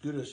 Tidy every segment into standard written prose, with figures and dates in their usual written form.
good as...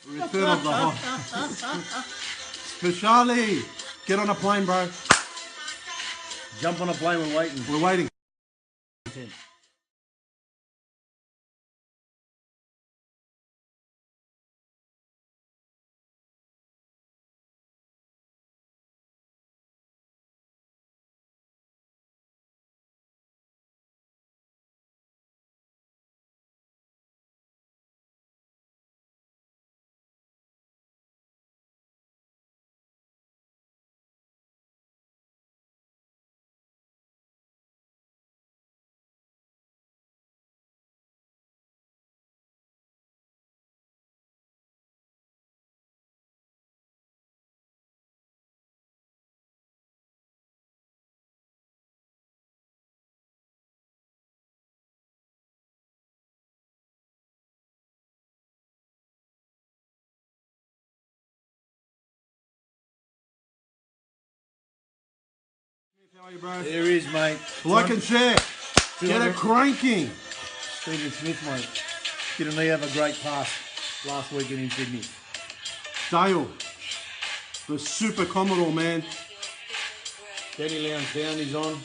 Return of the hot. Speciale, get on a plane, bro. Jump on a plane, we're waiting. We're waiting. How are you, bro? There is, mate. Like and share. Get it cranking. Stephen Smith, mate. Didn't he have a great pass last weekend in Sydney? Dale, the Super Commodore, man. Danny Lowndes is on.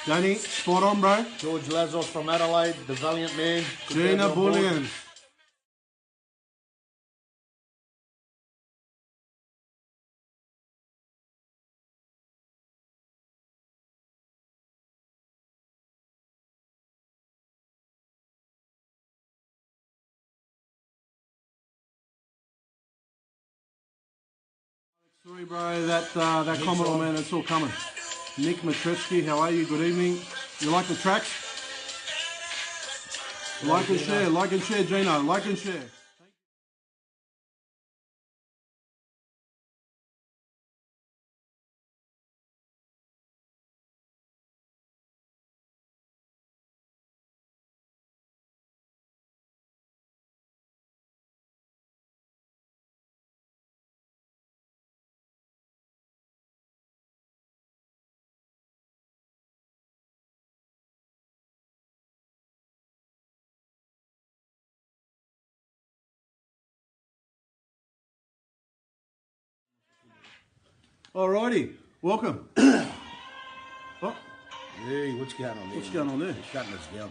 Danny, spot on, bro. George Lazos from Adelaide, the valiant man. Gina Bullion. Sorry, bro, that Commodore, man, it's all coming. Nick Matretsky, how are you? Good evening. You like the tracks? Like and share, Gino. Like and share. Alrighty, welcome. Oh, Hey, what's going on there? what's going on there? They're shutting us down.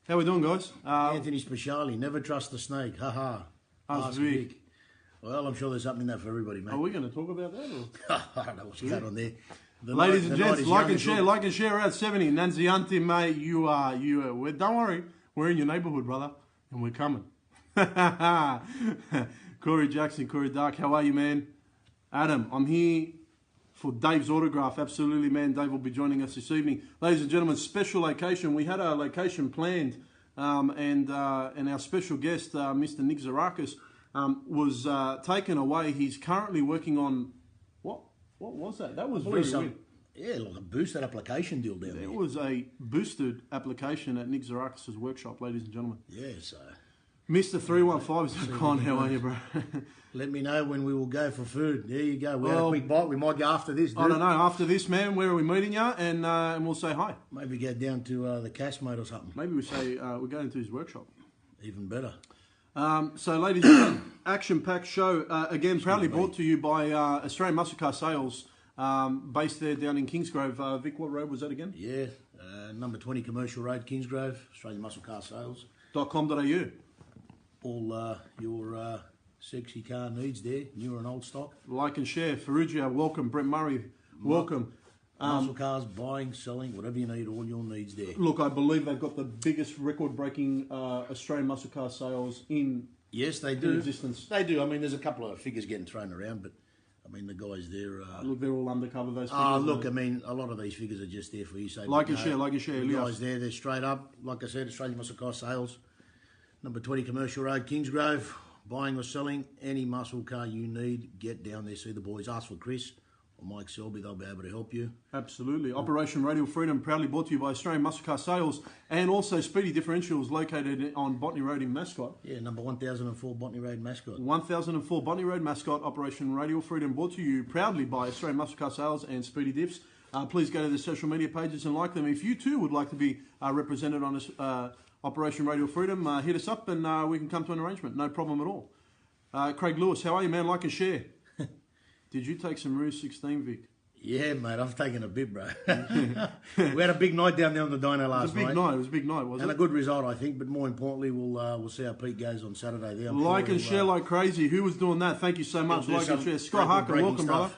How we doing, guys? Anthony Speciale, never trust the snake. Ha ha. Ask Vic. Well, I'm sure there's something in that for everybody, mate. Are we going to talk about that? Or? I don't know what's going on there. Ladies and gents, like and share. We're at 70. Nanzianti, mate, you are. Don't worry, we're in your neighbourhood, brother, and we're coming. Corey Jackson, Corey Dark, how are you, man? Adam, I'm here for Dave's autograph. Absolutely, man. Dave will be joining us this evening. Ladies and gentlemen, special location. We had a location planned, and our special guest, Mr. Nick Zarakis, was taken away. He's currently working on what was that? That was very weird. Yeah, like a boosted application deal down there. It was a boosted application at Nick Zarakis' workshop, ladies and gentlemen. Yeah, so... Mr. 315 is gone. How are you, bro? Let me know when we will go for food. There you go. We had a quick bite. We might go after this, dude. I don't know. After this, man, where are we meeting you? And we'll say hi. Maybe go down to the cash mate or something. Maybe we say we're going to his workshop. Even better. So, ladies and gentlemen, action-packed show. Again, proudly brought to you by Australian Muscle Car Sales, based there down in Kingsgrove. Vic, what road was that again? Yeah, number 20 Commercial Road, Kingsgrove, Australian Muscle Car Sales. Speedy.com.au. All your sexy car needs there, new and old stock. Like and share. Ferrugia, welcome. Brett Murray, welcome. Muscle cars, buying, selling, whatever you need, all your needs there. Look, I believe they've got the biggest record-breaking Australian muscle car sales in Yes, they do. existence. They do. I mean, there's a couple of figures getting thrown around, but I mean, the guys there. Look, they're all undercover, those figures. Look, I mean, a lot of these figures are just there for you. Say, Like and share. The Elias. guys there, they're straight up. Like I said, Australian muscle car sales. Number 20 Commercial Road, Kingsgrove. Buying or selling any muscle car you need, get down there, see the boys. Ask for Chris or Mike Selby, they'll be able to help you. Absolutely. Operation Radial Freedom, proudly brought to you by Australian Muscle Car Sales and also Speedy Differentials, located on Botany Road in Mascot. Yeah, number 1004 Botany Road, Mascot. 1004 Botany Road, Mascot. Operation Radial Freedom, brought to you proudly by Australian Muscle Car Sales and Speedy Diffs. Please go to the social media pages and like them. If you too would like to be represented on this Operation Radial Freedom, hit us up and we can come to an arrangement. No problem at all. Craig Lewis, how are you, man? Like and share. Did you take some Ruse 16, Vic? Yeah, mate, I've taken a bit, bro. We had a big night down there on the dyno last night. It was a big night, wasn't it? And a good result, I think, but more importantly, we'll see how Pete goes on Saturday there. Like and share like crazy. Who was doing that? Thank you so much. Like and share. Scott Harker, welcome, brother.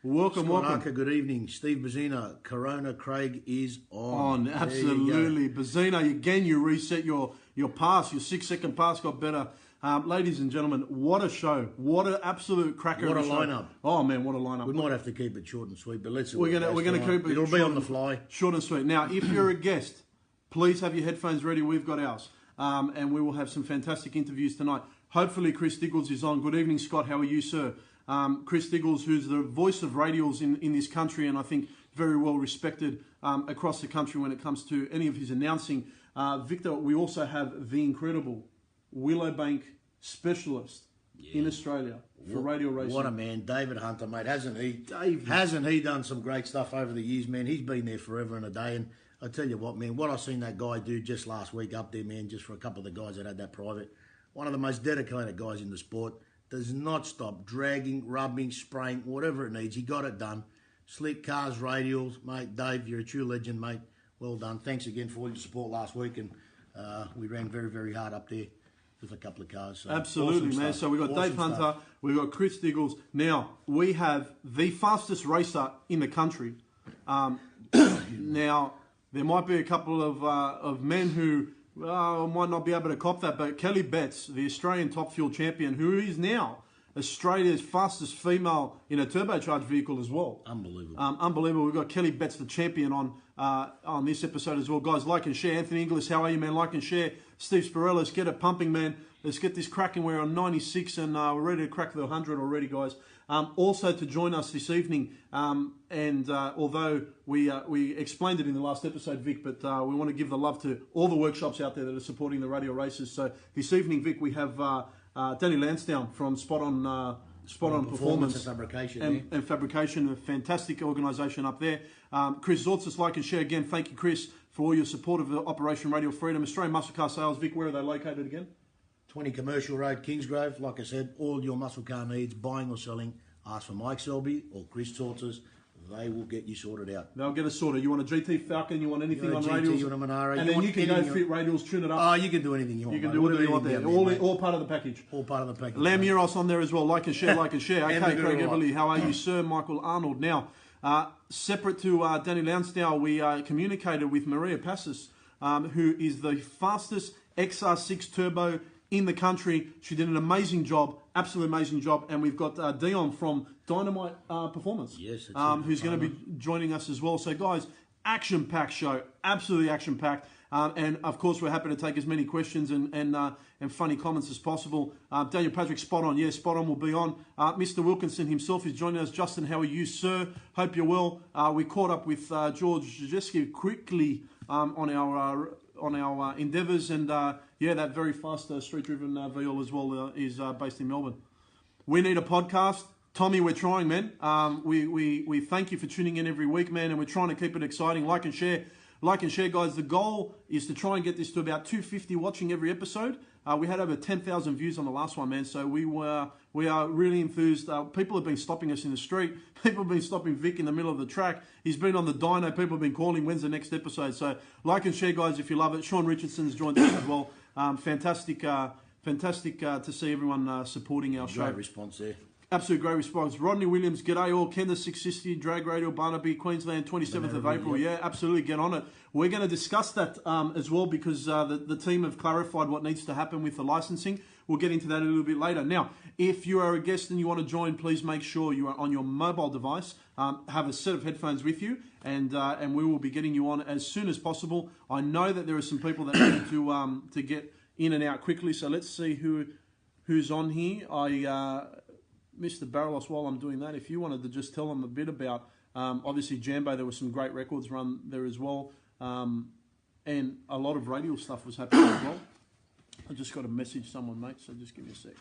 Welcome. Harker, good evening. Steve Bazina, Corona Craig is on. Absolutely. Bazina, again, you reset your pass. Your 6-second pass got better. Ladies and gentlemen, what a show. What an absolute cracker. What a show. lineup. Oh, man, what a lineup. We might have to keep it short and sweet, but let's see. We're going to keep it. It'll be on the fly. Short and sweet. Now, if you're a guest, please have your headphones ready. We've got ours. And we will have some fantastic interviews tonight. Hopefully, Chris Diggles is on. Good evening, Scott. How are you, sir? Chris Diggles, who's the voice of radials in this country, and I think very well respected across the country when it comes to any of his announcing. Victor, we also have the incredible Willowbank specialist in Australia for radio racing. What a man, David Hunter, mate. Hasn't he done some great stuff over the years, man? He's been there forever and a day. And I tell you what, man, what I seen that guy do just last week up there, man, just for a couple of the guys that had that private. One of the most dedicated guys in the sport. Does not stop dragging, rubbing, spraying, whatever it needs. He got it done. Slick cars, radials, mate. Dave, you're a true legend, mate. Well done. Thanks again for all your support last week. And we ran very, very hard up there with a couple of cars. So absolutely, awesome man. stuff. So we've got awesome Dave Hunter, stuff. we've got Chris Diggles. Now, we have the fastest racer in the country. Now, there might be a couple of men who might not be able to cop that, but Kelly Betts, the Australian top fuel champion, who is now Australia's fastest female in a turbocharged vehicle as well. Unbelievable. Unbelievable. We've got Kelly Betts, the champion, on this episode as well. Guys, like and share. Anthony Inglis, how are you, man? Like and share. Steve Spirella, let's get it pumping, man. Let's get this cracking. We're on 96 and we're ready to crack the 100 already, guys. Also to join us this evening, although we explained it in the last episode, Vic, but we want to give the love to all the workshops out there that are supporting the radio races. So this evening, Vic, we have Danny Lansdowne from Spot On Performance and Fabrication. And Fabrication, a fantastic organisation up there. Chris Zortzis, like and share again. Thank you, Chris, for all your support of Operation Radial Freedom. Australian Muscle Car Sales. Vic, where are they located again? 20 Commercial Road, Kingsgrove. Like I said, all your muscle car needs, buying or selling, ask for Mike Selby or Chris Zortzis. They will get you sorted out. They'll get us sorted. You want a GT Falcon, you want anything on GT, radials, you want a Monaro, and then you can go fit radials, tune it up. Oh, you can do anything you want. You can do whatever you want there. All part of the package. All part of the package. Lam Euros on there as well. Like and share, like and share. Okay, Craig Everly, how are you, sir? Michael Arnold. Now, separate to Danny Lansdowne, we communicated with Maria Passis, who is the fastest XR6 turbo in the country. She did an amazing job, absolutely amazing job. And we've got Dion from Dynamite Performance, yes, who's going to be joining us as well. So, guys, action-packed show, absolutely action-packed. And, of course, we're happy to take as many questions and funny comments as possible. Daniel Patrick, Spot On. Yeah, Spot On will be on. Mr. Wilkinson himself is joining us. Justin, how are you, sir? Hope you're well. We caught up with George Jajeski quickly on our endeavours. And, yeah, that very fast street-driven VL as well is based in Melbourne. We need a podcast. Tommy, we're trying, man. We thank you for tuning in every week, man, and we're trying to keep it exciting. Like and share. Like and share, guys. The goal is to try and get this to about 250 watching every episode. We had over 10,000 views on the last one, man. So we are really enthused. People have been stopping us in the street. People have been stopping Vic in the middle of the track. He's been on the dyno. People have been calling, when's the next episode? So like and share, guys, if you love it. Sean Richardson's joined us as well. Fantastic to see everyone supporting our show. Great response there. Absolute great response. Rodney Williams, g'day all. Ken the 660, Drag Radial, Barnaby, Queensland, 27th of April. Yeah, absolutely, get on it. We're going to discuss that as well because the team have clarified what needs to happen with the licensing. We'll get into that a little bit later. Now, if you are a guest and you want to join, please make sure you are on your mobile device, have a set of headphones with you, and we will be getting you on as soon as possible. I know that there are some people that need to get in and out quickly, so let's see who's on here. Mr. Barrelos, while I'm doing that, if you wanted to just tell them a bit about, obviously Jambo, there were some great records run there as well, and a lot of radial stuff was happening as well. I just got a message someone, mate, so just give me a sec.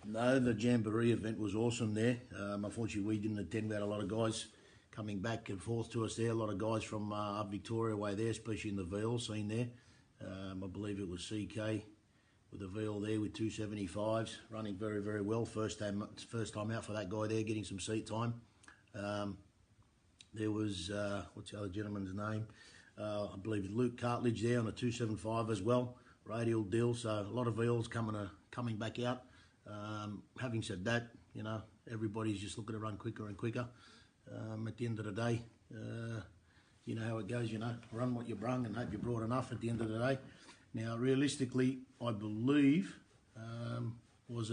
No, the Jamboree event was awesome there. Unfortunately, we didn't attend. We had a lot of guys coming back and forth to us there, a lot of guys from up Victoria way there, especially in the VL scene there. I believe it was CK with the VL there with 275s, running very, very well. First time out for that guy there, getting some seat time. There was, what's the other gentleman's name? I believe Luke Cartledge there on a 275 as well, radial deal. So a lot of VLs coming back out. Having said that, you know, everybody's just looking to run quicker and quicker. At the end of the day, you know how it goes, you know, run what you brung and hope you brought enough at the end of the day. Now, realistically, I believe, what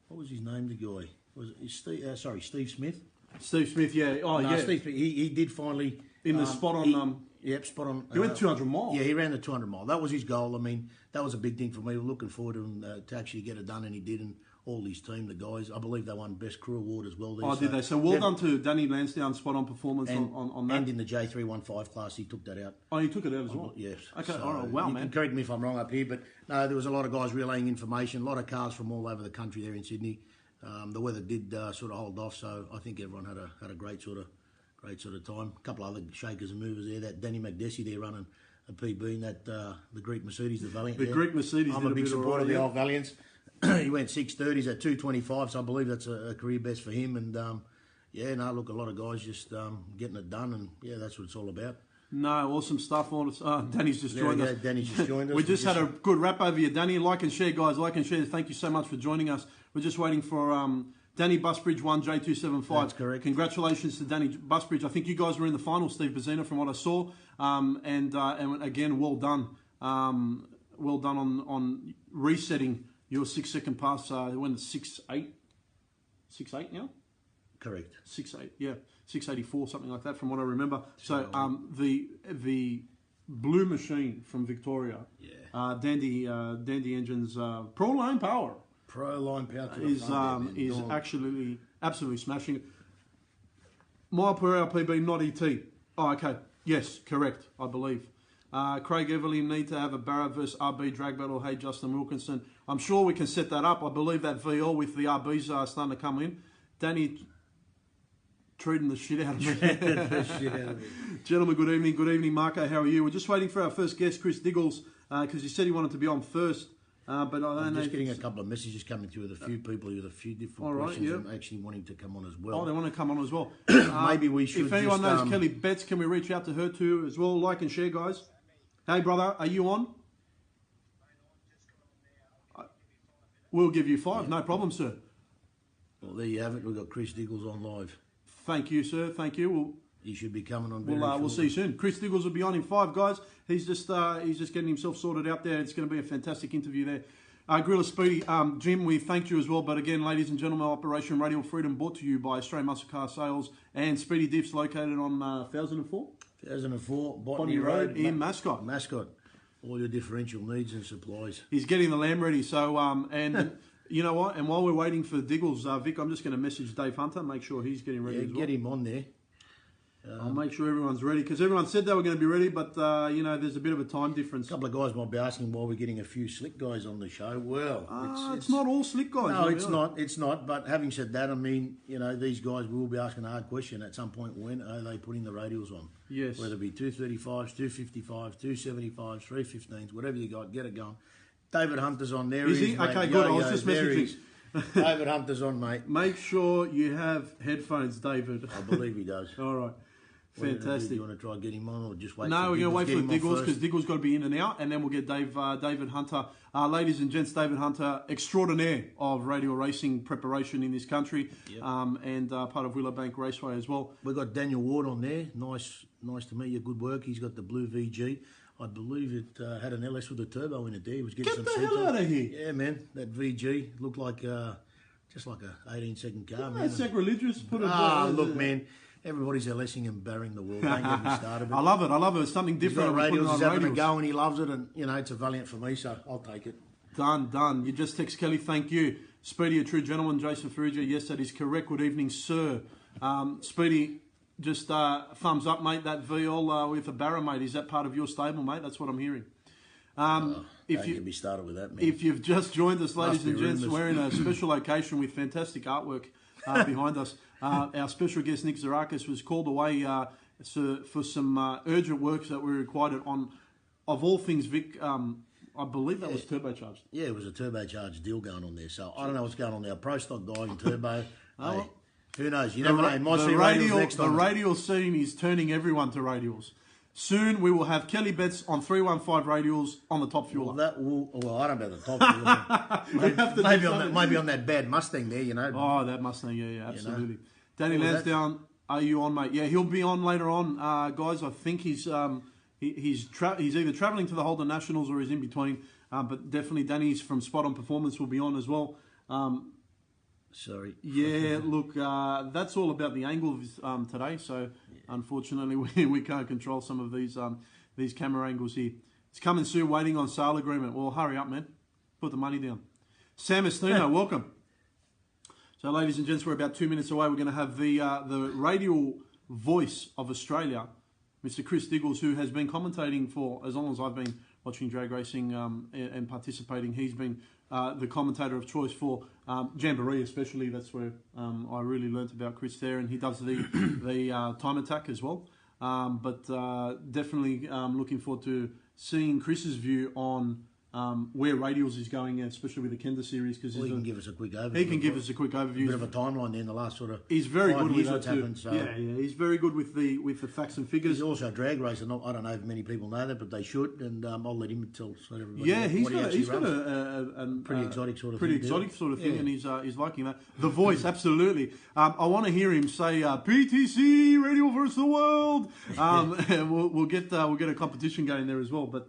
was his name, the guy? Was it Steve, Steve Smith? Steve Smith, yeah. Oh, no, yeah. Steve Smith, he did finally... In the spot on... Yep, spot on. He went 200 miles. Yeah, he ran the 200 mile. That was his goal. I mean, that was a big thing for me. We're looking forward to him to actually get it done, and he did. And all his team, the guys, I believe they won Best Crew Award as well. There, oh, did they? So well done to Danny Lansdowne, spot on performance on that. And in the J315 class, he took that out. Oh, he took it out as well? Yes. Okay, so all right, wow, you man. can correct me if I'm wrong up here, but no, there was a lot of guys relaying information, a lot of cars from all over the country there in Sydney. The weather did sort of hold off, so I think everyone had a great sort of time. A couple of other shakers and movers there. That Danny McDessie there running a PB in that the Greek Mercedes, the Valiant. The Greek Mercedes. I'm a big supporter of the old Valiants. He went 6:30s at 2:25, so I believe that's a career best for him. And yeah, no, look, a lot of guys just getting it done, and yeah, that's what it's all about. No, awesome stuff. Danny's just joined us. Danny's just joined us. We just had a good wrap over you, Danny. Like and share, guys. Like and share. Thank you so much for joining us. We're just waiting for Danny Busbridge 1J275. That's correct. Congratulations to Danny Busbridge. I think you guys were in the final, Steve Bazina, from what I saw. And again, well done. Well done on resetting your 6 second pass. When it's 6.8? 6.8 now? Correct. 6.8, yeah. 684, something like that, from what I remember. So the Blue Machine from Victoria, yeah. Dandy Engines, Pro Line Power. Pro Line Power is absolutely smashing it. Mile per hour PB, not ET. Oh, okay. Yes, correct, I believe. Craig Everly need to have a Barra versus RB drag battle. Hey, Justin Wilkinson. I'm sure we can set that up. I believe that VL with the RBs starting to come in. Danny treating the shit out of me. Gentlemen, good evening. Good evening, Marco. How are you? We're just waiting for our first guest, Chris Diggles, because he said he wanted to be on first. But I'm just getting a couple of messages coming through with a few people with a few different questions and actually wanting to come on as well. Oh, they want to come on as well. Maybe we should. If anyone knows Kelly Betts, can we reach out to her too as well? Like and share, guys. Hey, brother, are you on? We'll give you 5. No problem, sir. Well, there you have it. We've got Chris Diggles on live. Thank you, sir. Thank you. He should be coming on. We'll see you soon. Chris Diggles will be on in 5, guys. He's just getting himself sorted out there. It's going to be a fantastic interview there. Gorilla Speedy, Jim, we thanked you as well. But again, ladies and gentlemen, Operation Radial Freedom brought to you by Australian Muscle Car Sales and Speedy Diffs, located on 1004? 1004 Botany Road in Mascot. Mascot. All your differential needs and supplies. He's getting the lamb ready. So, and you know what? And while we're waiting for Diggles, Vic, I'm just going to message Dave Hunter, make sure he's getting ready as well. Get him on there. I'll make sure everyone's ready, because everyone said they were going to be ready, but, you know, there's a bit of a time difference. A couple of guys might be asking why we're getting a few slick guys on the show. Well, it's not all slick guys. No, it's not. But having said that, I mean, you know, these guys will be asking a hard question at some point. When are they putting the radials on? Yes. Whether it be 235s, 255s, 275s, 315s, whatever you got, get it going. David Hunter's on there. Is he? Okay, good. I was just messaging. David Hunter's on, mate. Make sure you have headphones, David. I believe he does. All right. Fantastic. Do you want to try and get him on or just wait? No, we're going to wait for Diggles because first? Diggles got to be in and out, and then we'll get David Hunter. Ladies and gents, David Hunter, extraordinaire of radial racing preparation in this country, and part of Willowbank Raceway as well. We've got Daniel Ward on there. Nice to meet you. Good work. He's got the blue VG. I believe it had an LS with a turbo in it there. He was getting Get the hell out of here. Yeah, man. That VG looked like just like a 18-second car, man. That's sacrilegious. Look, man. Everybody's LSing and burying the world. Don't get me started. I love it. It's something different. He's having a go and he loves it, and it's a valiant for me, so I'll take it. Done. You just text Kelly, thank you. Speedy, a true gentleman. Jason Ferrugia, yes, that is correct. Good evening, sir. Speedy, just thumbs up, mate. That VL with a Barra, mate. Is that part of your stable, mate? That's what I'm hearing. Don't get me started with that, man. If you've just joined us, ladies and gents, we're in a special location with fantastic artwork behind us. Our special guest, Nick Zarakis, was called away for some urgent works that were required on, of all things, Vic, I believe that was turbocharged. Yeah, it was a turbocharged deal going on there. So I don't know what's going on there. Pro stock guy in turbo. Hey, who knows? You never know. Might see radials next time. The radial scene is turning everyone to radials. Soon we will have Kelly Betts on 315 radials on the top fueler. Well, I don't know about the top fueler. maybe on that bad Mustang there, Oh, that Mustang, yeah, absolutely. Danny Lansdowne, are you on, mate? Yeah, he'll be on later on, guys. I think he's either travelling to the Holden Nationals or he's in between. But definitely Danny's from Spot On Performance will be on as well. Sorry. Yeah, look, that's all about the angle of today. So unfortunately, we can't control some of these camera angles here. It's coming soon, waiting on sale agreement. Well, hurry up, man. Put the money down. Sam Estino, welcome. So, ladies and gents, we're about 2 minutes away. We're going to have the radial voice of Australia, Mr. Chris Diggles, who has been commentating for as long as I've been watching drag racing and participating. He's been the commentator of choice for Jamboree, especially. That's where I really learnt about Chris there, and he does the time attack as well. But definitely looking forward to seeing Chris's view on where radials is going, especially with the Kenda series, because he can give us a quick overview. He can give us a quick overview. A bit of a timeline there in the last sort of. He's very good with it too. Happened, so. Yeah, he's very good with the facts and figures. He's also a drag racer. I don't know if many people know that, but they should, and I'll let him tell everybody. Yeah, he's got a pretty exotic sort of thing, and he's liking that. The voice, absolutely. I want to hear him say PTC Radio versus the World. And we'll get a competition going there as well, but.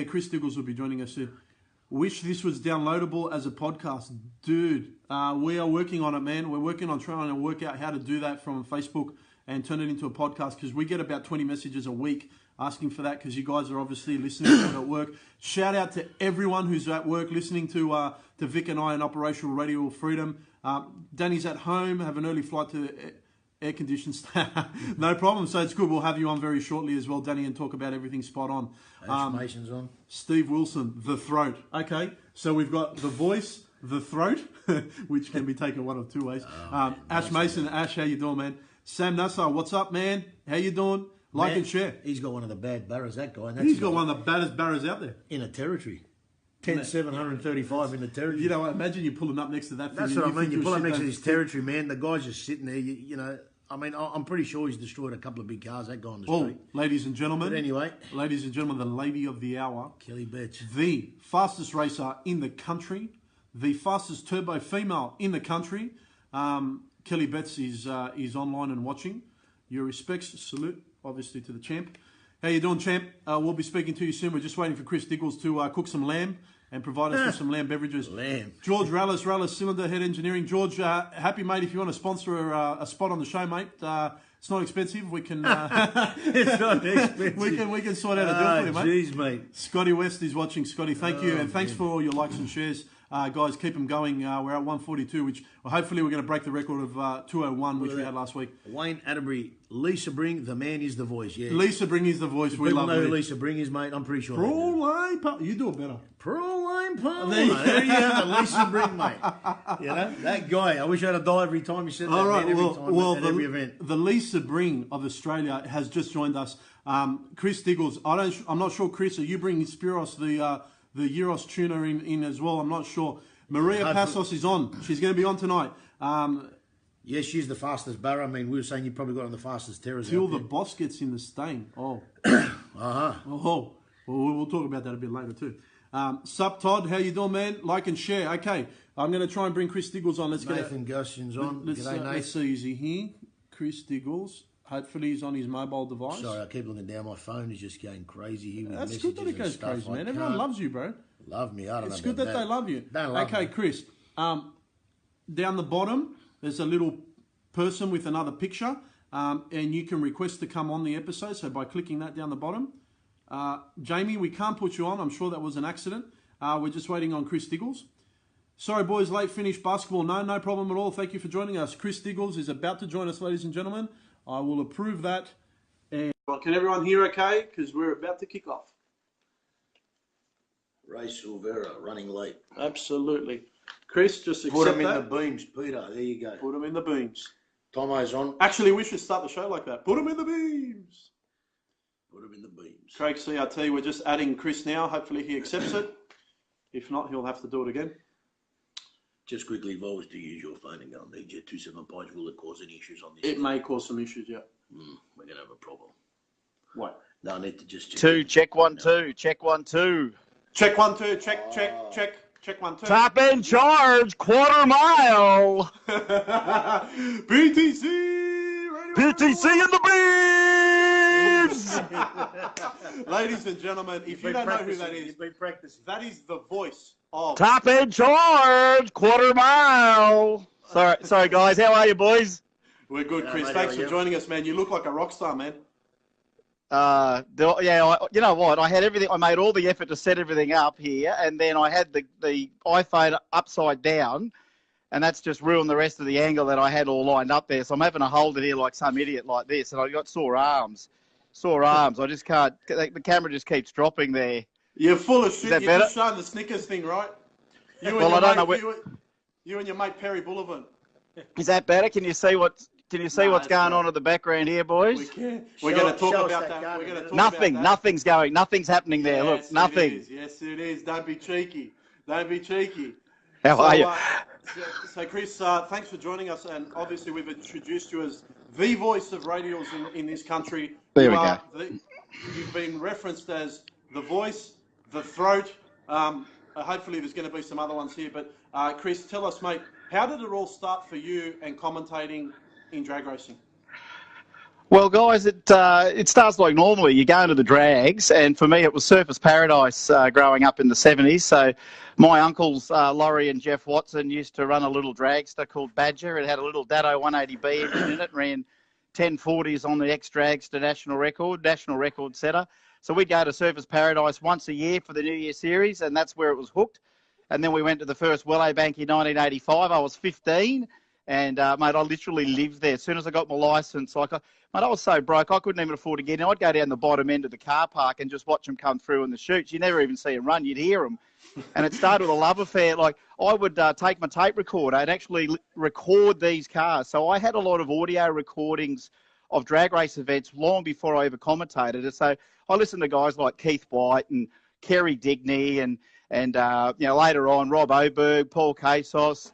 Chris Diggles will be joining us soon. Wish this was downloadable as a podcast. Dude, we are working on it, man. We're working on trying to work out how to do that from Facebook and turn it into a podcast, because we get about 20 messages a week asking for that, because you guys are obviously listening to it at work. Shout out to everyone who's at work listening to Vic and I in Operation Radial Freedom. Danny's at home, have an early flight to air conditioned. No problem. So it's good. We'll have you on very shortly as well, Danny, and talk about everything spot on. Mason's on. Steve Wilson, the throat. Okay, so we've got the voice, the throat, which can be taken one of two ways. Ash Mason, Ash, how you doing, man? Sam Nassar, what's up, man? How you doing? Like and share. He's got one of the bad barras, that guy. He's got one of the baddest barras out there. In a territory. 10,735 in the territory. You know, imagine you're pulling up next to that. That's what I mean. You pull up next to his territory, man. The guy's just sitting there. You know, I mean, I'm pretty sure he's destroyed a couple of big cars. That guy on the street. Ladies and gentlemen. But anyway, ladies and gentlemen, the lady of the hour, Kelly Betts, the fastest racer in the country, the fastest turbo female in the country. Kelly Betts is online and watching. Your respects, salute, obviously, to the champ. How you doing, champ? We'll be speaking to you soon. We're just waiting for Chris Diggles to cook some lamb and provide us with some lamb beverages. Lamb. George Rallis, Cylinder Head Engineering. George, happy, mate, if you want to sponsor a spot on the show, mate. It's not expensive. We can. It's not expensive. we can sort out a deal for you, mate. Jeez, mate. Scotty West is watching. Scotty, thank you, and thanks for all your likes and shares. Guys, keep them going. We're at 142, which hopefully we're going to break the record of 201, which we had last week. Wayne Atterbury, Lisa Bring, the man is the voice. Yeah, Lisa Bring is the voice. We people love know it. who Lisa Bring is, mate. I'm pretty sure. You do it better. Proline Palmer. There you have the Lisa Bring, mate. You know that guy. I wish I had a die every time he said that. All right, man, every event. The Lisa Bring of Australia has just joined us. Chris Diggles. I'm not sure, Chris. Are you bringing Spiros the Euros tuner in as well? I'm not sure. Maria Passos is on. She's going to be on tonight. Yes, she's the fastest barra. I mean, we were saying you probably got on the fastest terrors. Till the boss gets in the stain. Oh. Uh-huh. Oh. Well, we'll talk about that a bit later too. Sup, Todd? How you doing, man? Like and share. Okay. I'm going to try and bring Chris Diggles on. Nathan Gustion's on. Let's see. Is he here? Chris Diggles. Hopefully he's on his mobile device. Sorry, I keep looking down. My phone is just going crazy here with That's messages. good that it goes crazy, man. Everyone loves you, bro. Love me. I don't know. It's good that they love you. Don't love me. Chris. Down the bottom, there's a little person with another picture, and you can request to come on the episode. So by clicking that down the bottom, Jamie, we can't put you on. I'm sure that was an accident. We're just waiting on Chris Diggles. Sorry, boys, late finish basketball. No problem at all. Thank you for joining us. Chris Diggles is about to join us, ladies and gentlemen. I will approve that. And can everyone hear okay? Because we're about to kick off. Ray Silvera running late. Absolutely. Chris, just accept Put him in that. the beams, Peter. There you go. Put them in the beams. Tomo's on. Actually, we should start the show like that. Put them in the beams. Put him in the beams. Craig CRT, we're just adding Chris now. Hopefully he accepts it. If not, he'll have to do it again. Just quickly, if I was to use your phone and go on DJ 27 points, will it cause any issues on this? It may cause some issues, yeah. We're going to have a problem. What? No, I need to just check. Check 1 2. Check 1 2. Check 1 2. Check 1 2. Top in charge, quarter mile. BTC. PTC in the beams. Ladies and gentlemen, if you don't know who that is, You've been practicing. that is the voice of... Top in charge, quarter mile. Sorry, guys. How are you, boys? We're good, Chris. Mate, Thanks for joining us, man. You look like a rock star, man. You know what? I had everything. I made all the effort to set everything up here, and then I had the iPhone upside down, and that's just ruined the rest of the angle that I had all lined up there. So I'm having to hold it here like some idiot like this, and I got sore arms. I just can't. The camera just keeps dropping there. You're full of shit. You're just showing the Snickers thing, right? You and your mate Perry Boulevard. Is that better? Can you see what's going on in the background here, boys? We can. We're going to talk about that. We're going to talk Nothing. about that. Nothing's happening there. Yes, Look, nothing. Yes, it is. Don't be cheeky. How are you? So, Chris, thanks for joining us. And obviously, we've introduced you as the voice of radials in this country. There we go. You've been referenced as the voice, the throat. Hopefully, there's going to be some other ones here. But, Chris, tell us, mate, how did it all start for you and commentating in drag racing? Well, guys, it starts like normally. You go into the drags, and for me, it was Surfers Paradise growing up in the 70s. So my uncles, Laurie and Jeff Watson, used to run a little dragster called Badger. It had a little Dado 180B engine in it, ran 1040s on the X-Dragster national record setter. So we'd go to Surfers Paradise once a year for the New Year series, and that's where it was hooked. And then we went to the first Willow Bank in 1985. I was 15. And, mate, I literally lived there. As soon as I got my licence, I was so broke, I couldn't even afford to get in. I'd go down the bottom end of the car park and just watch them come through in the chutes. You never even see them run. You'd hear them. And it started with a love affair. Like, I would take my tape recorder and actually record these cars. So I had a lot of audio recordings of drag race events long before I ever commentated it. So I listened to guys like Keith White and Kerry Digney and later on Rob Oberg, Paul Casos,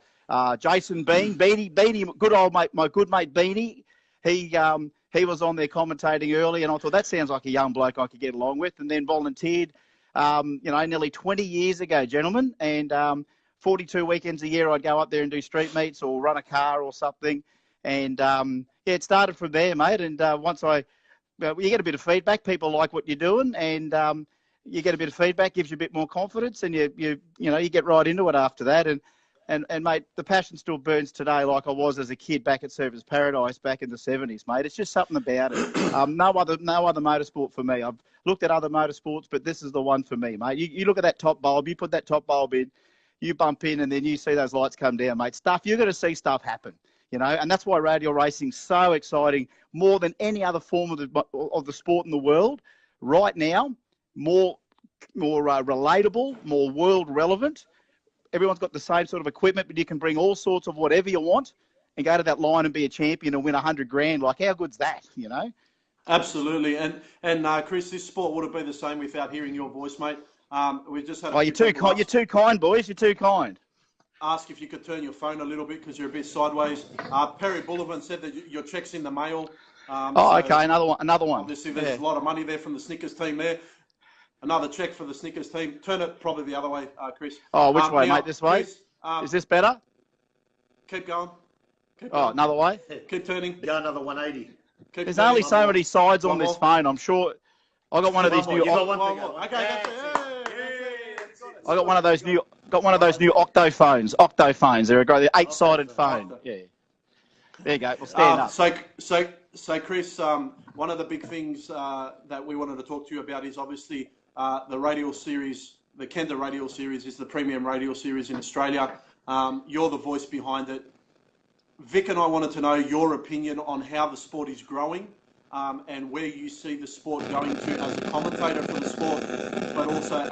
Jason Beanie, good old mate, my good mate Beanie. He was on there commentating early, and I thought that sounds like a young bloke I could get along with. And then volunteered, nearly 20 years ago, gentlemen. And 42 weekends a year, I'd go up there and do street meets or run a car or something. And it started from there, mate. And once you get a bit of feedback, people like what you're doing, and you get a bit of feedback, gives you a bit more confidence, and you get right into it after that. And mate, the passion still burns today like I was as a kid back at Surfers Paradise back in the 70s, mate. It's just something about it. No other motorsport for me. I've looked at other motorsports, but this is the one for me, mate. You look at that top bulb, you put that top bulb in, you bump in, and then you see those lights come down, mate. You're going to see stuff happen, and that's why radial racing's so exciting, more than any other form of the sport in the world. Right now, more relatable, more world relevant. Everyone's got the same sort of equipment, but you can bring all sorts of whatever you want and go to that line and be a champion and win $100,000. Like, how good's that, Absolutely. And Chris, this sport would have been the same without hearing your voice, mate. We just had. You're too kind, boys. You're too kind. ask if you could turn your phone a little bit because you're a bit sideways. Perry Bullivant said that your check's in the mail. Okay, another one. Obviously, there's a lot of money there from the Snickers team there. Another check for the Snickers team. Turn it probably the other way, Chris. Oh, which way, mate? This way? Chris, is this better? Keep going. Keep going. Another way? Keep turning. Go another 180. There's only so many sides on this phone. I'm sure. I got one of these new. Okay, that's it. I got one of those new. Got one of those new Octo phones. They're a great 8-sided phone. Yeah. There you go. We'll stand up. So Chris, one of the big things that we wanted to talk to you about is obviously the radial series. The Kenda Radial Series is the premium radial series in Australia. You're the voice behind it. Vic and I wanted to know your opinion on how the sport is growing and where you see the sport going to as a commentator for the sport, but also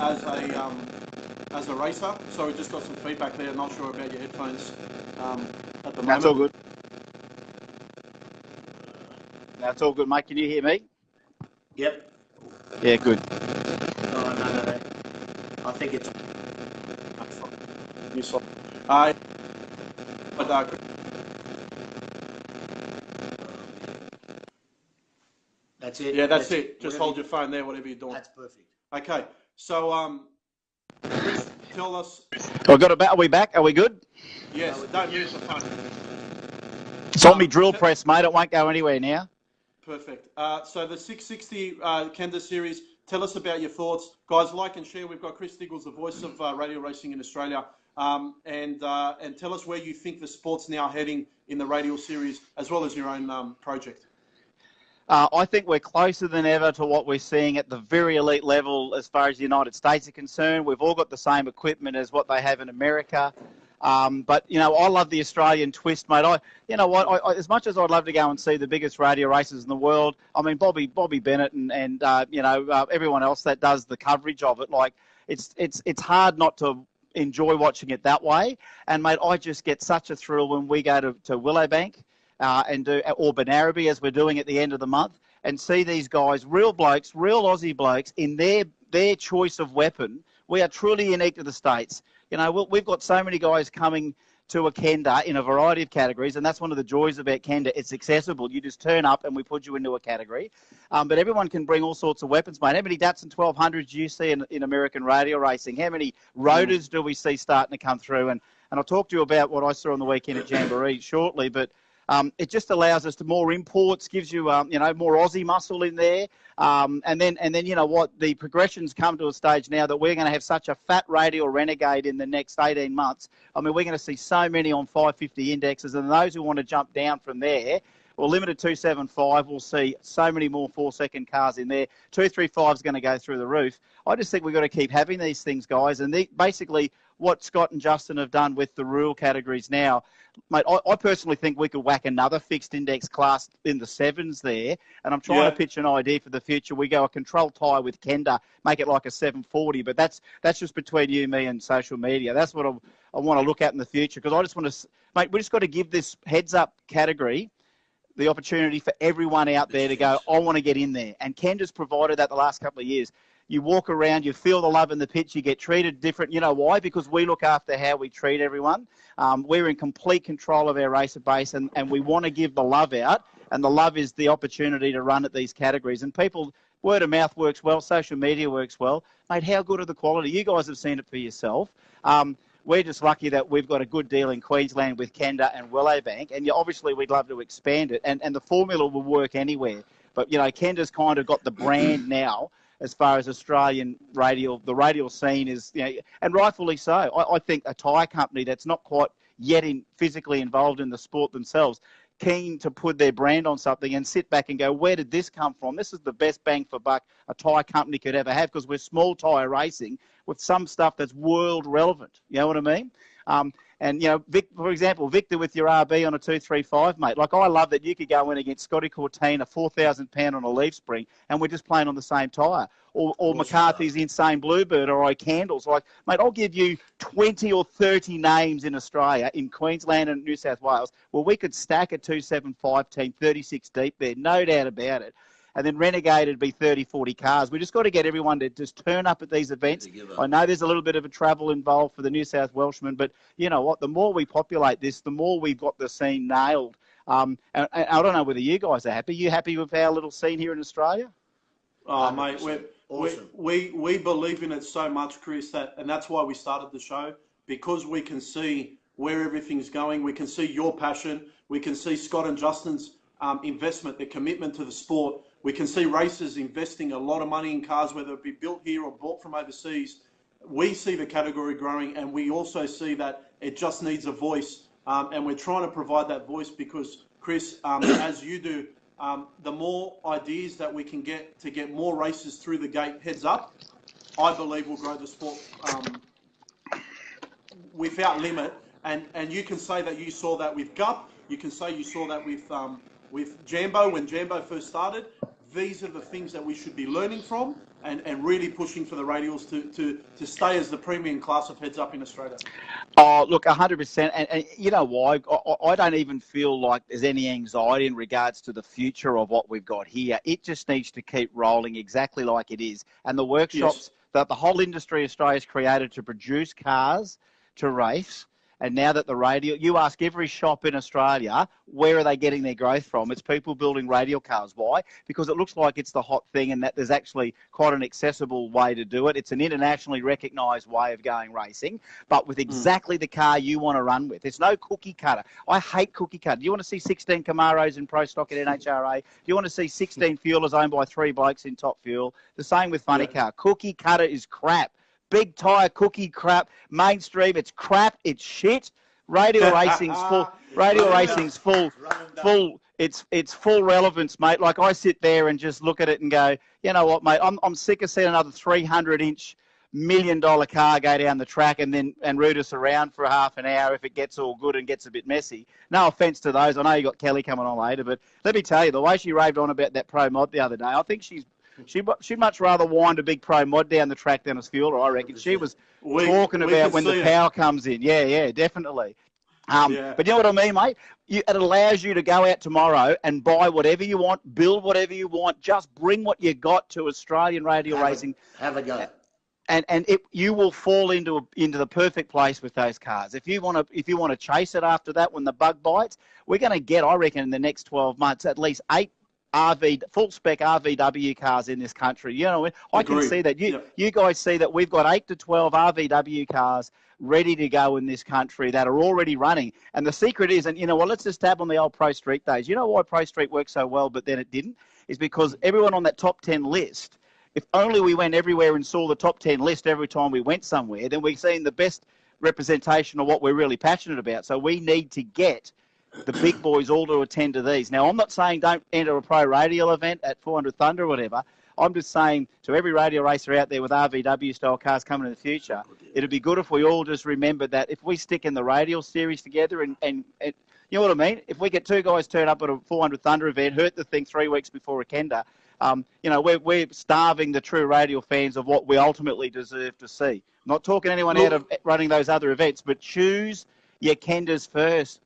as a racer. So we just got some feedback there. Not sure about your headphones at the moment. That's all good. That's all good, mate. Can you hear me? Yep. Yeah, good. Oh, no. I think it's... That's it. Yeah, that's it. Just hold your phone there, whatever you're doing. That's perfect. Okay, so Chris, tell us. Are we back? Are we good? Yes. Don't use the phone. It's on me drill press, mate. It won't go anywhere now. Perfect. So the 660 Kenda series. Tell us about your thoughts, guys. Like and share. We've got Chris Diggles, the voice of radio racing in Australia, and tell us where you think the sport's now heading in the radial series, as well as your own project. I think we're closer than ever to what we're seeing at the very elite level as far as the United States are concerned. We've all got the same equipment as what they have in America. But, I love the Australian twist, mate. As much as I'd love to go and see the biggest radio races in the world, I mean, Bobby Bennett and everyone else that does the coverage of it, like, it's hard not to enjoy watching it that way. And, mate, I just get such a thrill when we go to Willowbank and do, or Benaraby, as we're doing at the end of the month, and see these guys, real blokes, real Aussie blokes, in their choice of weapon. We are truly unique to the States. We've got so many guys coming to a Kenda in a variety of categories, and that's one of the joys about Kenda. It's accessible. You just turn up and we put you into a category. But everyone can bring all sorts of weapons, mate. How many Datsun 1200s do you see in American radio racing? How many rotors do we see starting to come through? And I'll talk to you about what I saw on the weekend at Jamboree shortly, but it just allows us to more imports, gives you, more Aussie muscle in there. And then the progressions come to a stage now that we're going to have such a fat radial renegade in the next 18 months. I mean, we're going to see so many on 550 indexes, and those who want to jump down from there, well, limited 275, we'll see so many more 4-second cars in there. 235 is going to go through the roof. I just think we've got to keep having these things, guys. And basically what Scott and Justin have done with the rural categories now, mate, I personally think we could whack another fixed index class in the 7s there. And I'm trying to pitch an idea for the future. We go a control tyre with Kenda, make it like a 740. But that's just between you, me, and social media. That's what I want to look at in the future. Because I just want to, mate, we just got to give this heads-up category the opportunity for everyone out there to go, I want to get in there. And Kenda's provided that the last couple of years. You walk around, you feel the love in the pitch, you get treated different. You know why? Because we look after how we treat everyone. We're in complete control of our racer base, and we want to give the love out. And the love is the opportunity to run at these categories. And people, word of mouth works well, social media works well. Mate, how good are the quality? You guys have seen it for yourself. We're just lucky that we've got a good deal in Queensland with Kenda and Willowbank, and obviously we'd love to expand it, and the formula will work anywhere. But, Kenda's kind of got the brand now as far as Australian the radial scene is, and rightfully so. I think a tyre company that's not quite yet physically involved in the sport themselves, keen to put their brand on something and sit back and go, where did this come from? This is the best bang for buck a tyre company could ever have, because we're small tyre racing with some stuff that's world relevant. You know what I mean? And, Vic, for example, Victor with your RB on a 235, mate. Like, I love that you could go in against Scotty Corteen, a 4,000 pound on a leaf spring, and we're just playing on the same tyre. Or McCarthy's Insane Bluebird or Candles. Like, mate, I'll give you 20 or 30 names in Australia, in Queensland and New South Wales, where we could stack a 275 team 36 deep there, no doubt about it. and then Renegade would be 30, 40 cars. We just got to get everyone to just turn up at these events. I know there's a little bit of a travel involved for the New South Welshmen, but you know what? The more we populate this, the more we've got the scene nailed. And I don't know whether you guys are happy. You happy with our little scene here in Australia? Oh, mate, awesome. we believe in it so much, Chris, and that's why we started the show, because we can see where everything's going. We can see your passion. We can see Scott and Justin's investment, their commitment to the sport. We can see racers investing a lot of money in cars, whether it be built here or bought from overseas. We see the category growing, and we also see that it just needs a voice. And we're trying to provide that voice because, Chris, as you do, the more ideas that we can get to get more races through the gate heads up, I believe will grow the sport without limit. And you can say that you saw that with Gup. You can say you saw that with Jambo when Jambo first started. These are the things that we should be learning from and really pushing for the radials to stay as the premium class of heads up in Australia. Oh, look, 100%. And you know why? I don't even feel like there's any anxiety in regards to the future of what we've got here. It just needs to keep rolling exactly like it is. And the workshops that the whole industry Australia's created to produce cars to race. And now that the radial, you ask every shop in Australia, where are they getting their growth from? It's people building radial cars. Why? Because it looks like it's the hot thing and that there's actually quite an accessible way to do it. It's an internationally recognised way of going racing, but with exactly the car you want to run with. It's no cookie cutter. I hate cookie cutter. Do you want to see 16 Camaros in Pro Stock at NHRA? Do you want to see 16 Fuelers owned by 3 blokes in Top Fuel? The same with Funny Car. Cookie cutter is crap. Big tyre cookie crap, mainstream, it's crap, it's shit. Radial racing's full. Radial racing's full. It's full relevance, mate. Like I sit there and just look at it and go, you know what, mate? I'm sick of seeing another 300-inch $1 million car go down the track and root us around for half an hour if it gets all good and gets a bit messy. No offence to those. I know you got Kelly coming on later, but let me tell you, the way she raved on about that Pro Mod the other day, I think she'd much rather wind a big Pro Mod down the track than a Fueler, I reckon. She was talking about when the power comes in. Yeah, definitely. But you know what I mean, mate? It allows you to go out tomorrow and buy whatever you want, build whatever you want, just bring what you got to Australian radial racing. Have a go. And you will fall into the perfect place with those cars. If you want to chase it after that when the bug bites, we're going to get, I reckon, in the next 12 months, at least 8 full spec RVW cars in this country. You know, I can see that. You guys see that we've got 8 to 12 RVW cars ready to go in this country that are already running. And the secret is, and you know what, let's just tab on the old Pro Street days. You know why Pro Street worked so well, but then it didn't? Is because everyone on that top 10 list, if only we went everywhere and saw the top 10 list every time we went somewhere, then we've seen the best representation of what we're really passionate about. So we need to get the big boys all to attend to these. Now, I'm not saying don't enter a pro radial event at 400 Thunder or whatever. I'm just saying to every radial racer out there with RVW-style cars coming in the future, it'd be good if we all just remember that if we stick in the radial series together and you know what I mean? If we get 2 guys turn up at a 400 Thunder event, hurt the thing 3 weeks before a Kenda, you know, we're starving the true radial fans of what we ultimately deserve to see. I'm not talking anyone out of running those other events, but choose your Kendas first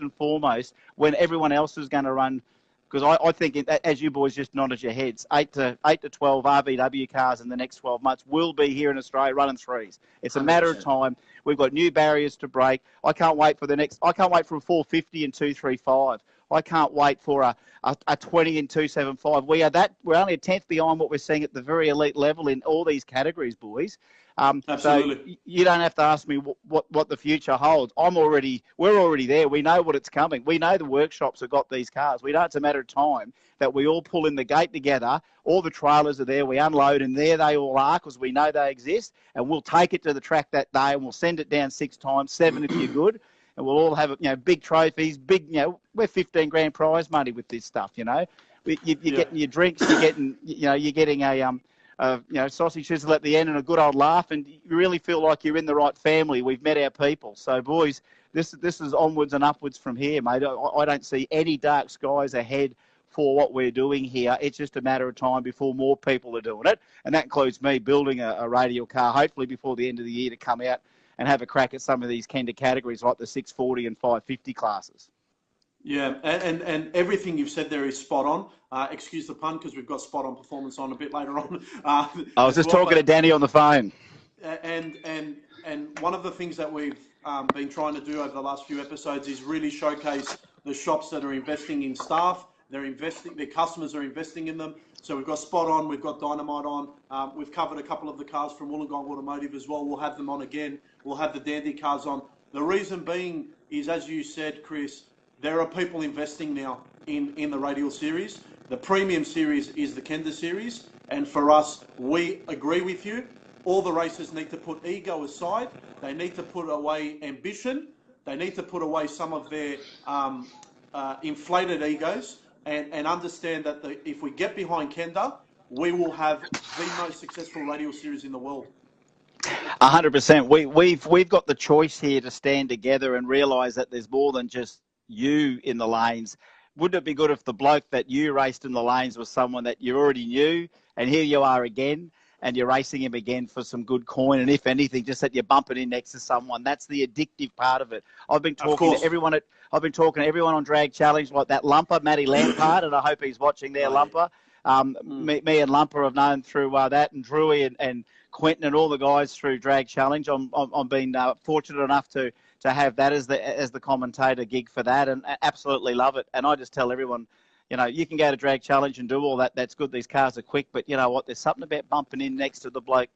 and foremost, when everyone else is going to run, because I think, as you boys just nodded your heads, 8 to 12 RVW cars in the next 12 months will be here in Australia running 3s. It's a 100%. Matter of time. We've got new barriers to break. I can't wait for a 450 and 235. I can't wait for a 20 and 275. We're only a tenth behind what we're seeing at the very elite level in all these categories, boys. Absolutely. So you don't have to ask me what the future holds. We're already there. We know what it's coming. We know the workshops have got these cars. We know it's a matter of time that we all pull in the gate together. All the trailers are there. We unload, and there they all are because we know they exist. And we'll take it to the track that day, and we'll send it down 6 times, 7 if you're good. And we'll all have, big trophies, we're 15 grand prize money with this stuff, You're getting your drinks, you're getting a sausage sizzle at the end and a good old laugh, and you really feel like you're in the right family. We've met our people. So, boys, this is onwards and upwards from here, mate. I don't see any dark skies ahead for what we're doing here. It's just a matter of time before more people are doing it, and that includes me building a radial car, hopefully before the end of the year, to come out and have a crack at some of these Kenda categories like the 640 and 550 classes. Yeah, and everything you've said there is spot on. Excuse the pun, because we've got spot on performance on a bit later on. I was just talking to Danny on the phone. And one of the things that we've been trying to do over the last few episodes is really showcase the shops that are investing in staff. Their customers are investing in them. So we've got Spot on, we've got Dynamite on. We've covered a couple of the cars from Wollongong Automotive as well. We'll have them on again. We'll have the Dandy cars on. The reason being is, as you said, Chris, there are people investing now in the Radial Series. The premium series is the Kenda Series. And for us, we agree with you. All the racers need to put ego aside. They need to put away ambition. They need to put away some of their inflated egos and understand that if we get behind Kenda, we will have the most successful Radial Series in the world. 100%. We've got the choice here to stand together and realise that there's more than just you in the lanes. Wouldn't it be good if the bloke that you raced in the lanes was someone that you already knew, and here you are again, and you're racing him again for some good coin, and if anything, just that you're bumping in next to someone. That's the addictive part of it. I've been talking to everyone on Drag Challenge, like that Lumper, Matty Lampard, and I hope he's watching there, Lumper. Me and Lumper have known through that, and Drewy and Quentin and all the guys through Drag Challenge. I'm been fortunate enough to have that as the commentator gig for that, and absolutely love it. And I just tell everyone, you can go to Drag Challenge and do all that. That's good. These cars are quick, but you know what? There's something about bumping in next to the bloke,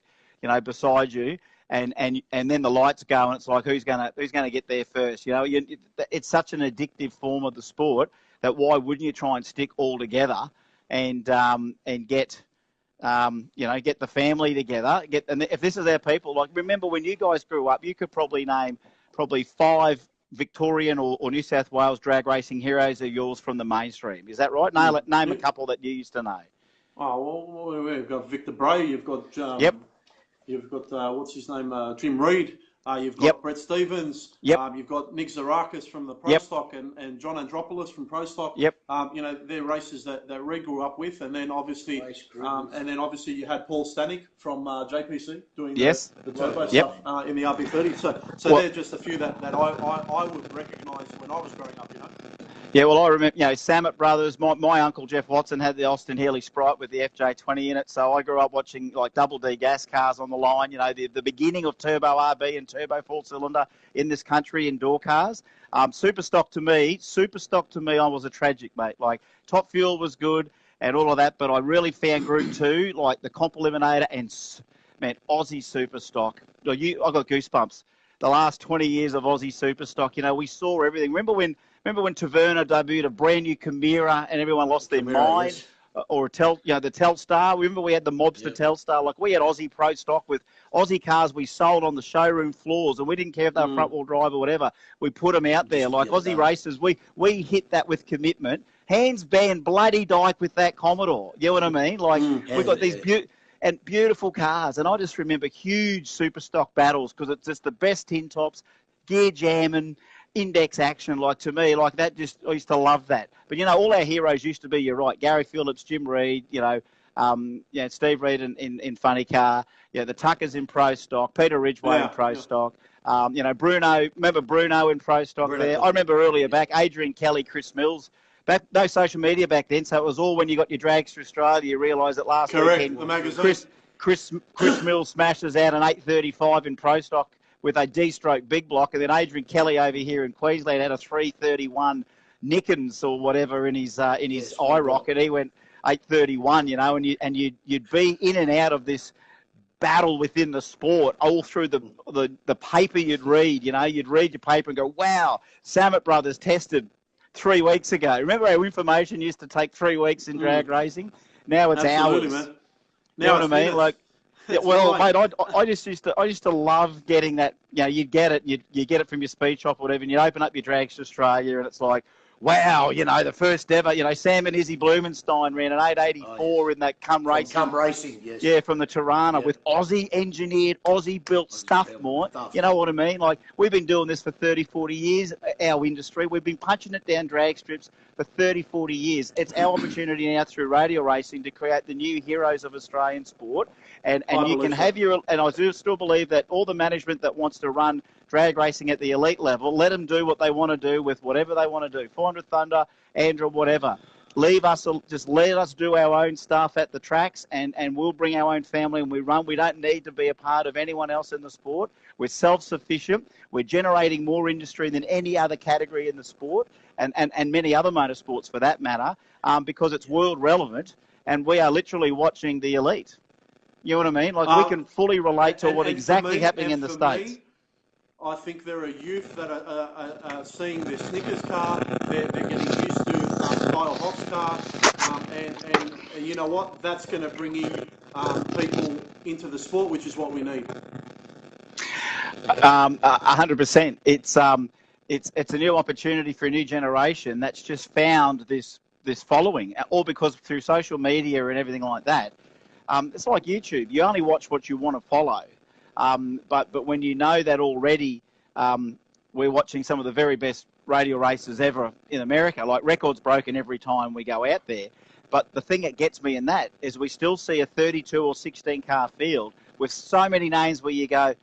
beside you, and then the lights go, and it's like who's gonna get there first? It's such an addictive form of the sport that why wouldn't you try and stick all together and get the family together. And if this is our people, like remember when you guys grew up, you could probably name 5 Victorian or New South Wales drag racing heroes of yours from the mainstream. Is that right? Name a couple that you used to know. Oh, well, we've got Victor Bray. You've got You've got what's his name, Jim Reed. You've got Brett Stevens. You've got Nick Zarakis from the Pro Stock and John Andropoulos from Pro Stock. They're races that Reed grew up with, and then obviously you had Paul Stanek from JPC doing the turbo stuff in the RB30. So they're just a few that I would recognise when I was growing up. Yeah, well, I remember, Samet Brothers, my uncle Jeff Watson had the Austin Healey Sprite with the FJ20 in it, so I grew up watching like Double D gas cars on the line, the beginning of Turbo RB and Turbo 4-cylinder in this country, indoor cars. Super stock to me, I was a tragic, mate. Like, Top Fuel was good and all of that, but I really found Group 2, like the Comp Eliminator and, man, Aussie Super Stock. I got goosebumps. The last 20 years of Aussie Super Stock, we saw everything. Remember when Taverna debuted a brand new Chimera and everyone lost their mind? Yes. Or the Telstar. Remember we had the Mobster Telstar. Like we had Aussie Pro Stock with Aussie cars we sold on the showroom floors, and we didn't care if they were front wheel drive or whatever. We put them out there like Aussie racers. We hit that with commitment. Hands banned bloody Dyke with that Commodore. You know what I mean? Like we've got these beautiful cars, and I just remember huge super stock battles because it's just the best tin tops, gear jamming, index action. Like to me, like that, I used to love that. But all our heroes used to be, you're right, Gary Phillips, Jim Reed, Steve Reed in Funny Car, the Tuckers in Pro Stock, Peter Ridgway in Pro Stock, Bruno. Remember Bruno in Pro Stock there? I remember earlier back, Adrian Kelly, Chris Mills. No social media back then, so it was all when you got your Dragster Australia, you realised that last weekend, the magazine. Chris Mills smashes out an 835 in Pro Stock with a D-stroke big block, and then Adrian Kelly over here in Queensland had a 331 Nickens or whatever in his IROC, and he went 831, and you'd be in and out of this battle within the sport all through the paper you'd read. You'd read your paper and go, wow, Samet Brothers tested 3 weeks ago. Remember our information used to take 3 weeks in drag racing? Now it's hours. Man. You know what I mean? Like, mate, I just used to love getting that. You'd get it, you get it from your speed shop or whatever, and you open up your Dragster Australia, and it's like, wow, the first ever, Sam and Izzy Blumenstein ran an 884 in that Come Racing, yes. Yeah, from the Tirana with Aussie engineered, Aussie built stuff, more. You know what I mean? Like, we've been doing this for 30, 40 years, our industry. We've been punching it down drag strips for 30, 40 years. It's our opportunity now through radio racing to create the new heroes of Australian sport. And you can have and I do still believe that all the management that wants to run drag racing at the elite level, let them do what they want to do with whatever they want to do. 400 Thunder, Andrew, whatever. Just let us do our own stuff at the tracks, and we'll bring our own family and we run. We don't need to be a part of anyone else in the sport. We're self-sufficient. We're generating more industry than any other category in the sport, and many other motorsports for that matter, because it's world relevant, and we are literally watching the elite. You know what I mean? Like, we can fully relate to what exactly happening in the States. I think there are youth that are seeing their Snickers car. They're getting used to Kyle Hoff's car, and you know what? That's going to bring in people into the sport, which is what we need. 100%. It's a new opportunity for a new generation that's just found this following, all because through social media and everything like that. It's like YouTube. You only watch what you want to follow. But when you know that already, we're watching some of the very best radial races ever in America, like records broken every time we go out there. But the thing that gets me in that is we still see a 32 or 16 car field with so many names where you go,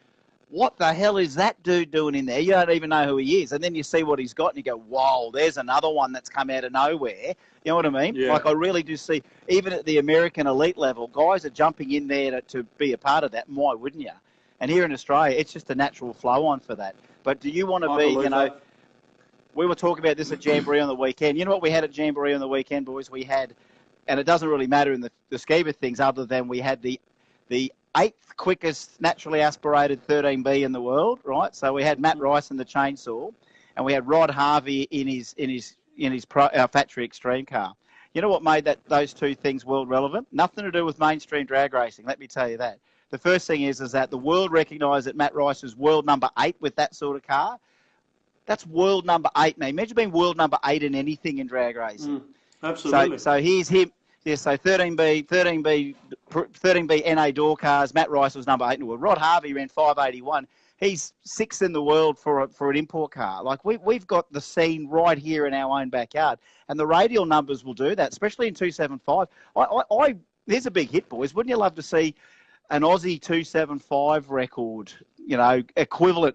what the hell is that dude doing in there? You don't even know who he is. And then you see what he's got and you go, whoa, there's another one that's come out of nowhere. You know what I mean? Yeah. Like, I really do see, even at the American elite level, guys are jumping in there to be a part of that. And why wouldn't you? And here in Australia, it's just a natural flow on for that. But do you want to be, you know, we were talking about this at Jamboree on the weekend. You know what we had at Jamboree on the weekend, boys? We had, and it doesn't really matter in the scheme of things other than we had the 8th quickest naturally aspirated 13B in the world, right? So we had Matt Rice in the chainsaw, and we had Rod Harvey in his factory extreme car. You know what made those two things world relevant? Nothing to do with mainstream drag racing, let me tell you that. The first thing is that the world recognised that Matt Rice was world number 8 with that sort of car. That's world number 8 now. Imagine being world number 8 in anything in drag racing. Absolutely. So here's him. Yeah, so 13B NA door cars. Matt Rice was number 8 in the world. Rod Harvey ran 581. He's 6th in the world for an import car. Like, we've got the scene right here in our own backyard, and the radial numbers will do that, especially in 275. There's a big hit, boys. Wouldn't you love to see an Aussie 275 record, you know,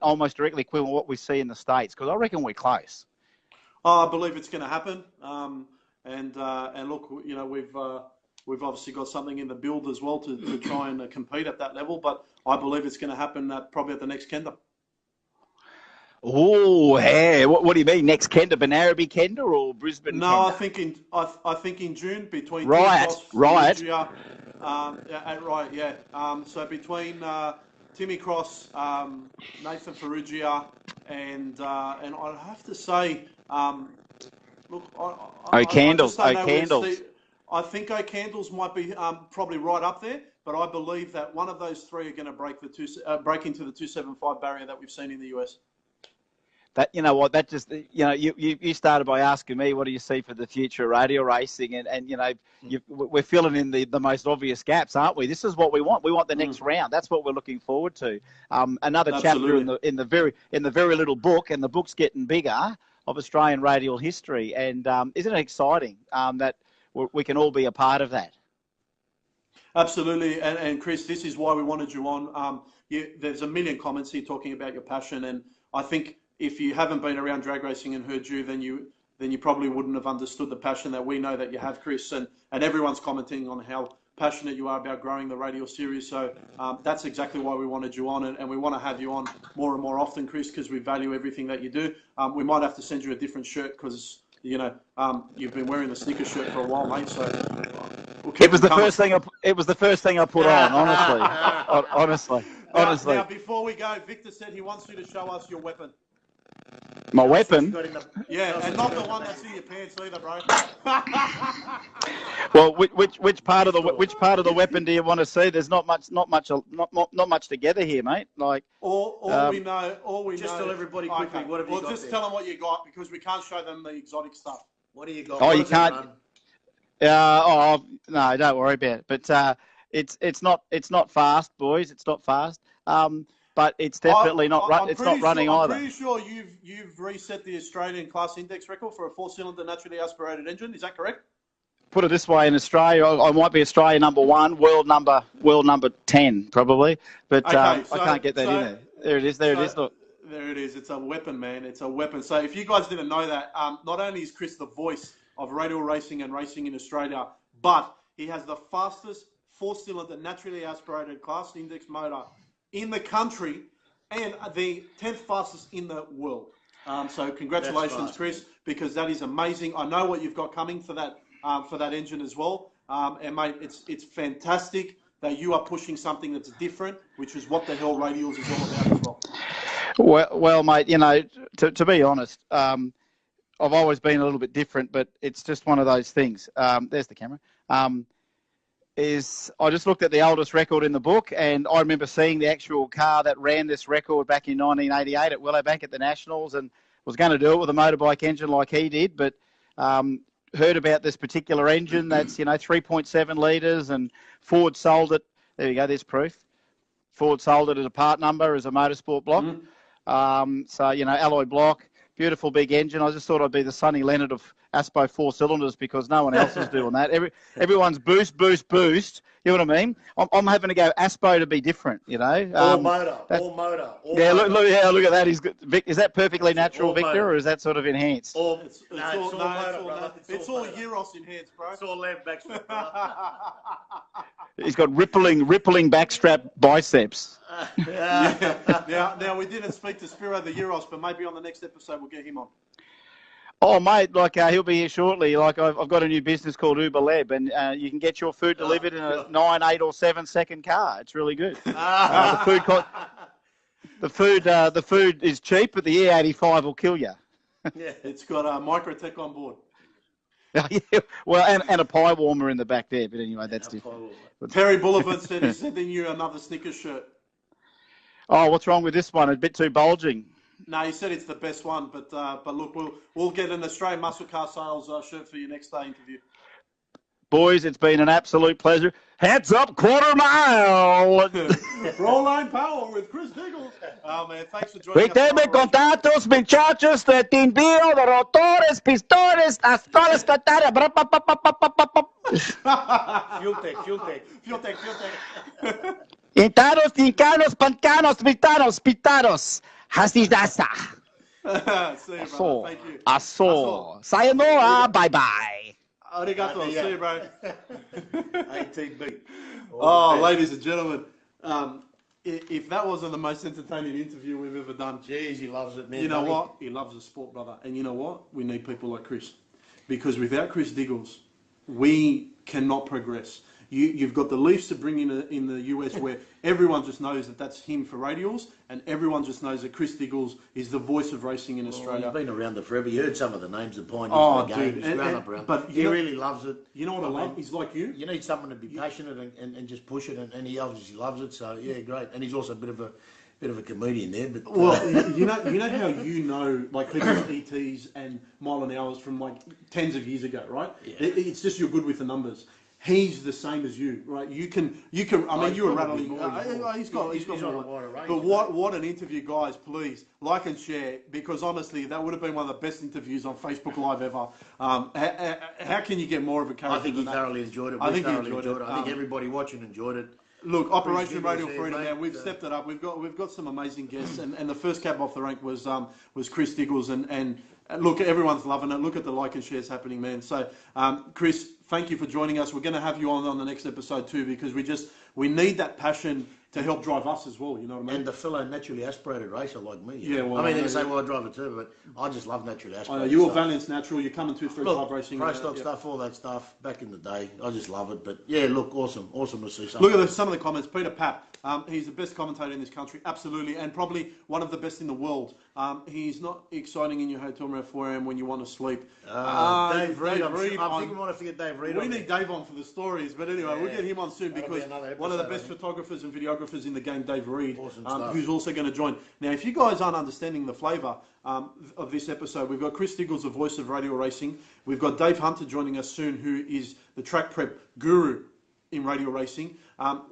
almost directly equivalent to what we see in the States? Because I reckon we're close. I believe it's going to happen. And look, you know, we've obviously got something in the build as well to try and compete at that level. But I believe it's going to happen probably at the next Kenda. Oh, yeah. What do you mean next Kenda? Benaraby Kenda or Brisbane? No, Kenda? I think in June between right. So between Timmy Cross, Nathan Ferrugia, and I'd have to say, look, O'Candles. I think O'Candles might be probably right up there, but I believe that one of those three are going to break into the 275 barrier that we've seen in the US. That, you know what, that just, you know, you started by asking me, what do you see for the future of radial racing? And you know, we're filling in the most obvious gaps, aren't we? This is what we want. We want the next round. That's what we're looking forward to. Another Absolutely. chapter in the very little book, and the book's getting bigger, of Australian radial history. And isn't it exciting that we can all be a part of that? Absolutely. And Chris, this is why we wanted you on. There's a million comments here talking about your passion, and I think if you haven't been around drag racing and heard you, then you probably wouldn't have understood the passion that we know that you have, Chris. And everyone's commenting on how passionate you are about growing the radial series. So that's exactly why we wanted you on, and we want to have you on more and more often, Chris, because we value everything that you do. We might have to send you a different shirt because, you know, you've been wearing the Snickers shirt for a while, mate. So it was the first thing I put on, honestly. Honestly. Now, before we go, Victor said he wants you to show us your weapon. My weapon? Yeah, and not the one that's in your pants either, bro. Well, which part of the weapon do you want to see? There's not much together here, mate. Like all we know. Just tell everybody quickly. Okay. What have you got? Just tell them what you got, because we can't show them the exotic stuff. What do you got? Oh, you can't. No, don't worry about it. But it's not fast, boys. It's not fast. But it's definitely not running either. I'm pretty sure you've reset the Australian class index record for a 4-cylinder naturally aspirated engine. Is that correct? Put it this way: in Australia, I might be Australia number 1, world number 10, probably. But okay, I can't get that in there. There it is. Look. There There it is. It's a weapon, man. It's a weapon. So if you guys didn't know that, not only is Chris the voice of radial racing and racing in Australia, but he has the fastest four-cylinder naturally aspirated class index motor in the country and the 10th fastest in the world. So congratulations, Chris, because that is amazing. I know what you've got coming for that engine as well. And mate, it's fantastic that you are pushing something that's different, which is what the hell Radials is all about as well. Well, mate, you know, to be honest, I've always been a little bit different, but it's just one of those things. There's the camera. I just looked at the oldest record in the book, and I remember seeing the actual car that ran this record back in 1988 at Willowbank at the Nationals, and was going to do it with a motorbike engine like he did, but heard about this particular engine that's, 3.7 litres, and Ford sold it. There you go, there's proof. Ford sold it as a part number, as a motorsport block. So, alloy block, beautiful big engine. I just thought I'd be the Sonny Leonard of Aspo 4 cylinders because no one else is doing that. Everyone's boost. You know what I mean? I'm having to go Aspo to be different, All motor. Look at that. He's good. Vic, is that perfectly natural, Victor, motor. Or is that sort of enhanced? It's all Euros enhanced, bro. It's all lamb backstrap. He's got rippling backstrap biceps. Now, we didn't speak to Spiro the Euros, but maybe on the next episode we'll get him on. Oh, mate, he'll be here shortly. I've got a new business called Uber Lab, and you can get your food delivered in a 9, 8, or 7-second car. It's really good. The food is cheap, but the E85 will kill you. Yeah, it's got a Microtech on board. Yeah, well, and a pie warmer in the back there, but anyway, that's different. Perry Boulevard said he's sending you another Snickers shirt. Oh, what's wrong with this one? A bit too bulging. No, he said it's the best one, but look, we'll get an Australian Muscle Car Sales shirt for your next day interview. Boys, it's been an absolute pleasure. Hats up, quarter mile. Roll-line power with Chris Diggles. Oh, man, thanks for joining us. Teme contactos, muchachos, de tindio, de rotores, pistones, astoles, tataria. Fuel tech. Intanos, tincanos, pancanos, pitanos, pitanos. Hasidasa. See you, brother. Thank you. Aso. Sayonara. Bye-bye. Arigato. See you, bro. ATB. Oh, ladies and gentlemen, if that wasn't the most entertaining interview we've ever done. Jeez, he loves it, man. You know what? He loves the sport, brother. And you know what? We need people like Chris. Because without Chris Diggles, we cannot progress. You've got the Leafs to bring in the US where everyone just knows that that's him for radials, and everyone just knows that Chris Diggles is the voice of racing in Australia. He's been around there forever. You heard some of the names of pioneers of the game. He's grown up around. But he really loves it. You know what I love? He's like you. You need someone to be passionate and just push it, and he obviously loves it. So yeah, great. And he's also a bit of a comedian there. But you know how like people's ETs and mile an hours from like tens of years ago, right? Yeah. It's just you're good with the numbers. He's the same as you, right? You can. I mean, you were rattling. He's got more. But what an interview, guys! Please like and share, because honestly, that would have been one of the best interviews on Facebook Live ever. How can you get more of a character? I think he thoroughly enjoyed it. I think he enjoyed it. I think everybody watching enjoyed it. Look, Operation Radial Freedom, man. We've stepped it up. We've got some amazing guests, and the first cab off the rank was Chris Diggles, and look, everyone's loving it. Look at the like and shares happening, man. So, Chris, thank you for joining us. We're going to have you on the next episode too, because we need that passion to help drive us as well. You know what I mean? And the fellow naturally aspirated racer like me. Yeah, well, I mean, they say, well, I drive it too, but I just love naturally aspirated. I know, you were Valiant's natural. You're coming 235 racing. Pro stock stuff, all that stuff. Back in the day, I just love it. But yeah, look, awesome to see something. Look at some of the comments. Peter Papp, he's the best commentator in this country, absolutely, and probably one of the best in the world. He's not exciting in your hotel room at 4 a.m. when you want to sleep. Dave Reed. I think we want to forget Dave Reed. We need Dave on for the stories, but anyway, we'll get him on soon because one of the best photographers and videographers in the game, Dave Reed, who's also going to join. Now, if you guys aren't understanding the flavour of this episode, we've got Chris Diggles, the voice of radial racing. We've got Dave Hunter joining us soon, who is the track prep guru in radial racing.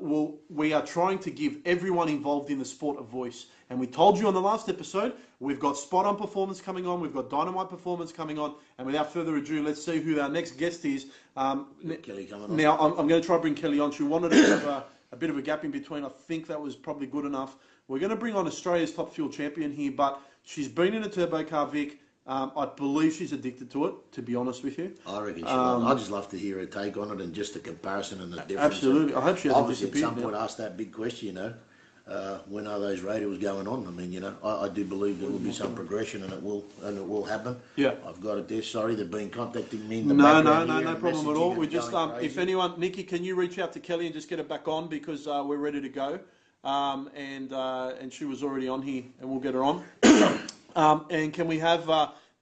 We are trying to give everyone involved in the sport a voice. And we told you on the last episode, we've got Spot On Performance coming on, we've got Dynamite Performance coming on, and without further ado, let's see who our next guest is. Kelly coming on. Now, I'm going to try to bring Kelly on. She wanted to have a bit of a gap in between. I think that was probably good enough. We're going to bring on Australia's top fuel champion here, but she's been in a turbo car, Vic. I believe she's addicted to it, to be honest with you. I reckon she will. I'd just love to hear her take on it and just the comparison and the difference. Absolutely. I hope she hasn't obviously disappeared at some point ask that big question, you know. When are those radials going on? I mean, you know, I do believe there will be some progression and it will happen. Yeah. I've got it there. Sorry, they've been contacting me in the No background here and problem at all. messaging We and just, going if crazy. anyone, Nikki, can you reach out to Kelly and just get it back on because we're ready to go. And she was already on here and we'll get her on. And can we have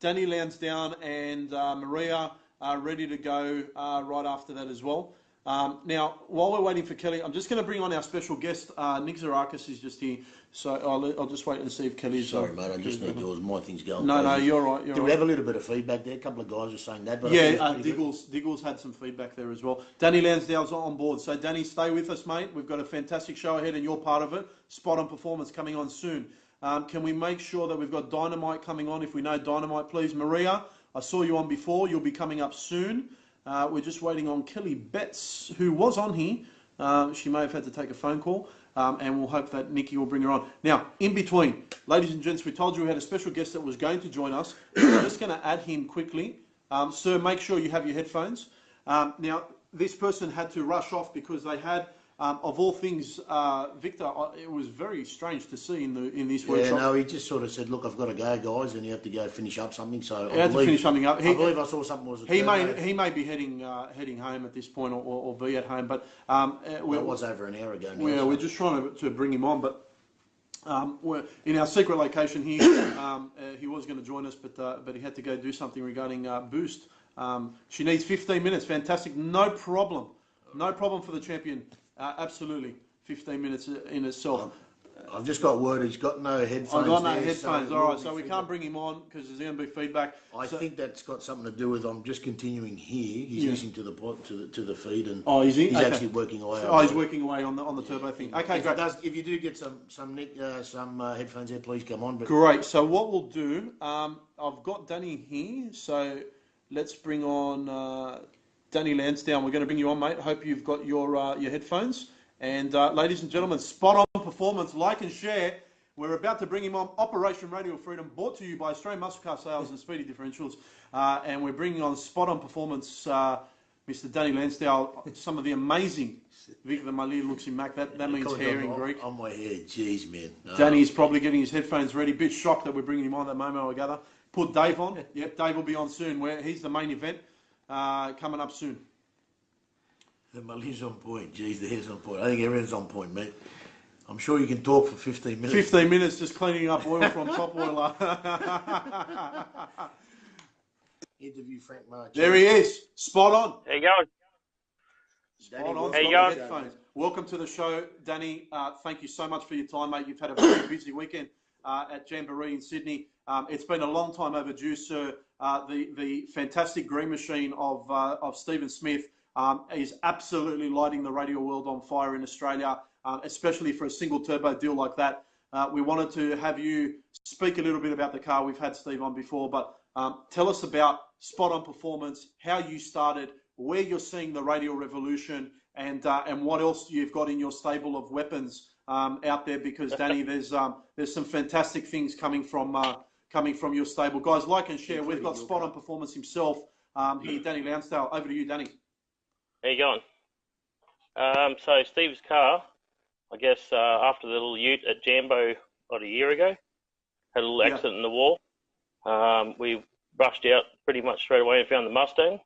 Danny Lansdowne and Maria ready to go right after that as well. Now, while we're waiting for Kelly, I'm just going to bring on our special guest. Nick Zarakis is just here, so I'll just wait and see if Kelly's... Sorry, mate, I just need yours. My thing's going No, crazy. you're right. Do we have a little bit of feedback there? A couple of guys are saying that. But Yeah, Diggles had some feedback there as well. Danny Lansdowne's on board. So, Danny, stay with us, mate. We've got a fantastic show ahead and you're part of it. Spot on performance coming on soon. Can we make sure that we've got Dynamite coming on? If we know Dynamite, please. Maria, I saw you on before. You'll be coming up soon. We're just waiting on Kelly Betts, who was on here. She may have had to take a phone call, and we'll hope that Nikki will bring her on. Now, in between, ladies and gents, we told you we had a special guest that was going to join us. We're just going to add him quickly. Sir, make sure you have your headphones. Now, this person had to rush off because they had... of all things, Victor, it was very strange to see in this workshop. Yeah, no, he just sort of said, "Look, I've got to go, guys, and you have to go finish up something." So He had to finish something up. I believe I saw something was. He may be heading home at this point, or be at home. But it was over an hour ago. Now, yeah, so. we're just trying to bring him on, but. We're in our secret location here. He was going to join us, but he had to go do something regarding Boost. She needs 15 minutes. Fantastic, no problem for the champion. Absolutely, 15 minutes in itself. I've just got word he's got no headphones. I've got no there, headphones. So all right, so we can't bring him on because there's going to be feedback. I think that's got something to do with. I'm just continuing here. He's listening to the feed, and is he? He's Okay. actually working away. He's working away on the turbo thing. Okay, great. If you do get some headphones there, please come on. But Great. So what we'll do, I've got Danny here. So let's bring on Danny Lansdowne. We're going to bring you on, mate. Hope you've got your headphones. And ladies and gentlemen, spot on performance. Like and share. We're about to bring him on. Operation Radial Freedom, brought to you by Australian Muscle Car Sales and Speedy Differentials. And we're bringing on spot on performance, Mr. Danny Lansdowne. Some of the amazing. Victor Malia looks in Mac. That means hair in Greek. On my hair, jeez, man. No. Danny's probably getting his headphones ready. Bit shocked that we're bringing him on at the moment, I gather. Put Dave on. Yep, Dave will be on soon. He's the main event coming up soon. The Malia's on point. Jeez, the hair's on point. I think everyone's on point, mate. I'm sure you can talk for 15 minutes. 15 minutes just cleaning up oil from top oiler. Interview Frank March. There he is. Spot on. How you going? Spot on. How you going? Headphones. Welcome to the show, Danny. Thank you so much for your time, mate. You've had a very busy weekend at Jamboree in Sydney. It's been a long time overdue, sir. The fantastic green machine of Stephen Smith is absolutely lighting the radio world on fire in Australia, especially for a single turbo deal like that. We wanted to have you speak a little bit about the car. We've had Steve on before, but tell us about Spot On Performance, how you started, where you're seeing the radio revolution, and what else you've got in your stable of weapons out there. Because Danny, there's some fantastic things coming from your stable, guys. Like and share. We've got Spot On Performance himself here, Danny Lansdowne. Over to you, Danny. How you going? So Steve's car, I guess after the little ute at Jambo about a year ago, had a little accident in the wall. We rushed out pretty much straight away and found the Mustang.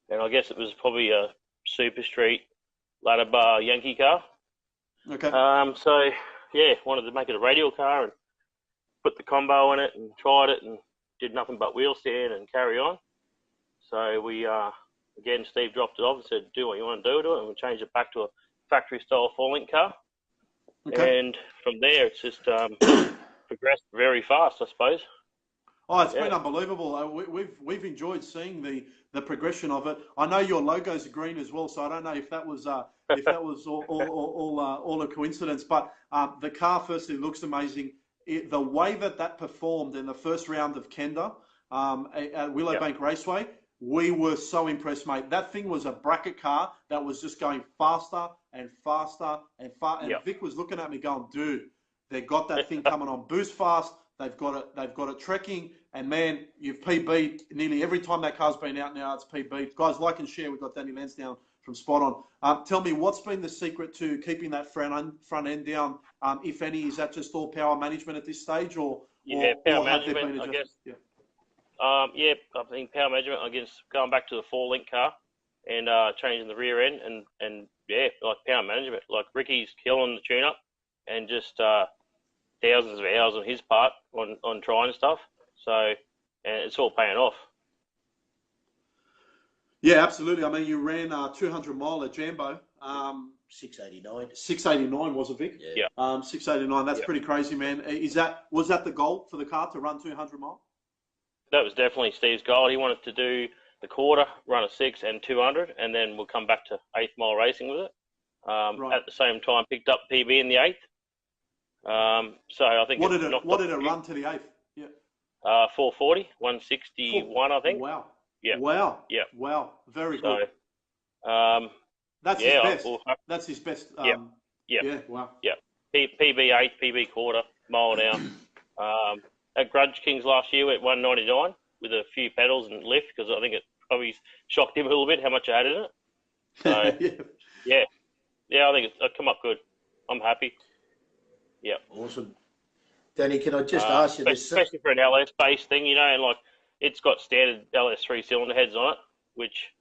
And I guess it was probably a Super Street ladder bar Yankee car. Okay. So, yeah, wanted to make it a radial car and put the combo in it and tried it and did nothing but wheel stand and carry on. So we... Again, Steve dropped it off and said, do what you want to do to it, and we changed it back to a factory-style 4-link car. Okay. And from there, it's just progressed very fast, I suppose. Oh, it's been unbelievable. We've enjoyed seeing the progression of it. I know your logo's green as well, so I don't know if that was all a coincidence. But the car firstly looks amazing. The way that performed in the first round of Kenda at Willowbank Raceway we were so impressed, mate. That thing was a bracket car that was just going faster and faster and faster. And Vic was looking at me going, dude, they got that thing coming on boost fast. They've got it trekking. And, man, you've PB'd nearly every time that car's been out now, it's PB'd. Guys, like and share. We've got Danny Lansdowne from Spot On. Tell me, what's been the secret to keeping that front end down, if any? Is that just all power management at this stage? Power management, I guess. I think power management, I guess, going back to the 4-link car and changing the rear end and like power management. Like Ricky's killing the tune-up and just thousands of hours on his part on trying stuff. So, and it's all paying off. Yeah, absolutely. I mean, you ran 200 mile at Jambo. 689. 689 was it, Vic? Yeah. 689. That's pretty crazy, man. Was that the goal for the car, to run 200 mile? That was definitely Steve's goal. He wanted to do the quarter, run a 6 and 200, and then we'll come back to 8th mile racing with it. Right. At the same time, picked up PB in the 8th. So I think what did it run to the 8th? Yeah. 440, 161, I think. Wow. Yeah. Wow. Yeah. Wow. Very good. That's his best. That's his best. Yeah. Wow. Yeah. PB 8, PB quarter, mile an hour. At Grudge Kings last year, at 199 with a few pedals and lift, because I think it probably shocked him a little bit how much I had in it. So, yeah, I think it's come up good. I'm happy. Yeah. Awesome. Danny, can I just ask you this? Especially for an LS-based thing, and like it's got standard LS3 cylinder heads on it, which,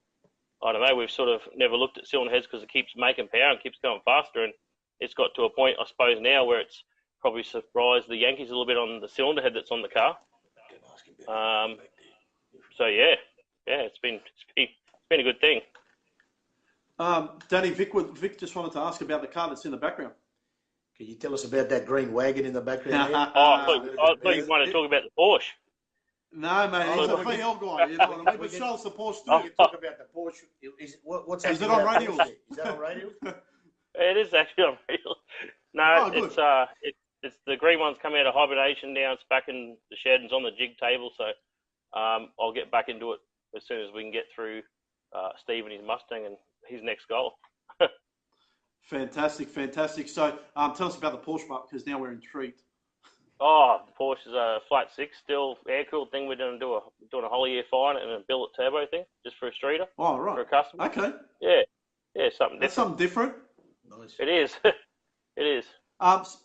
I don't know, we've sort of never looked at cylinder heads because it keeps making power and keeps going faster, and it's got to a point, I suppose, now where it's probably surprised the Yankees a little bit on the cylinder head that's on the car. So it's been a good thing. Danny, Vic just wanted to ask about the car that's in the background. Can you tell us about that green wagon in the background? I thought you wanted to talk about the Porsche. No, mate, he's a VL guy. You know what I mean? But show us the Porsche too. We can talk about the Porsche. Is it on radio? Is that on radio? It is actually on radio. No, it's the green one's come out of hibernation now. It's back in the shed and it's on the jig table. So I'll get back into it as soon as we can get through Steve and his Mustang and his next goal. Fantastic. So tell us about the Porsche, because now we're intrigued. Oh, the Porsche is a flat 6, still air-cooled thing. We're doing a whole year fine and a billet turbo thing just for a streeter. Oh, right. For a customer. Okay. Yeah, something different. That's something different. Nice. It is. It is.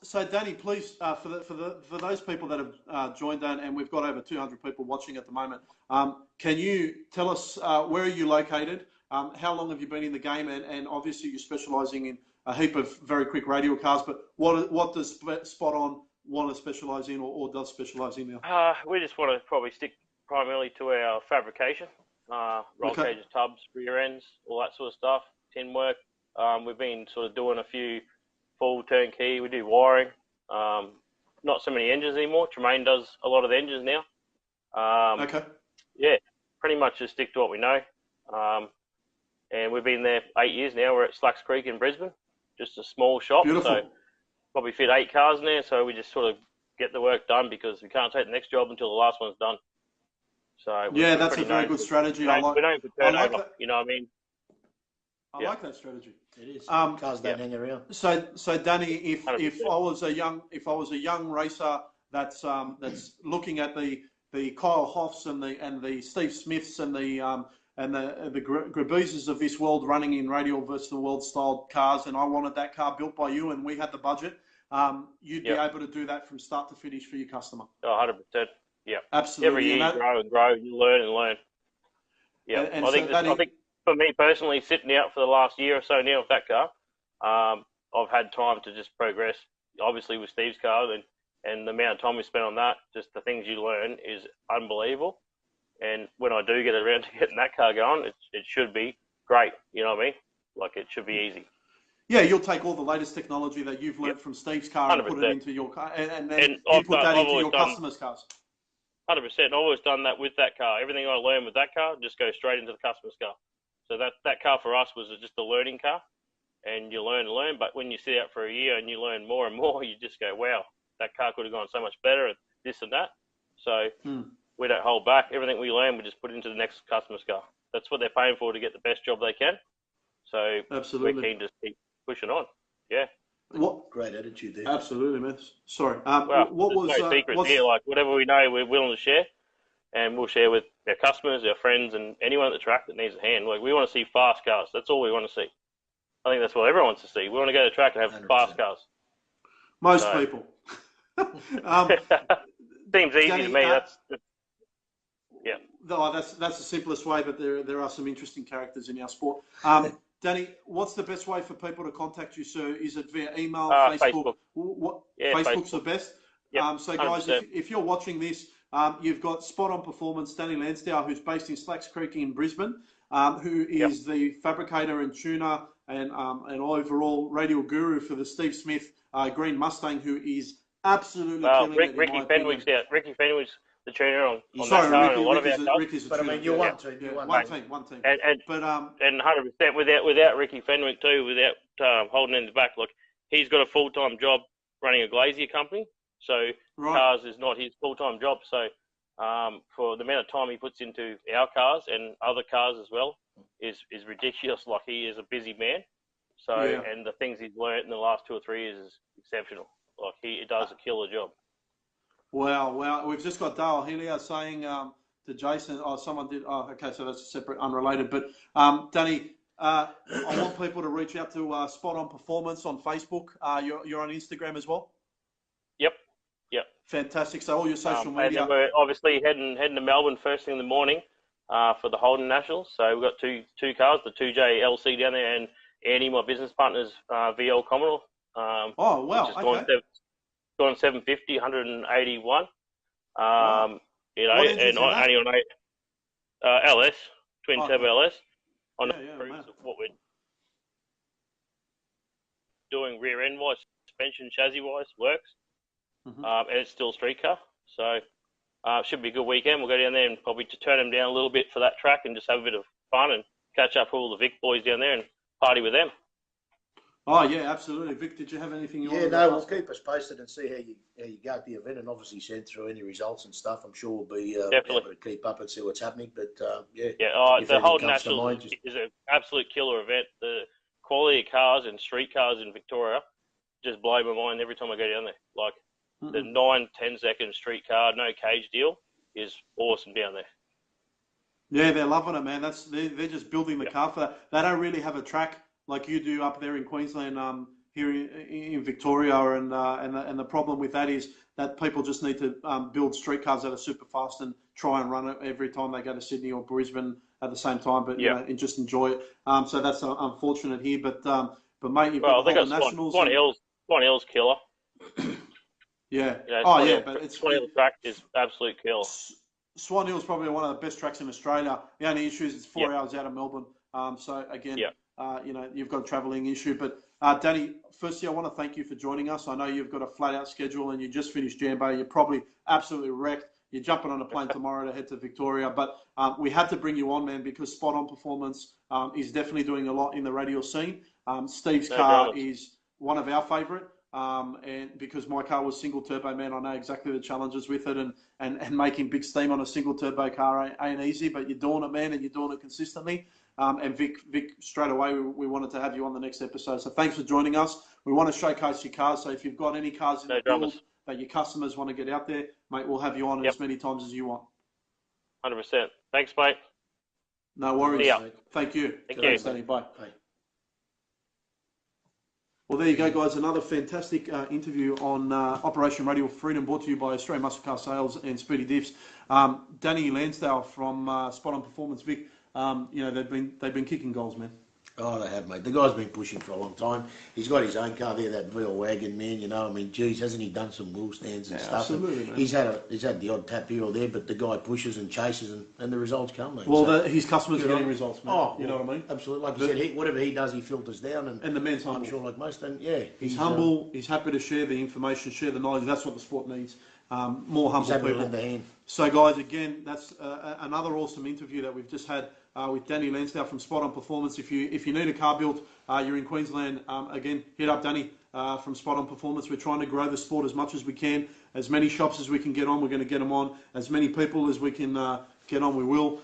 So, Danny, please, for those people that have joined in, and we've got over 200 people watching at the moment, can you tell us where are you located? How long have you been in the game? And obviously you're specialising in a heap of very quick radial cars, but what does Spot On want to specialise in or does specialise in now? We just want to probably stick primarily to our fabrication, roll cages, tubs, rear ends, all that sort of stuff, tin work. We've been sort of doing a few full turnkey. We do wiring. Not so many engines anymore. Tremaine does a lot of the engines now. Yeah, pretty much just stick to what we know. And we've been there 8 years now. We're at Slacks Creek in Brisbane, just a small shop. Beautiful. So probably fit 8 cars in there. So we just sort of get the work done because we can't take the next job until the last one's done. So yeah, that's a very good strategy. We don't turn over, you know what I mean? I like that strategy. It is. Cars don't hang around. So Danny, if I was a young racer that's looking at the Kyle Hoffs and the Steve Smiths and the Grabizes of this world running in radial versus the world style cars, and I wanted that car built by you, and we had the budget, you'd be able to do that from start to finish for your customer. 100%. Yeah. Absolutely. Every year you grow and grow, you learn and learn. Yeah. I think for me personally, sitting out for the last year or so now with that car, I've had time to just progress. Obviously with Steve's car and the amount of time we spent on that, just the things you learn is unbelievable. And when I do get around to getting that car going, it should be great. You know what I mean? Like it should be easy. Yeah, you'll take all the latest technology that you've learned from Steve's car 100%. And put it into your car, and then you put that into your customers' cars. 100%. I've always done that with that car. Everything I learned with that car just goes straight into the customer's car. So that car for us was just a learning car, and you learn and learn. But when you sit out for a year and you learn more and more, you just go, wow, that car could have gone so much better, and this and that. So we don't hold back. Everything we learn, we just put into the next customer's car. That's what they're paying for, to get the best job they can. So Absolutely. we're keen to keep pushing on. Yeah. What great attitude there. Absolutely, man. Sorry. Well, what was no secrets here. Like, whatever we know, we're willing to share, and we'll share with our customers, our friends, and anyone at the track that needs a hand. Like, we want to see fast cars. That's all we want to see. I think that's what everyone wants to see. We want to go to the track and have 100%. Fast cars. Most people. Seems easy Danny, to me. Yeah. No, that's the simplest way, but there are some interesting characters in our sport. Danny, what's the best way for people to contact you, sir? Is it via email, Facebook? Facebook's the best. Yep, so, guys, if you're watching this, you've got Spot On Performance, Danny Lansdowne, who's based in Slacks Creek in Brisbane, who is the fabricator and tuner and overall radial guru for the Steve Smith Green Mustang, who is absolutely killing it. Ricky Fenwick's out. Ricky Fenwick's the tuner on that car, Ricky, and a lot of our cars. But I mean, you're one team. One team. And 100% without Ricky Fenwick too, without holding in the back. Look, he's got a full-time job running a glazier company, so cars is not his full-time job. So for the amount of time he puts into our cars and other cars as well is ridiculous. Like, he is a busy man. So and the things he's learned in the last 2 or 3 years is exceptional. Like, he does a killer job. Wow. We've just got Dale Helia saying to Jason, someone did, okay, so that's separate, unrelated. But, Danny, I want people to reach out to Spot On Performance on Facebook. You're on Instagram as well? Yep. Fantastic. So all your social media. And then we're obviously heading to Melbourne first thing in the morning for the Holden Nationals. So we've got two cars, the 2J LC down there, and Andy, my business partner's VL Commodore. Gone 750, 181. Wow. You know, and only on LS, twin turbo LS. On what we're doing rear end wise, suspension chassis wise works, and it's still street car. So should be a good weekend. We'll go down there and probably to turn them down a little bit for that track and just have a bit of fun and catch up with all the Vic boys down there and party with them. Oh yeah, absolutely. Vic, did you have anything you wanted to no, we'll keep us posted and see how you go at the event, and obviously send through any results and stuff. I'm sure we'll be able to keep up and see what's happening. But the Holden Nationals is an absolute killer event. The quality of cars and street cars in Victoria just blow my mind every time I go down there. Like the 9-10 second street car, no cage deal is awesome down there. Yeah, they're loving it, man. They're just building the car for that. They don't really have a track like you do up there in Queensland, here in Victoria, and the problem with that is that people just need to build street cars that are super fast and try and run it every time they go to Sydney or Brisbane at the same time, but and just enjoy it. So that's unfortunate here, but mate, you've got the Nationals. Swan Hill's killer. Yeah. But it's Swan Hill track is absolute killer. Swan Hill's probably one of the best tracks in Australia. The only issue is it's 4 hours out of Melbourne. So again. You've got a travelling issue. But Danny, firstly, I want to thank you for joining us. I know you've got a flat-out schedule and you just finished Jambo. You're probably absolutely wrecked. You're jumping on a plane tomorrow to head to Victoria. But we had to bring you on, man, because Spot On Performance is definitely doing a lot in the radial scene. Steve's car is one of our favourite. And because my car was single turbo, man, I know exactly the challenges with it, and making big steam on a single turbo car ain't easy, but you're doing it, man, and you're doing it consistently. And Vic, straight away, we wanted to have you on the next episode. So thanks for joining us. We want to showcase your cars. So if you've got any cars in the build that your customers want to get out there, mate, we'll have you on as many times as you want. 100%. Thanks, mate. No worries. Thank you. Thank you. Danny. Bye. Well, there you go, guys. Another fantastic interview on Operation Radial Freedom, brought to you by Australian Muscle Car Sales and Speedy Diffs. Danny Lansdowne from Spot On Performance, Vic. They've been kicking goals, man. Oh, they have, mate. The guy's been pushing for a long time. He's got his own car there, that VL wagon, man. You know, I mean, geez, hasn't he done some wheel stands and stuff? Absolutely, man. He's had the odd tap here or there, but the guy pushes and chases, and the results come, mate. Well, his customers are getting results, man. Oh, you know what I mean? Absolutely. Like you said, whatever he does, he filters down, and the man's humble. I'm sure, like most, and he's humble. He's happy to share the information, share the knowledge. That's what the sport needs. More humble people. To lend a hand. So, guys, again, that's another awesome interview that we've just had with Danny Lansdowne from Spot On Performance. If you need a car built, you're in Queensland, again, hit up Danny from Spot On Performance. We're trying to grow the sport as much as we can. As many shops as we can get on, we're going to get them on. As many people as we can get on, we will.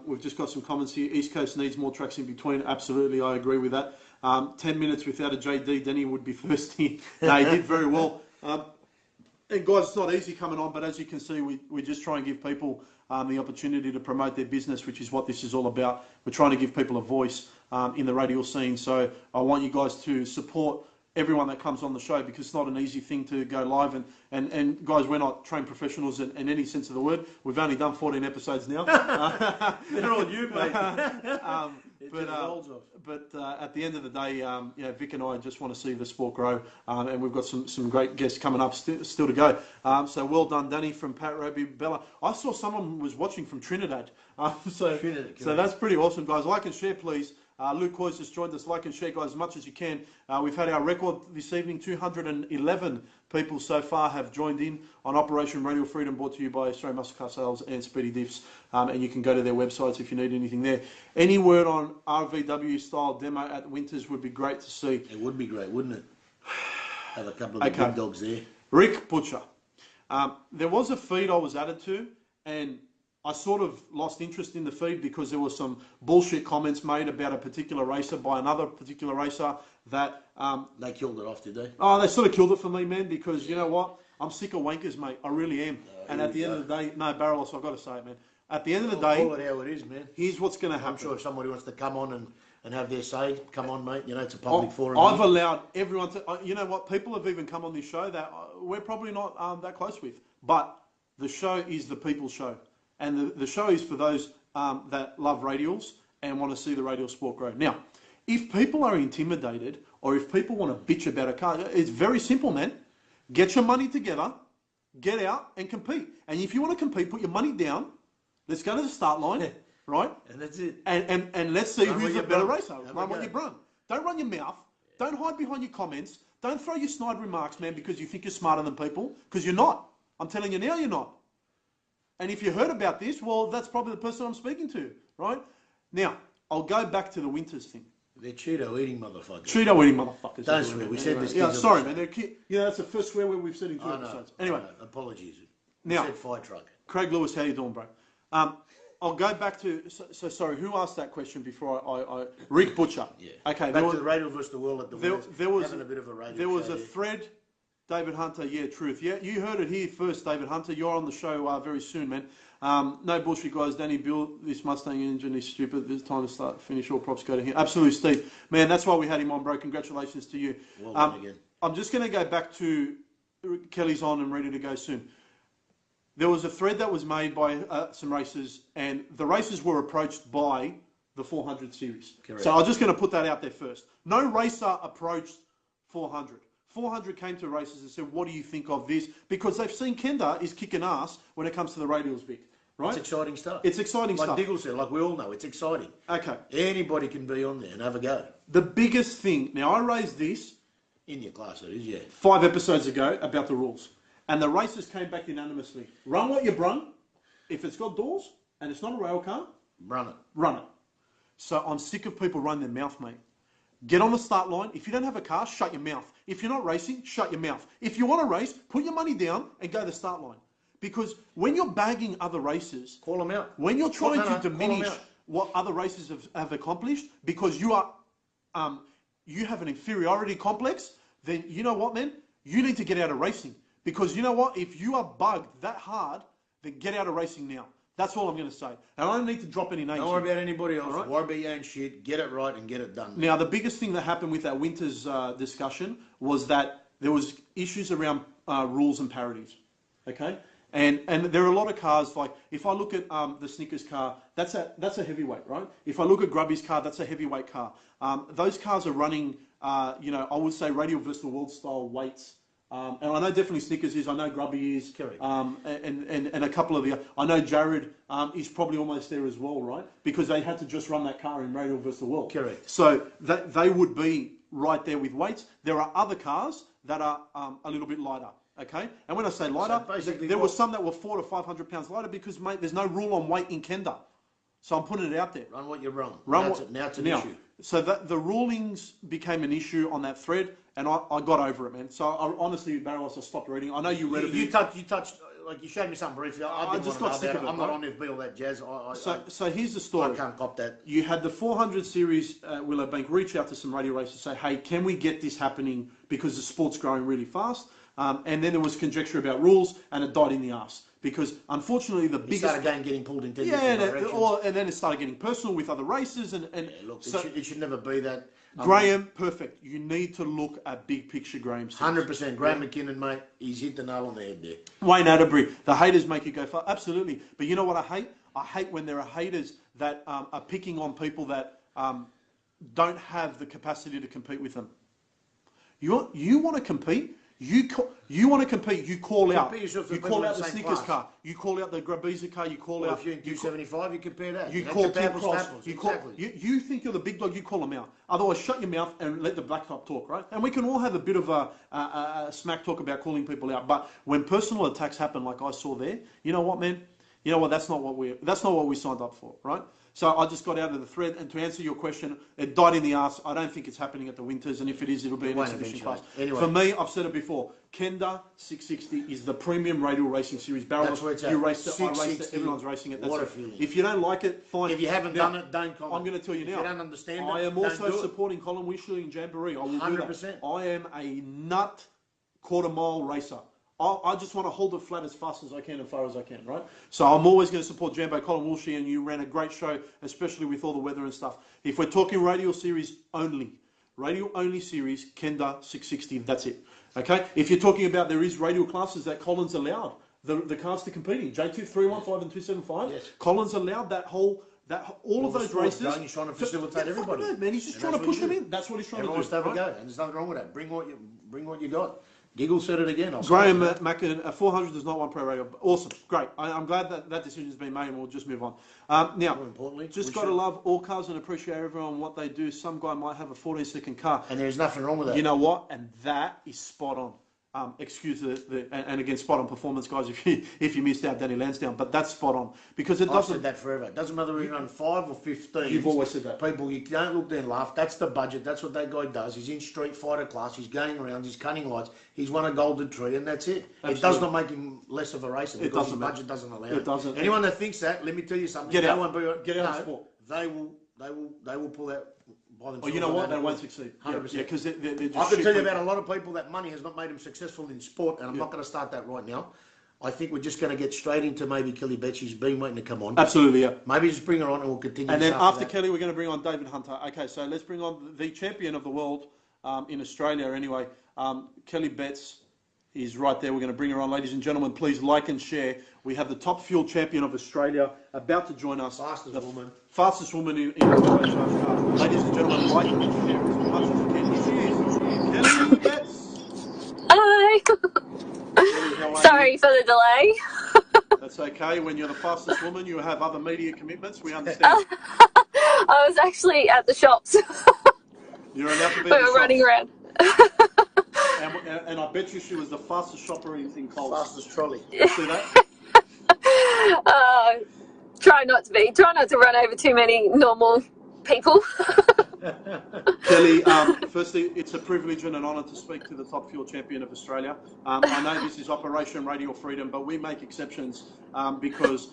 We've just got some comments here. East Coast needs more tracks in between. Absolutely, I agree with that. 10 minutes without a JD, Danny would be thirsty. No, he did very well. And guys, it's not easy coming on, but as you can see, we just try and give people the opportunity to promote their business, which is what this is all about. We're trying to give people a voice in the radial scene. So I want you guys to support everyone that comes on the show, because it's not an easy thing to go live. And guys, we're not trained professionals in any sense of the word. We've only done 14 episodes now. They're all you, mate. But at the end of the day, Vic and I just want to see the sport grow, and we've got some great guests coming up still to go. So well done, Danny from Pat Roby Bella. I saw someone was watching from Trinidad. So that's pretty awesome, guys. Like and share, please. Luke Hoyes just joined us. Like and share, guys, as much as you can. We've had our record this evening. 211 people so far have joined in on Operation Radial Freedom, brought to you by Australian Muscle Car Sales and Speedy Diffs. And you can go to their websites if you need anything there. Any word on RVW style demo at Winters would be great to see. It would be great, wouldn't it? Have a couple of the big dogs there. Rick Butcher. There was a feed I was added to, and I sort of lost interest in the feed because there were some bullshit comments made about a particular racer by another particular racer that... they killed it off, did they? Oh, they sort of killed it for me, man, because you know what? I'm sick of wankers, mate. I really am. And at the end of the day... No, Barrelos, I've got to say it, man. At the end of the day... Call it how it is, man. Here's what's going to happen. I'm sure if somebody wants to come on and have their say, come on, mate. You know, it's a public forum. I've allowed everyone to... You know what? People have even come on this show that we're probably not that close with. But the show is the people's show. And the show is for those that love radials and want to see the radial sport grow. Now, if people are intimidated or if people want to bitch about a car, it's very simple, man. Get your money together, get out and compete. And if you want to compete, put your money down. Let's go to the start line, right? And that's it. And let's see who's a better racer. Run what you run. Don't run your mouth. Don't hide behind your comments. Don't throw your snide remarks, man, because you think you're smarter than people, because you're not. I'm telling you now, you're not. And if you heard about this, well, that's probably the person I'm speaking to, right? Now, I'll go back to the Winters thing. They're Cheeto-eating motherfuckers. Cheeto-eating motherfuckers. Don't swear. We said this. Yeah, sorry, man. That's the first swear word we've said in 2 episodes. Anyway. Apologies. Now, we said fire truck. Craig Lewis, how you doing, bro? I'll go back to... So sorry, who asked that question before I... Rick Butcher. Yeah. Okay. Back to the Radio versus the World at the there was having a bit of a radio There was show a thread... David Hunter, yeah, truth. Yeah, you heard it here first, David Hunter. You're on the show very soon, man. No bullshit, guys. Danny Bill, this Mustang engine is stupid. There's time to start, finish. All props go to him. Absolutely, Steve. Man, that's why we had him on, bro. Congratulations to you. Well done again. I'm just going to go back to Kelly's on and ready to go soon. There was a thread that was made by some racers, and the racers were approached by the 400 series. Correct. So I'm just going to put that out there first. No racer approached 400. 400 came to racers and said, what do you think of this? Because they've seen Kenda is kicking ass when it comes to the radials, Vic. Right? It's exciting stuff. It's exciting stuff. Like Diggle said, like we all know, it's exciting. Okay. Anybody can be on there and have a go. The biggest thing, now I raised this... In your class, it is, yeah. 5 episodes ago about the rules. And the racers came back unanimously. Run what you brung. If it's got doors and it's not a rail car... Run it. Run it. So I'm sick of people running their mouth, mate. Get on the start line. If you don't have a car, shut your mouth. If you're not racing, shut your mouth. If you want to race, put your money down and go to the start line. Because when you're bagging other races... Call them out. When you're trying to diminish what other races have accomplished, because you are... you have an inferiority complex, then you know what, man? You need to get out of racing. Because you know what? If you are bugged that hard, then get out of racing now. That's all I'm going to say. And I don't need to drop any names. Don't worry about anybody else. Right? Worry about your own shit. Get it right and get it done. Now, the biggest thing that happened with that Winters discussion was that there was issues around rules and parodies. Okay? And there are a lot of cars, like, if I look at the Snickers car, that's a heavyweight, right? If I look at Grubby's car, that's a heavyweight car. Those cars are running, I would say Radial versus the World style weights. And I know definitely Snickers is, I know Grubby is, correct. And a couple of the, I know Jared is probably almost there as well, right? Because they had to just run that car in Radial versus the World. Correct. So they would be right there with weights. There are other cars that are a little bit lighter, okay? And when I say lighter, there were some that were 400 to 500 pounds lighter because, mate, there's no rule on weight in Kenda. So I'm putting it out there. Run what you're wrong. Run Now it's an issue. So that the rulings became an issue on that thread, and I got over it, man. So honestly, Barrows, I stopped reading. I know you read it. You touched, like you showed me something briefly. I just got sick of it. I'm not on FB all that jazz. So here's the story. I can't cop that. You had the 400 series, Willow Bank, reach out to some radio racers, say, hey, can we get this happening because the sport's growing really fast? And then there was conjecture about rules, and it died in the arse. Because unfortunately, the biggest started getting pulled into and then it started getting personal with other races, and look, it should never be that. Graham, perfect. You need to look at big picture, Graham. 100%. Graham McKinnon, mate, he's hit the nail on the head there. Wayne Atterbury, the haters make you go far. Absolutely. But you know what I hate? I hate when there are haters that are picking on people that don't have the capacity to compete with them. You want to compete? You want to compete? You call out. You call out the Snickers car. You call out the Grabiza car. You call out. If you're in 275, you compare that. You call Tim Cross. You think you're the big dog. You call them out. Otherwise, shut your mouth and let the blacktop talk, right? And we can all have a bit of a smack talk about calling people out. But when personal attacks happen, like I saw there, you know what, man? You know what? That's not what we signed up for, right? So I just got out of the thread, and to answer your question, it died in the arse. I don't think it's happening at the Winters, and if it is, it'll be an exhibition class. Anyway. For me, I've said it before, Kenda 660 is the premium radial racing series. That's where it's at. You raced it, I raced it, everyone's racing it. That's what a it. feeling. If you don't like it, fine. If you haven't done it, don't comment. I'm going to tell you now. If you don't understand I am also don't supporting Colin Wishley in Jamboree. I will 100%. do that. I am a nut quarter-mile racer. I just want to hold it flat as fast as I can and far as I can, right? So I'm always going to support Jambo, Colin Woolsey, and you ran a great show, especially with all the weather and stuff. If we're talking radial series only series, Kenda 660, that's it. Okay? If you're talking about there is radial classes that Colin's allowed, the cars to competing, J2, 315 and 275, yes. Colin's allowed all of those races. He's trying to facilitate everybody. Man, he's just trying to push them in. That's what he's trying to do. Everyone's to have a go, and there's nothing wrong with that. Bring what you got. Giggle said it again. Graham Mackin, 400 does not want pro radio. Awesome, great. I'm glad that decision has been made, and we'll just move on. Now, more importantly, just got to love all cars and appreciate everyone what they do. Some guy might have a 14-second car, and there's nothing wrong with that. You know what? And that is spot on. Excuse and again, spot on performance, guys. If you missed out Danny Lansdowne, but that's spot on because it doesn't. I've said that forever. It doesn't matter whether you run 5 or 15. You've always said that. People, you don't look there and laugh. That's the budget. That's what that guy does. He's in Street Fighter class. He's going around. He's cutting lights. He's won a golden tree, and that's it. Absolutely. It does not make him less of a racer because the budget doesn't allow it. It doesn't. Anyone that thinks that, let me tell you something. Get out of sport. They will pull out. Oh, you know what? They won't succeed. 100%. Yeah, because they're just I can tell you about a lot of people that money has not made them successful in sport, and I'm not going to start that right now. I think we're just going to get straight into maybe Kelly Betts. She's been waiting to come on. Absolutely, yeah. Maybe just bring her on and we'll continue. And then after Kelly, we're going to bring on David Hunter. Okay, so let's bring on the champion of the world in Australia anyway. Kelly Betts is right there. We're going to bring her on. Ladies and gentlemen, please like and share. We have the top fuel champion of Australia about to join us. Fastest woman in the world. Ladies and gentlemen, like and share as much as you can. Here she is, Kelly Betts. Hi. Kelly, sorry for the delay. That's okay. When you're the fastest woman, you have other media commitments. We understand. I was actually at the shops. You're allowed to be we were running around. And I bet you she was the fastest shopper in Coles. Fastest trolley. See that? Try not to run over too many normal people. Kelly, firstly, it's a privilege and an honour to speak to the top fuel champion of Australia. I know this is Operation Radial Freedom, but we make exceptions because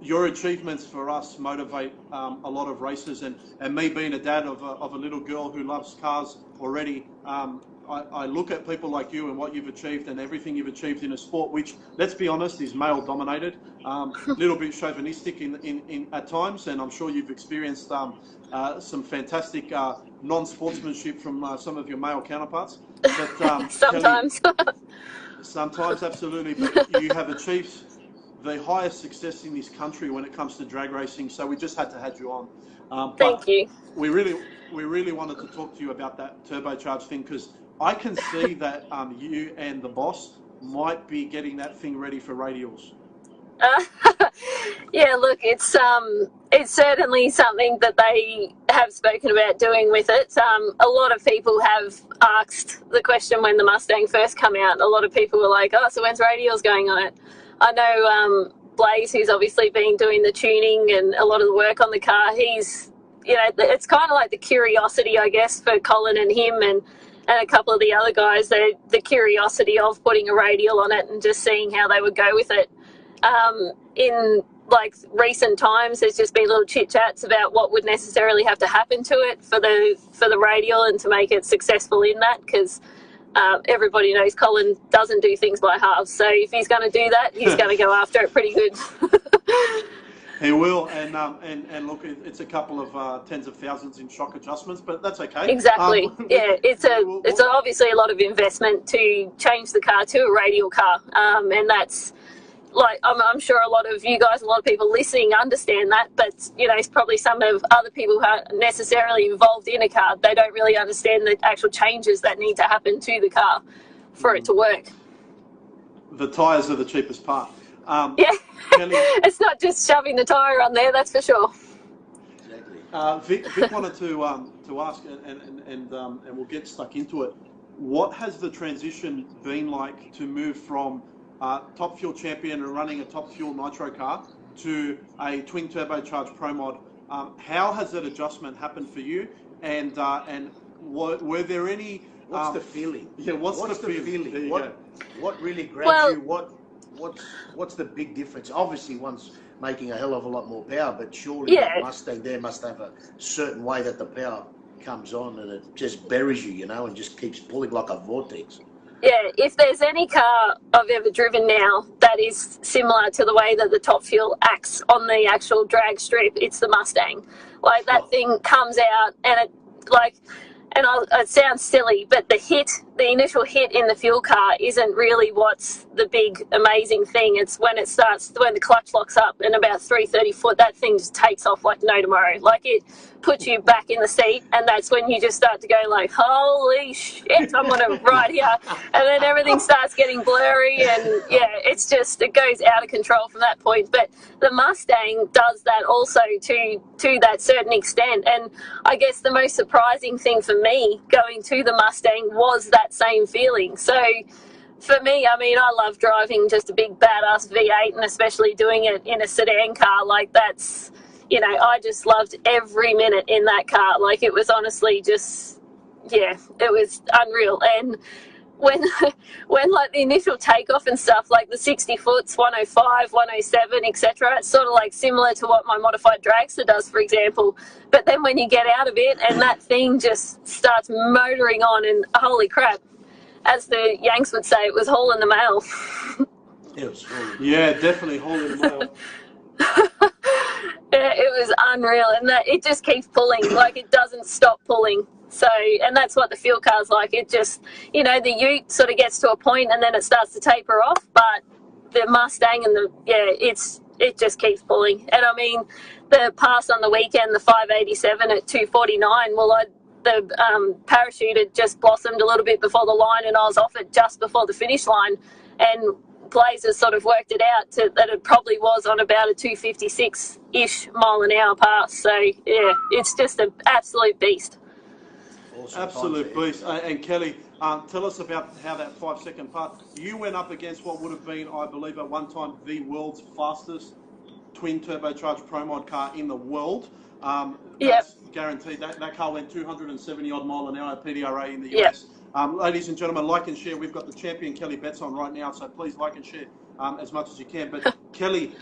your achievements for us motivate a lot of racers, and me being a dad of a little girl who loves cars already, I look at people like you and what you've achieved and everything you've achieved in a sport which, let's be honest, is male dominated, a little bit chauvinistic in at times, and I'm sure you've experienced some fantastic non-sportsmanship from some of your male counterparts. But, sometimes. Kelly, sometimes, absolutely, but you have achieved the highest success in this country when it comes to drag racing, so we just had to have you on. Thank you. We really wanted to talk to you about that turbocharged thing because I can see that you and the boss might be getting that thing ready for radials. Yeah, look, it's certainly something that they have spoken about doing with it. A lot of people have asked the question when the Mustang first came out. A lot of people were like, "Oh, so when's radials going on it?" I know Blaze, who's obviously been doing the tuning and a lot of the work on the car, he's, you know, it's kind of like the curiosity, I guess, for Colin and him and a couple of the other guys, the curiosity of putting a radial on it and just seeing how they would go with it. In like recent times, there's just been little chit chats about what would necessarily have to happen to it for the radial and to make it successful in that, because everybody knows Colin doesn't do things by halves. So if he's going to do that, he's going to go after it pretty good. He will, and look, it's a couple of tens of thousands in shock adjustments, but that's okay. Exactly. Yeah, it's obviously a lot of investment to change the car to a radial car, and that's like I'm sure a lot of you guys, a lot of people listening understand that, but you know, it's probably some of other people who aren't necessarily involved in a car. They don't really understand the actual changes that need to happen to the car for it to work. The tyres are the cheapest part. Yeah, Kelly, it's not just shoving the tyre on there, that's for sure. Exactly. Vic wanted to ask, and we'll get stuck into it. What has the transition been like to move from top fuel champion and running a top fuel nitro car to a twin turbocharged Pro Mod? How has that adjustment happened for you? And were there any? What's the feeling? Yeah, what's the feeling? What really grabs you? What's the big difference? Obviously, one's making a hell of a lot more power, but surely that Mustang there must have a certain way that the power comes on and it just buries you, you know, and just keeps pulling like a vortex. Yeah, if there's any car I've ever driven now that is similar to the way that the top fuel acts on the actual drag strip, it's the Mustang. Like that thing comes out and it like. And it sounds silly, but the initial hit in the fuel car isn't really what's the big amazing thing. It's when when the clutch locks up and about 330 foot, that thing just takes off like no tomorrow. Like it puts you back in the seat, and that's when you just start to go like, holy shit, I'm gonna ride here. And then everything starts getting blurry, and it goes out of control from that point. But the Mustang does that also to that certain extent. And I guess the most surprising thing for me going to the Mustang was that same feeling. So for me, I mean, I love driving just a big badass V8, and especially doing it in a sedan car. Like that's, you know, I just loved every minute in that car. Like it was honestly just, it was unreal. And when like the initial takeoff and stuff, like the 60 foots, 105, 107, etc., it's sort of like similar to what my modified dragster does, for example. But then when you get out of it and that thing just starts motoring on, and holy crap, as the Yanks would say, it was hole in the mail. Yeah, definitely hole in the mail. Yeah, it was unreal, and that it just keeps pulling, like it doesn't stop pulling. So, and that's what the fuel car's like. It just, you know, the Ute sort of gets to a point and then it starts to taper off, but the Mustang and it just keeps pulling. And I mean, the pass on the weekend, the 587 at 249, well, the parachute had just blossomed a little bit before the line, and I was off it just before the finish line, and Blazers sort of worked it out that it probably was on about a 256-ish mile-an-hour pass. So, yeah, it's just an absolute beast. Awesome. Absolute beast. And Kelly, tell us about how that 5-second part. You went up against what would have been, I believe, at one time the world's fastest twin turbocharged Pro Mod car in the world. That's guaranteed. That car went 270 odd mile an hour at PDRA in the US. Ladies and gentlemen, like and share. We've got the champion Kelly Betts on right now, so please like and share as much as you can. But Kelly,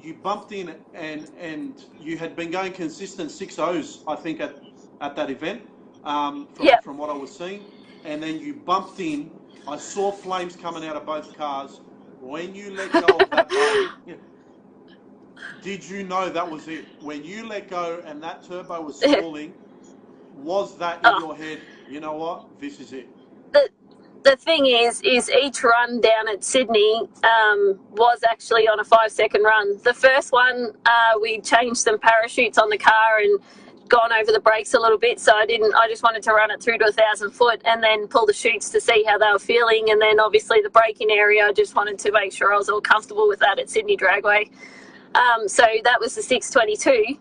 you bumped in and you had been going consistent 6.0s, I think, at that event. From what I was seeing, and then you bumped in. I saw flames coming out of both cars. When you let go of that button, did you know that was it? When you let go and that turbo was stalling, was that in your head, you know what, this is it? The thing is each run down at Sydney was actually on a 5-second run. The first one, we changed some parachutes on the car and gone over the brakes a little bit, so I just wanted to run it through to 1,000 foot and then pull the chutes to see how they were feeling, and then obviously the braking area, I just wanted to make sure I was all comfortable with that at Sydney Dragway. So that was the 622.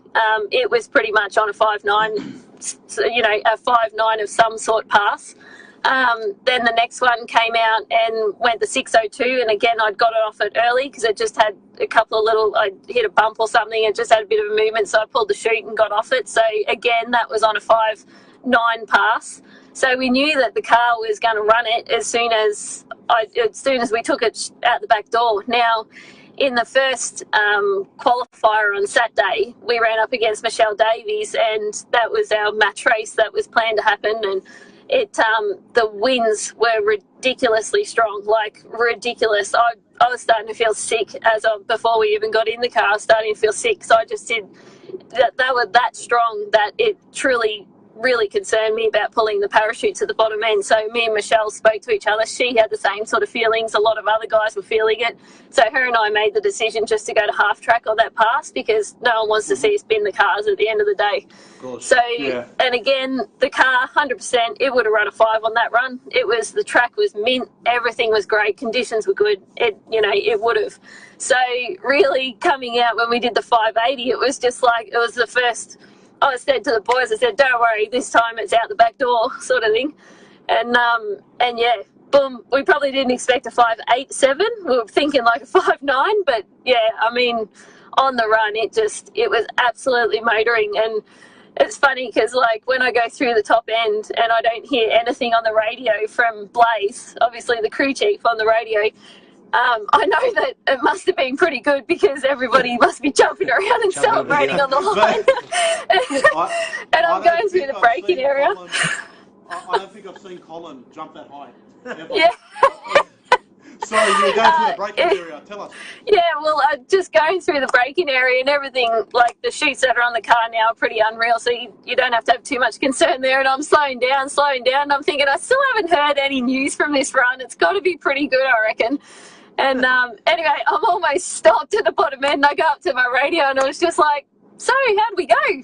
It was pretty much on a 5.9, so, you know, a 5.9 of some sort pass. Then the next one came out and went the 6:02, and again I'd got it off it early because it just had a couple of little, I hit a bump or something, it just had a bit of a movement, so I pulled the chute and got off it. So again, that was on a 5.9 pass. So we knew that the car was going to run it as soon as we took it out the back door. Now, in the first qualifier on Saturday, we ran up against Michelle Davies, and that was our match race that was planned to happen. And the winds were ridiculously strong, like ridiculous. I was starting to feel sick before we even got in the car. I was starting to feel sick, so I just did that. They were that strong that it truly really concerned me about pulling the parachute to the bottom end. So me and Michelle spoke to each other. She had the same sort of feelings. A lot of other guys were feeling it. So her and I made the decision just to go to half track on that pass because no one wants to see us spin the cars at the end of the day. Of course. So, yeah. And again, the car, 100%, it would have run a 5 on that run. The track was mint. Everything was great. Conditions were good. It would have. So really coming out when we did the 580, it was just like, it was the first, I said to the boys, I said, don't worry, this time it's out the back door sort of thing. And yeah, boom, we probably didn't expect a 5.87. We were thinking like a 5.9, but yeah, I mean, on the run, it was absolutely motoring. And it's funny because like when I go through the top end and I don't hear anything on the radio from Blaze, obviously the crew chief on the radio, I know that it must have been pretty good because everybody must be jumping around and celebrating on the line. And I'm going through the braking area. I don't think I've seen Colin jump that high. Ever. Yeah. Sorry, you were going through the braking area. Tell us. Yeah, well, just going through the braking area and everything, like the chutes that are on the car now are pretty unreal, so you don't have to have too much concern there. And I'm slowing down, and I'm thinking, I still haven't heard any news from this run. It's got to be pretty good, I reckon. And anyway, I'm almost stopped at the bottom end. I go up to my radio and I was just like, so how'd we go? And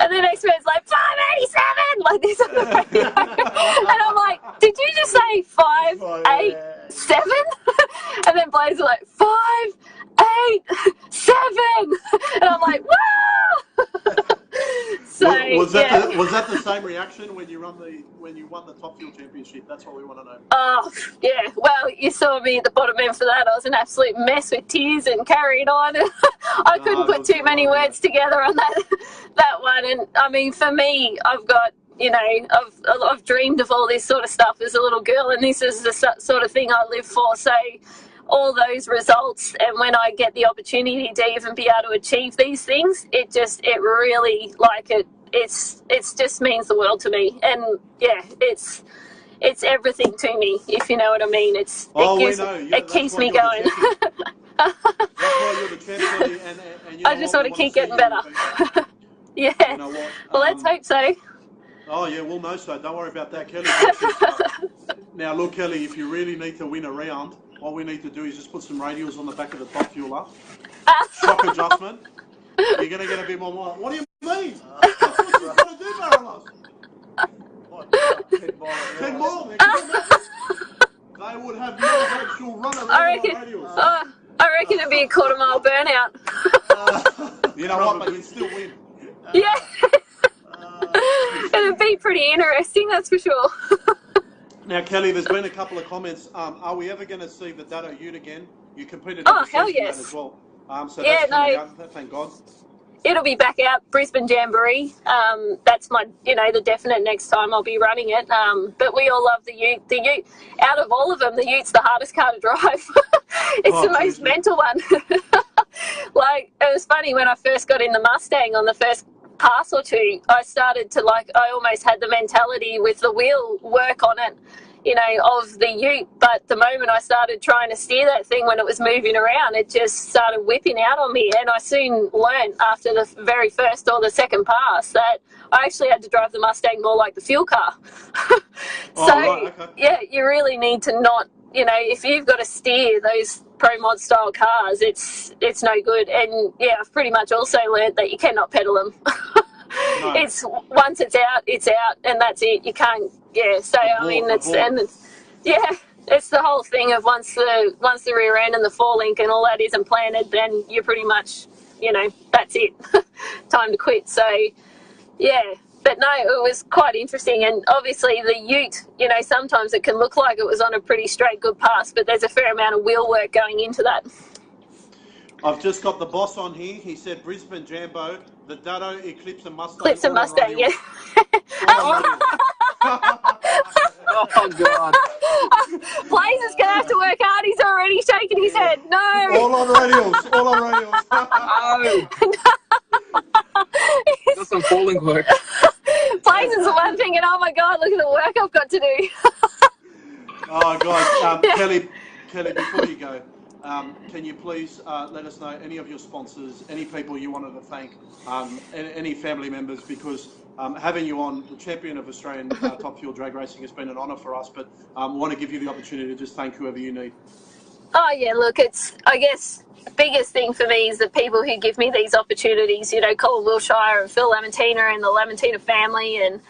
the next man's like, 587, like this on the radio. And I'm like, did you just say 587? And then Blaze was like, 587. And I'm like, whoa! So was that the same reaction when you won the Top Fuel Championship? That's what we want to know. Oh yeah, well you saw me at the bottom end for that. I was an absolute mess with tears and carrying on. I couldn't put too many words together on that one. And I mean, for me, I've got, I've dreamed of all this sort of stuff as a little girl, and this is the sort of thing I live for. So all those results, and when I get the opportunity to even be able to achieve these things, it really, like, it just means the world to me. And yeah, it's everything to me, if you know what I mean. It keeps me going. That's why you're the champion, and I just want to keep getting better. Yeah. You know what? Well, let's hope so. Oh yeah, we'll know so. Don't worry about that, Kelly. Now look, Kelly, if you really need to win a round, all we need to do is just put some radials on the back of the Top Fueler. Shock adjustment. You're going to get a bit more. What do you mean? That's what you've got to do, Marilyn. 10 more. They would have no actual run around radials. I reckon it'd be a quarter-mile burnout. You know what, but you'd still win. Yeah. It'd be pretty interesting, that's for sure. Now, Kelly, there's been a couple of comments. Are we ever going to see the Datto Ute again? You competed in the hell yes. as well. So yeah, that's coming out, thank God. It'll be back out, Brisbane Jamboree. That's my, the definite next time I'll be running it. But we all love the Ute. The Ute, out of all of them, the Ute's the hardest car to drive. It's the most mental one. Like, it was funny when I first got in the Mustang on the first pass or two, I started to I almost had the mentality with the wheel work on it, of the Ute. But the moment I started trying to steer that thing when it was moving around, it just started whipping out on me. And I soon learned after the very first or the second pass that I actually had to drive the Mustang more like the fuel car. Yeah, you really need to not, if you've got to steer those pro mod style cars, it's no good. And yeah, I've pretty much also learned that you cannot pedal them. No. It's once it's out, and that's it. You can't. Yeah. So it's the whole thing of once the rear end and the forelink and all that isn't planted, then you're pretty much, that's it. Time to quit. So yeah, But no, it was quite interesting. And obviously the ute, you know, sometimes it can look like it was on a pretty straight, good pass, but there's a fair amount of wheel work going into that. I've just got the boss on here. He said Brisbane Jambo, the Dado, Eclipse and Mustang. Eclipse and Mustang, yeah. Oh, God. Blaze is going to have to work hard. He's already shaking his head. No. All on radials. All on radials. Got some falling work. Blaze is the one thinking, oh my God, look at the work I've got to do. Oh, God. Kelly, before you go, can you please let us know any of your sponsors, any people you wanted to thank, any family members, because having you on, the champion of Australian Top Fuel drag racing, has been an honour for us, but want to give you the opportunity to just thank whoever you need. Oh, yeah, look, I guess, the biggest thing for me is the people who give me these opportunities, you know, Colin Wilshire and Phil Lamantina and the Lamantina family, and,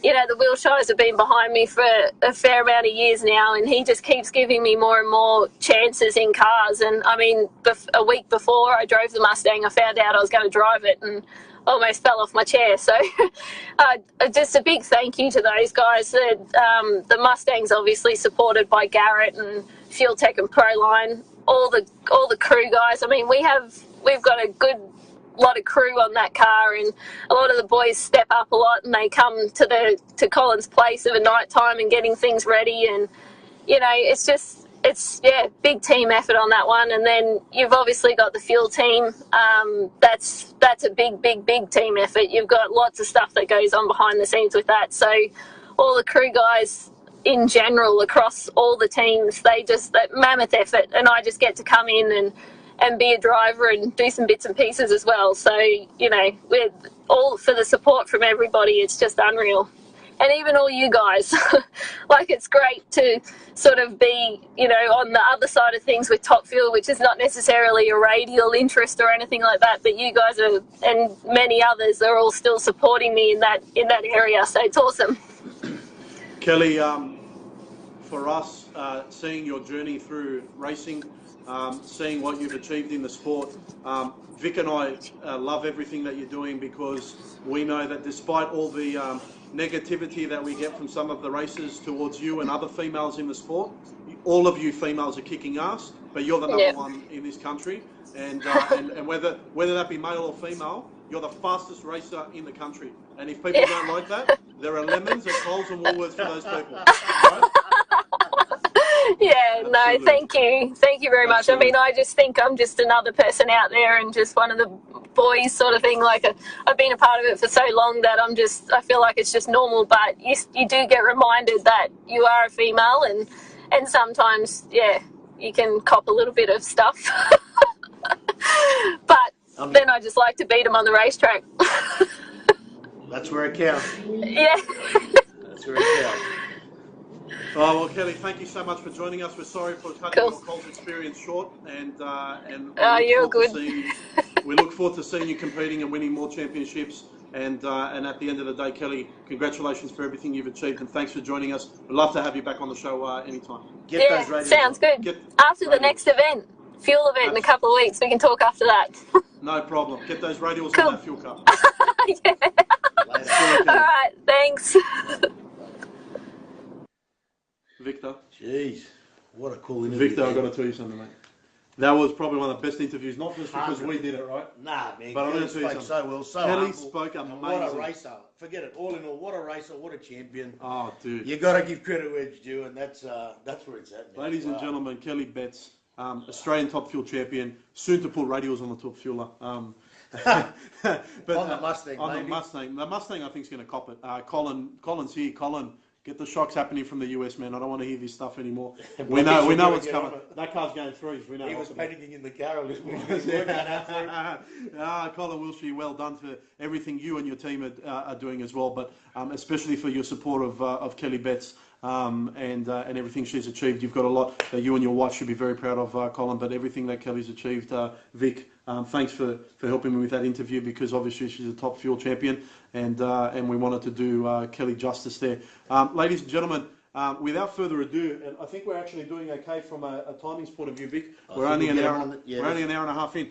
you know, the Wilshires have been behind me for a fair amount of years now, and he just keeps giving me more and more chances in cars. And, I mean, a week before I drove the Mustang, I found out I was going to drive it and almost fell off my chair. So just a big thank you to those guys. The Mustang's obviously supported by Garrett and Fuel Tech and Proline, all the crew guys. I mean, we've got a good lot of crew on that car, and a lot of the boys step up a lot, and they come to Colin's place of a night time and getting things ready. And, you know, it's big team effort on that one. And then you've obviously got the fuel team. That's a big team effort. You've got lots of stuff that goes on behind the scenes with that. So all the crew guys in general across all the teams, that mammoth effort, and I just get to come in and be a driver and do some bits and pieces as well. So, you know, with all for the support from everybody, it's just unreal. And even all you guys, like, it's great to sort of be, you know, on the other side of things with Top Fuel, which is not necessarily a radial interest or anything like that, but you guys are, and many others are all still supporting me in that area. So it's awesome. Kelly, for us, seeing your journey through racing, seeing what you've achieved in the sport, Vic and I love everything that you're doing, because we know that despite all the negativity that we get from some of the races towards you and other females in the sport, all of you females are kicking ass, but you're the number one in this country, and whether that be male or female, you're the fastest racer in the country. And if people don't like that, there are lemons at Coles and Woolworths for those people. Right? Yeah, no, thank you very much. I mean, I just think I'm just another person out there and just one of the boys sort of thing. Like, I've been a part of it for so long that I feel like it's just normal, but you do get reminded that you are a female, and sometimes, yeah, you can cop a little bit of stuff. But then I just like to beat them on the racetrack. That's where it counts. Yeah. That's where it counts. Oh, well, Kelly, thank you so much for joining us. We're sorry for cutting your Coles experience short, and you're good. We look forward to seeing you competing and winning more championships. And at the end of the day, Kelly, congratulations for everything you've achieved, and thanks for joining us. We'd love to have you back on the show anytime. Get those radios sounds good. After the next event, fuel event in a couple of weeks, we can talk after that. No problem. Get those radials on that fuel cup. Yeah. All right, thanks. Victor. Jeez, what a cool interview. Victor, I've got to tell you something, mate. That was probably one of the best interviews, not just because we did it, right? Nah, man. But I'm going to tell you something. So well, so Kelly humble. spoke amazing. What a racer. Forget it. All in all, what a racer, what a champion. Oh, dude. You got to give credit where it's due, and that's where it's at. Ladies and gentlemen, Kelly Betts, Australian Top Fuel champion, soon to pull radials on the Top Fueler. But on the Mustang, on maybe. The Mustang, I think is going to cop it. Colin's here. Colin, get the shocks happening from the US, man. I don't want to hear this stuff anymore. We know what's coming. That car's going through. We know. He was panicking in the car. Colin Wilshire, well done for everything you and your team are doing as well, but especially for your support of Kelly Betts. And everything she's achieved. You've got a lot that you and your wife should be very proud of, Colin, but everything that Kelly's achieved, Vic, thanks for helping me with that interview, because obviously she's a Top Fuel champion, and we wanted to do Kelly justice there. Ladies and gentlemen, without further ado, and I think we're actually doing okay from a timings point of view, Vic. We're only an hour and a half in.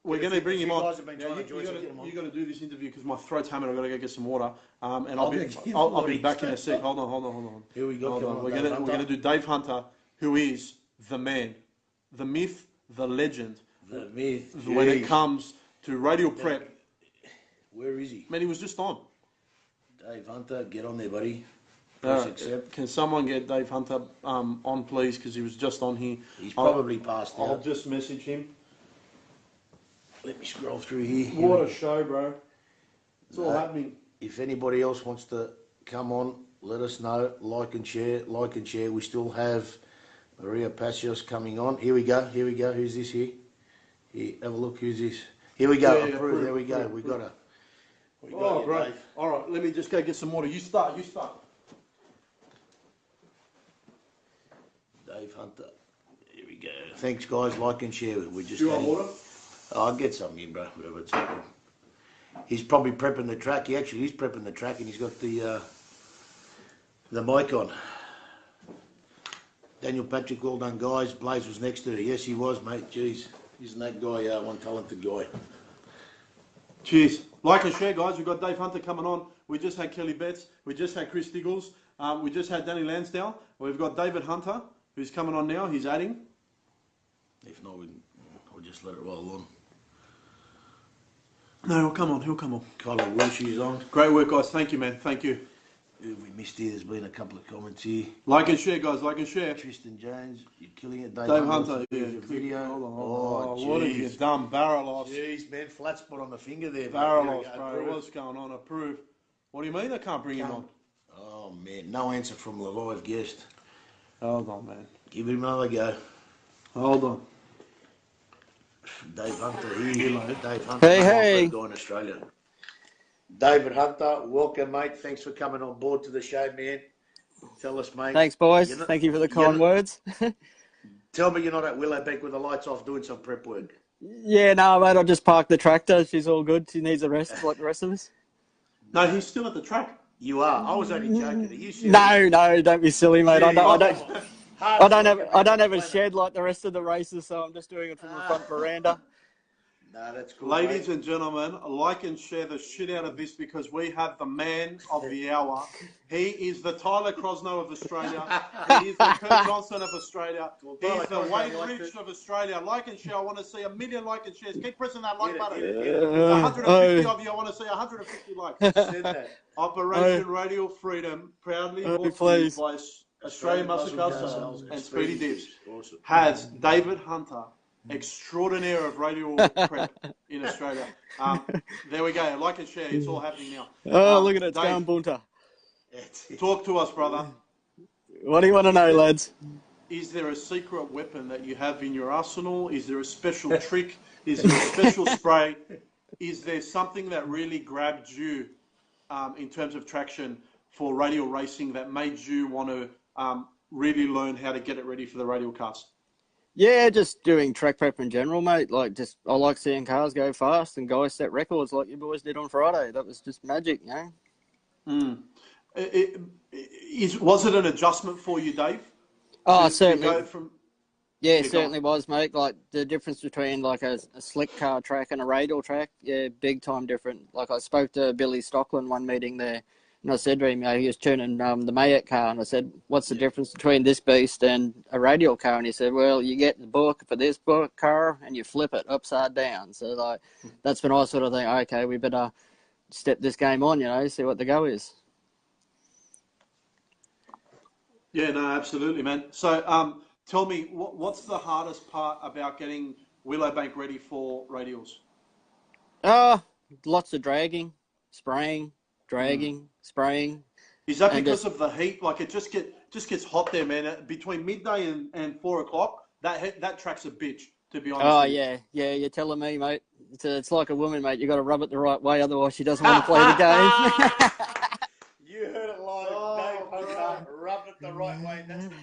we're going to bring him on. Guys have been trying to join, so get him on. You got to do this interview because my throat's hammered. I've got to go get some water. And I'll I'll be back in a sec. Hold on. Here we go. Hold on. We're going to do Dave Hunter, who is the man, the myth, the legend. The myth. When it comes to radial prep. Where is he? Man, he was just on. Dave Hunter, get on there, buddy. Accept. Can someone get Dave Hunter on, please? Because he was just on here. He's probably passed out. I'll just message him. Let me scroll through here. What a show, bro. It's all happening. If anybody else wants to come on, let us know. Like and share. We still have Maria Pacios coming on. Here we go. Who's this here? Here, have a look. Who's this? Here we go. Approved. There we go. We got her. Oh, bro. Dave. All right, let me just go get some water. You start. Dave Hunter. Here we go. Thanks, guys. Like and share. We just. Do you want water? I'll get some in, bro. Whatever it's happening. He's probably prepping the track. He's prepping the track, and he's got the mic on. Daniel Patrick, well done, guys. Blaze was next to her. Yes, he was, mate. Jeez, isn't that guy one talented guy? Cheers. Like and share, guys. We've got Dave Hunter coming on. We just had Kelly Betts. We just had Chris Diggles. We just had Danny Lansdale. We've got David Hunter, who's coming on now. He's adding. If not, we'll just let it roll on. No, he'll come on. Kyla Walsh is on. Great work, guys. Thank you, man. Thank you. Who have we missed here? There's been a couple of comments here. Like and share, guys. Like and share. Tristan Jones, you're killing it. Dave Hunter, yeah. Video. Oh, what have you done? Barrelos. Jeez, man. Flat spot on the finger there. Barrelos, bro. What's going on? Approve. What do you mean I can't bring him on? Oh, man. No answer from the live guest. Hold on, man. Give him another go. Hold on. Dave Hunter here. Dave Hunter. Hey. Guy in Australia. David Hunter, welcome, mate. Thanks for coming on board to the show, man. Tell us, mate. Thanks, boys. Thank you for the kind words. Tell me you're not at Willowbank with the lights off doing some prep work. Yeah, no, mate. I just parked the tractor. She's all good. She needs a rest like the rest of us. No, he's still at the track. You are. I was only joking. Are you serious? No, don't be silly, mate. I don't have a shed like the rest of the races, so I'm just doing it from the front veranda. No, that's cool. Ladies and gentlemen, like and share the shit out of this because we have the man of the hour. He is the Tyler Crosno of Australia. He is the Kurt Johnson of Australia. He's the Wade Rich of Australia. Like and share. I want to see 1 million like and shares. Keep pressing that like button. 150 of you. I want to see 150 likes. Operation Radial Freedom, proudly brought to you by Australian Muscle Cars and Speedy Diffs, has David Hunter, extraordinaire of radial prep in Australia. There we go. Like and share. It's all happening now. Oh, look at it. It's Dave, going bunter. Talk to us, brother. What do you want to know, lads? Is there a secret weapon that you have in your arsenal? Is there a special trick? Is there a special spray? Is there something that really grabbed you in terms of traction for radial racing that made you want to really learn how to get it ready for the radial cars? Yeah, just doing track prep in general, mate. I like seeing cars go fast and guys set records like you boys did on Friday. That was just magic, you know. Was it an adjustment for you, Dave? Oh, certainly. Yeah, it certainly was, mate. Like the difference between like a slick car track and a radial track, yeah, big time different. Like I spoke to Billy Stockland one meeting there, and I said to him, he was turning the Mayet car, and I said, what's the difference between this beast and a radial car? And he said, well, you get the book for this book car and you flip it upside down. So like that's when I sort of think, okay, we better step this game on, you know, see what the go is. Yeah, no, absolutely, man. So tell me, what's the hardest part about getting Willowbank ready for radials? Lots of dragging, spraying, spraying. Is that because of the heat? Like it just gets hot there, man. Between midday and 4 o'clock, that track's a bitch, to be honest. Oh yeah, you're telling me, mate. It's like a woman, mate. You got to rub it the right way, otherwise she doesn't want to play the game. You heard it live, Dave Hunter. Rub it the right way. That's the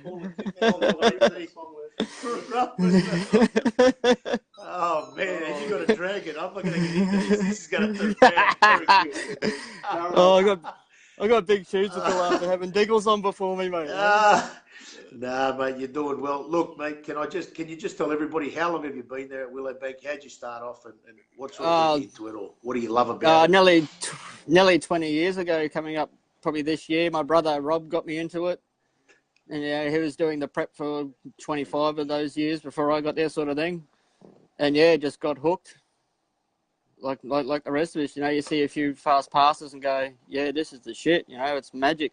Oh man, you got to drag it. I'm not going to get into this. This is going to turn very quick. I got big shoes to fill after having Diggles on before me, mate. Nah, mate, you're doing well. Look, mate, can you just tell everybody how long have you been there at Willowbank? How'd you start off, and what sort of got you into it, or what do you love about it? Nearly 20 years ago, coming up probably this year, my brother Rob got me into it. And yeah, he was doing the prep for 25 of those years before I got there, sort of thing. And yeah, just got hooked. Like the rest of us, you see a few fast passes and go, yeah, this is the shit. It's magic.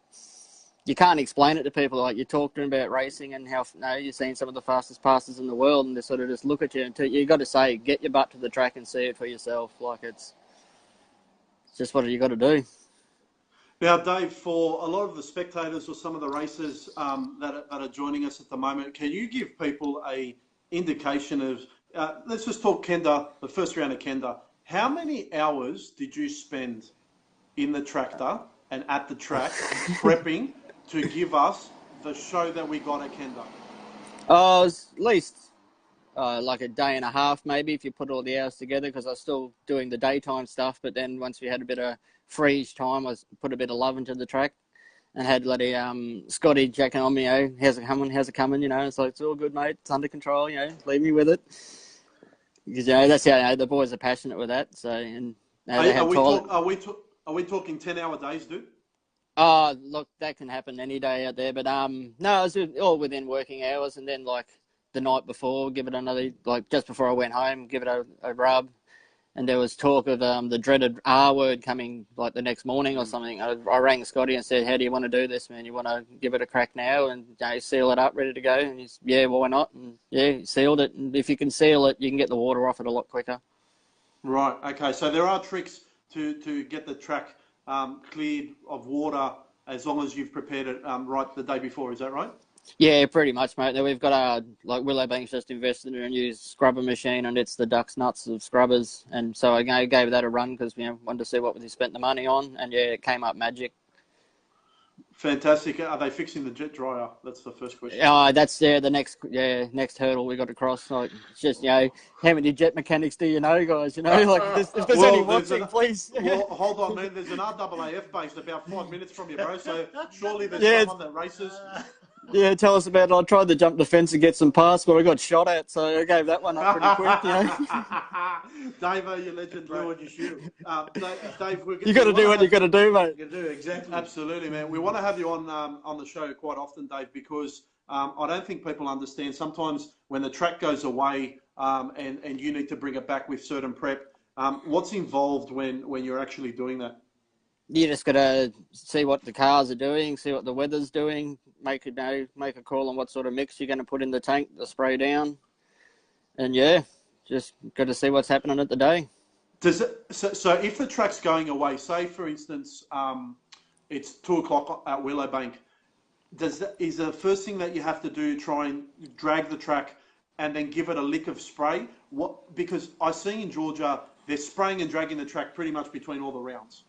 You can't explain it to people. Like, you talk to them about racing and how you've seen some of the fastest passes in the world, and they sort of just look at you and you got to say, get your butt to the track and see it for yourself. Like, it's just what you got to do. Now, Dave, for a lot of the spectators or some of the racers that are joining us at the moment, can you give people a indication of, let's just talk Kenda, the first round of Kenda. How many hours did you spend in the tractor and at the track prepping to give us the show that we got at Kenda? It was at least like a day and a half, maybe, if you put all the hours together, because I was still doing the daytime stuff. But then once we had a bit of freeze time, I put a bit of love into the track and had bloody Scotty checking on me, how's it coming, it's like, it's all good, mate, it's under control, leave me with it. Because, that's how the boys are passionate with that. So, and are we talking 10-hour days, dude? Oh, look, that can happen any day out there. But no, it was all within working hours. And then, like, the night before, give it another, like, just before I went home, give it a rub. And there was talk of the dreaded R word coming, like, the next morning or something. I rang Scotty and said, how do you want to do this, man? You want to give it a crack now and seal it up, ready to go? And he's, yeah, why not? And, yeah, he sealed it. And if you can seal it, you can get the water off it a lot quicker. Right, okay. So there are tricks to get the track cleared of water as long as you've prepared it right the day before. Is that right? Yeah, pretty much, mate. We've got like Willowbank's just invested in a new scrubber machine, and it's the duck's nuts of scrubbers. And so I gave that a run because wanted to see what we spent the money on, and yeah, it came up magic. Fantastic. Are they fixing the jet dryer? That's the first question. That's the next hurdle we got to cross. Like, it's just how many jet mechanics do you know, guys? Like, if there's any watching, please. Well, hold on, man. There's an RAAF based about 5 minutes from you, bro. So surely there's someone that races. Yeah, tell us about it. I tried to jump the fence and get some pass, but I got shot at, so I gave that one up pretty quick. Dave, you legend, bro. Do what you shoot. Dave, you got to do what you got to do, mate. You got to do, exactly. Absolutely, man. We want to have you on the show quite often, Dave, because I don't think people understand. Sometimes when the track goes away and you need to bring it back with certain prep, what's involved when you're actually doing that? You just got to see what the cars are doing, see what the weather's doing, make a call on what sort of mix you're going to put in the tank, the spray down, and yeah, just got to see what's happening at the day. So if the track's going away, say for instance, it's 2:00 at Willowbank, is the first thing that you have to do try and drag the track and then give it a lick of spray? Because I see in Georgia they're spraying and dragging the track pretty much between all the rounds.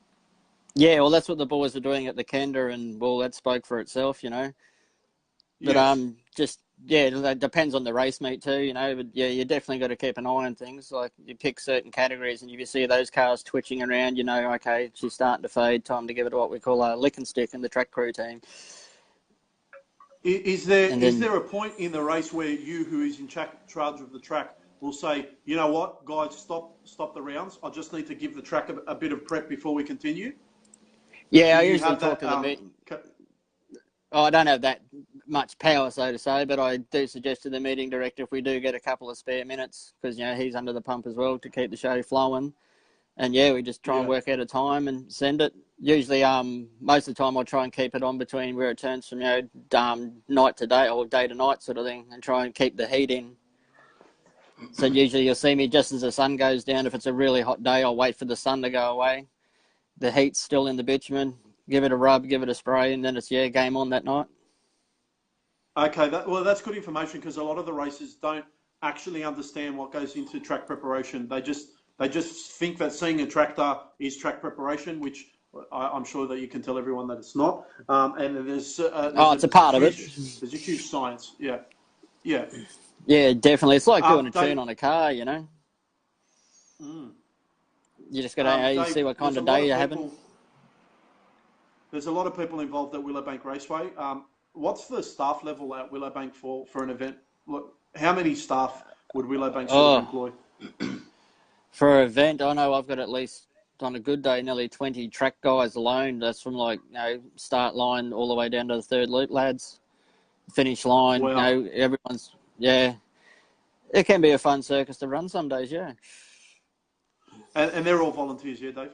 Yeah, well, that's what the boys are doing at the Kenda, and well, that spoke for itself, But Yes. It depends on the race meet too, But yeah, you definitely got to keep an eye on things. Like, you pick certain categories, and if you see those cars twitching around, okay, she's starting to fade. Time to give it what we call a lick and stick in the track crew team. Is there a point in the race where you, who is in charge of the track, will say, you know what, guys, stop the rounds. I just need to give the track a bit of prep before we continue? Yeah, I usually talk to the meeting. I don't have that much power, so to say, but I do suggest to the meeting director if we do get a couple of spare minutes, because he's under the pump as well to keep the show flowing. And yeah, we just try and work out a time and send it. Usually, most of the time, I'll try and keep it on between where it turns from night to day or day to night sort of thing, and try and keep the heat in. So usually you'll see me just as the sun goes down. If it's a really hot day, I'll wait for the sun to go away. The heat's still in the bitumen, give it a rub, give it a spray, and then it's, game on that night. Okay, that's good information, because a lot of the racers don't actually understand what goes into track preparation. They just think that seeing a tractor is track preparation, which I'm sure that you can tell everyone that it's not. And there's it's a part of it. There's a huge science, yeah. Yeah, definitely. It's like doing a tune on a car, You just got to see what kind of day you're having. there's a lot of people involved at Willowbank Raceway. What's the staff level at Willowbank for an event? Look, how many staff would Willowbank sort of employ? For an event, I know I've got at least, on a good day, nearly 20 track guys alone. That's from start line all the way down to the third loop lads, finish line. Wow. Everyone's, yeah. It can be a fun circus to run some days, yeah. And they're all volunteers, yeah, Dave?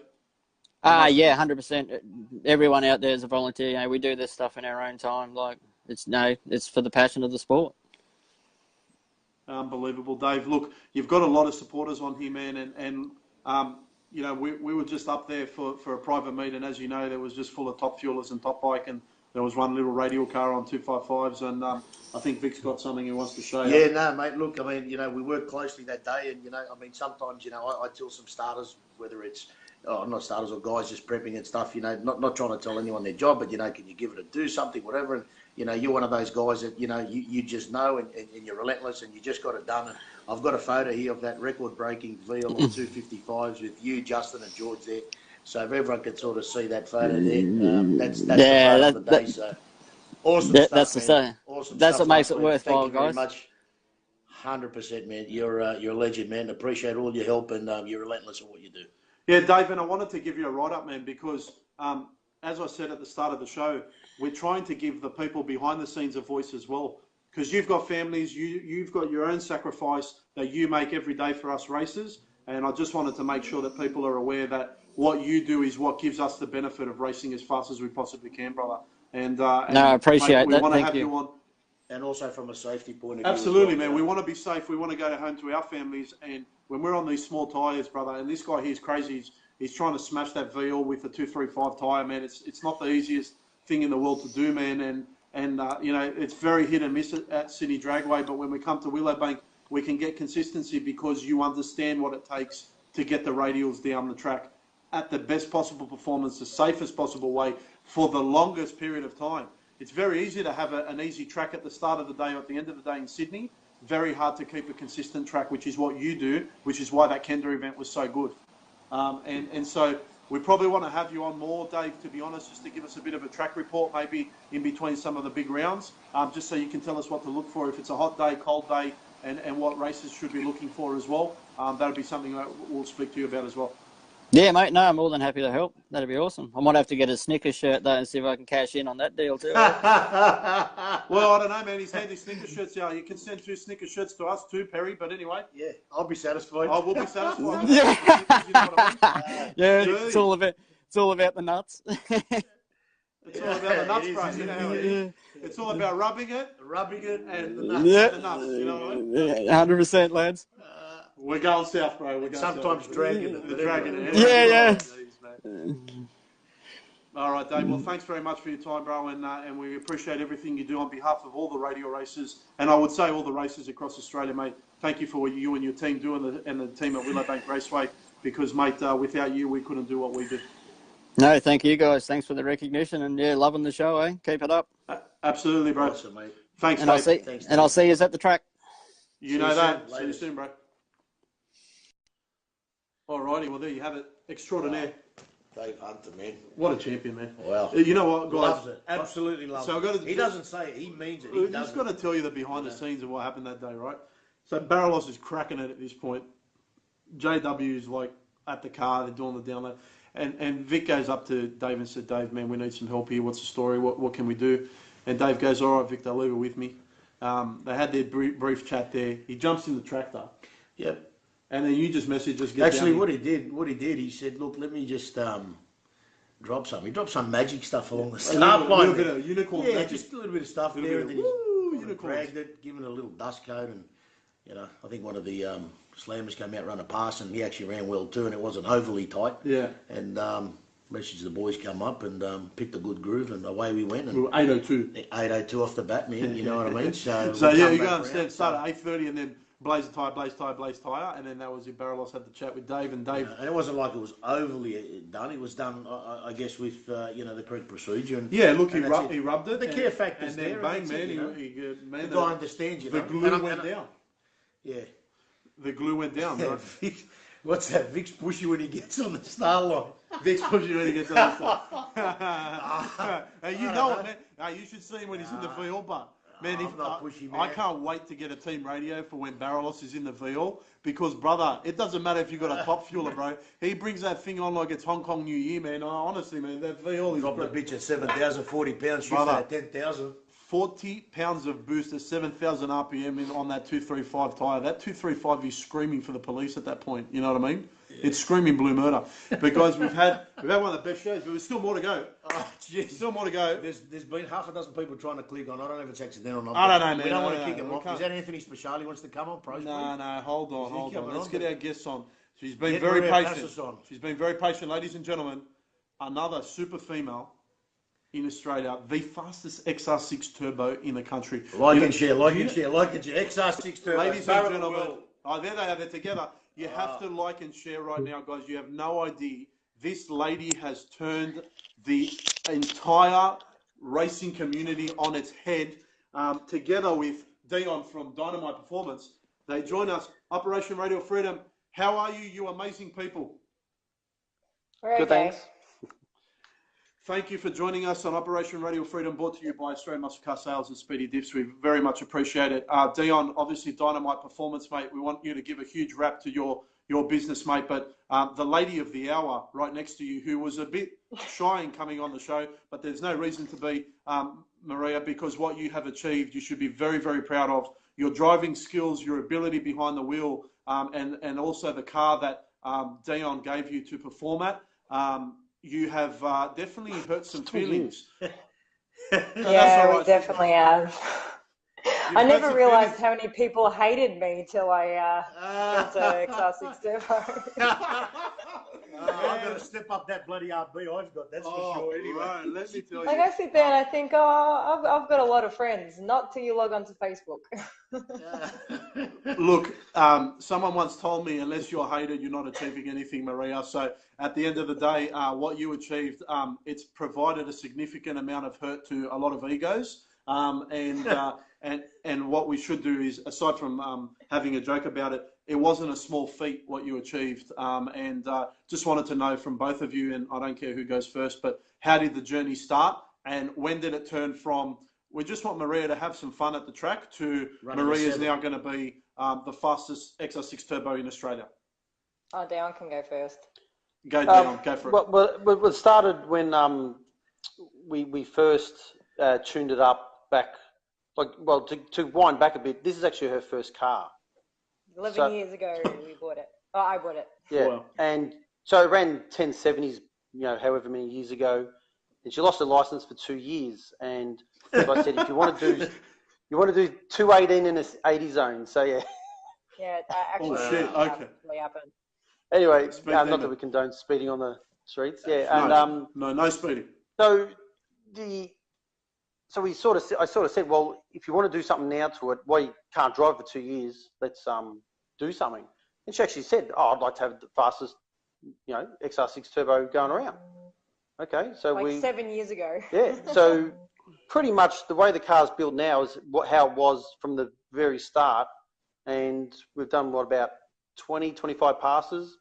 Yeah, 100%. Everyone out there is a volunteer. We do this stuff in our own time. It's for the passion of the sport. Unbelievable, Dave. Look, you've got a lot of supporters on here, man, and we were just up there for a private meet, and as you know, there was just full of top fuelers and top bike, and there was one little radial car on 255s, and I think Vic's got something he wants to show you. Yeah, no, mate. Look, I mean, we worked closely that day, and sometimes, I tell some starters, whether it's not starters or guys just prepping and stuff, not trying to tell anyone their job, but can you give it a do something, whatever, and you're one of those guys that you just know, and you're relentless, and you just got it done. And I've got a photo here of that record-breaking VL on 255s with you, Justin, and George there. So if everyone could sort of see that photo there, that's the photo of the day. So awesome stuff, that's man. Awesome that's stuff, what makes mate. it worthwhile, Thank you very guys. much. 100%, man. You're a legend, man. Appreciate all your help, and you're relentless at what you do. Yeah, Dave, and I wanted to give you a write-up, man, because as I said at the start of the show, we're trying to give the people behind the scenes a voice as well, because you've got families, you've got your own sacrifice that you make every day for us racers, and I just wanted to make sure that people are aware that what you do is what gives us the benefit of racing as fast as we possibly can, brother. And I appreciate we that. want to Thank have you you on. And also from a safety point of view. Absolutely, as well, man. We want to be safe. We want to go home to our families. And when we're on these small tyres, brother, and this guy here is crazy. He's trying to smash that VL with a 235 tyre, man. It's not the easiest thing in the world to do, man. And it's very hit and miss at Sydney Dragway. But when we come to Willowbank, we can get consistency because you understand what it takes to get the radials down the track at the best possible performance, the safest possible way for the longest period of time. It's very easy to have an easy track at the start of the day or at the end of the day in Sydney. Very hard to keep a consistent track, which is what you do, which is why that Kenda event was so good. And so we probably want to have you on more, Dave, to be honest, just to give us a bit of a track report, maybe in between some of the big rounds, just so you can tell us what to look for if it's a hot day, cold day, and what races should be looking for as well. That'll be something that we'll speak to you about as well. Yeah, mate. No, I'm more than happy to help. That'd be awesome. I might have to get a Snickers shirt though and see if I can cash in on that deal too. Well, I don't know, man. He's handy Snickers shirts out. You can send 2 Snickers shirts to us too, Perry. But anyway, yeah, I'll be satisfied. I will be satisfied. Yeah, You know what I mean? yeah. It's all about the nuts. It's all about the nuts, bro. You know how it is. It's all about rubbing it, and the nuts. Yeah. The nuts. You know what I mean? 100%, lads. We're going south, bro. We're going sometimes south. dragging it. The dragging it. Yeah. All right, Dave. Well, thanks very much for your time, bro, and we appreciate everything you do on behalf of all the radio racers, and I would say all the racers across Australia, mate. Thank you for what you and your team do, and the team at Willowbank Raceway, because, mate, without you, we couldn't do what we do. No, thank you guys. Thanks for the recognition, and yeah, loving the show, eh? Keep it up. Absolutely, bro. Awesome, mate. Thanks, and Dave. I'll see you at the track. You know that. See you soon, bro. Alrighty, well, there you have it. Extraordinaire. Dave Hunter, man. What a champion, man. Wow. You know what, guys? Loves it. Absolutely loves it. He doesn't say it. He means it. He just got to tell you the behind the scenes of what happened that day, right? So Barrelos is cracking it at this point. JW's like at the car. They're doing the download. And Vic goes up to Dave and said, Dave, man, we need some help here. What's the story? What can we do? And Dave goes, all right, Victor, leave it with me. They had their brief chat there. He jumps in the tractor. Yep. And then you just message us. Actually, what he did, he said, look, let me just drop something. He dropped some magic stuff along the start line. A little bit of unicorn magic. Just a little bit of stuff there. And then he dragged it, given it a little dust coat. And, I think one of the slammers came out, run a pass, and he actually ran well too, and it wasn't overly tight. Yeah. And messaged the boys come up and picked a good groove, and away we went. And we were 8:02. 8:02 off the bat, man. You know what I mean? So yeah, you go and start at 8:30 and then blaze tyre, and then that was it. Barrelos had the chat with Dave, and Dave. And it wasn't like it was overly done. It was done, I guess, with the correct procedure. And, yeah, look, he rubbed it. The care factor's and then there. Bang, man, the guy understands, The glue went down. Yeah. The glue went down, right? What's that? Vic's pushy when he gets on the star line. Vic's pushing when he gets on stuff. You know it, man. You should see him when he's in the VL, but man, I'm not pushy, man. I can't wait to get a team radio for when Barrelos is in the VL because, brother, it doesn't matter if you've got a top fueler, bro. He brings that thing on like it's Hong Kong New Year, man. Honestly, man, that VL is... Drop the bitch at 7,000, 40 pounds, shoots at 10,000. 40 pounds of boost at 7,000 RPM on that 235 tyre. That 235 is screaming for the police at that point. You know what I mean? Yeah. It's screaming blue murder. Because we've had one of the best shows, but there's still more to go. Still more to go. There's been half a dozen people trying to click on. I don't know if it's accidental or not. I don't know, man. We don't want to kick him off. Is that Anthony Speciale wants to come on? No, hold on. Let's get our guests on. She's been very patient. She's been very patient, ladies and gentlemen. Another super female in Australia, the fastest XR6 turbo in the country. Like and share. XR6 turbo. Ladies and gentlemen, there they are, they're together. You have to like and share right now, guys. You have no idea. This lady has turned the entire racing community on its head, together with Dion from Dynamite Performance. They join us, Operation Radial Freedom. How are you, you amazing people? Good, thanks. Thank you for joining us on Operation Radial Freedom, brought to you by Australian Muscle Car Sales and Speedy Diffs. We very much appreciate it. Dion, obviously Dynamite Performance, mate. We want you to give a huge rap to your business, mate. But the lady of the hour right next to you, who was a bit shy in coming on the show, but there's no reason to be, Maria, because what you have achieved, you should be very, very proud of. Your driving skills, your ability behind the wheel, and also the car that Dion gave you to perform at. You have definitely hurt some feelings. Yeah, we definitely have. I never realised how many people hated me till I got to Class 6 Turbo. I've got to step up that bloody RB I've got, that's for sure. Anyway, right, let me tell you. Like I sit there and I think, I've got a lot of friends. Not till you log on to Facebook. Look, someone once told me, unless you're hated, you're not achieving anything, Maria. So at the end of the day, what you achieved, it's provided a significant amount of hurt to a lot of egos. And what we should do is, aside from having a joke about it, it wasn't a small feat what you achieved. And just wanted to know from both of you, and I don't care who goes first, but how did the journey start? And when did it turn from, we just want Maria to have some fun at the track, to Maria's now going to be the fastest XR6 turbo in Australia? Oh, Dion can go first. Go, Dion, go for it. Well, it started when we first tuned it up back. To wind back a bit, this is actually her first car. 11 years ago, we bought it. Oh, I bought it. Yeah, wow. And so it ran 1070s, however many years ago, and she lost her license for 2 years. And as I said, if you want to do 218 in an 80 zone. So yeah. Yeah, actually, really happened. Anyway, not that we condone speeding on the streets. Yeah, and no speeding. So I sort of said, well, if you want to do something now to it, well, you can't drive for 2 years. Let's do something. And she actually said, I'd like to have the fastest, XR6 turbo going around. Okay, so like 7 years ago. Yeah, so pretty much the way the car's built now is how it was from the very start. And we've done, about 20, 25 passes,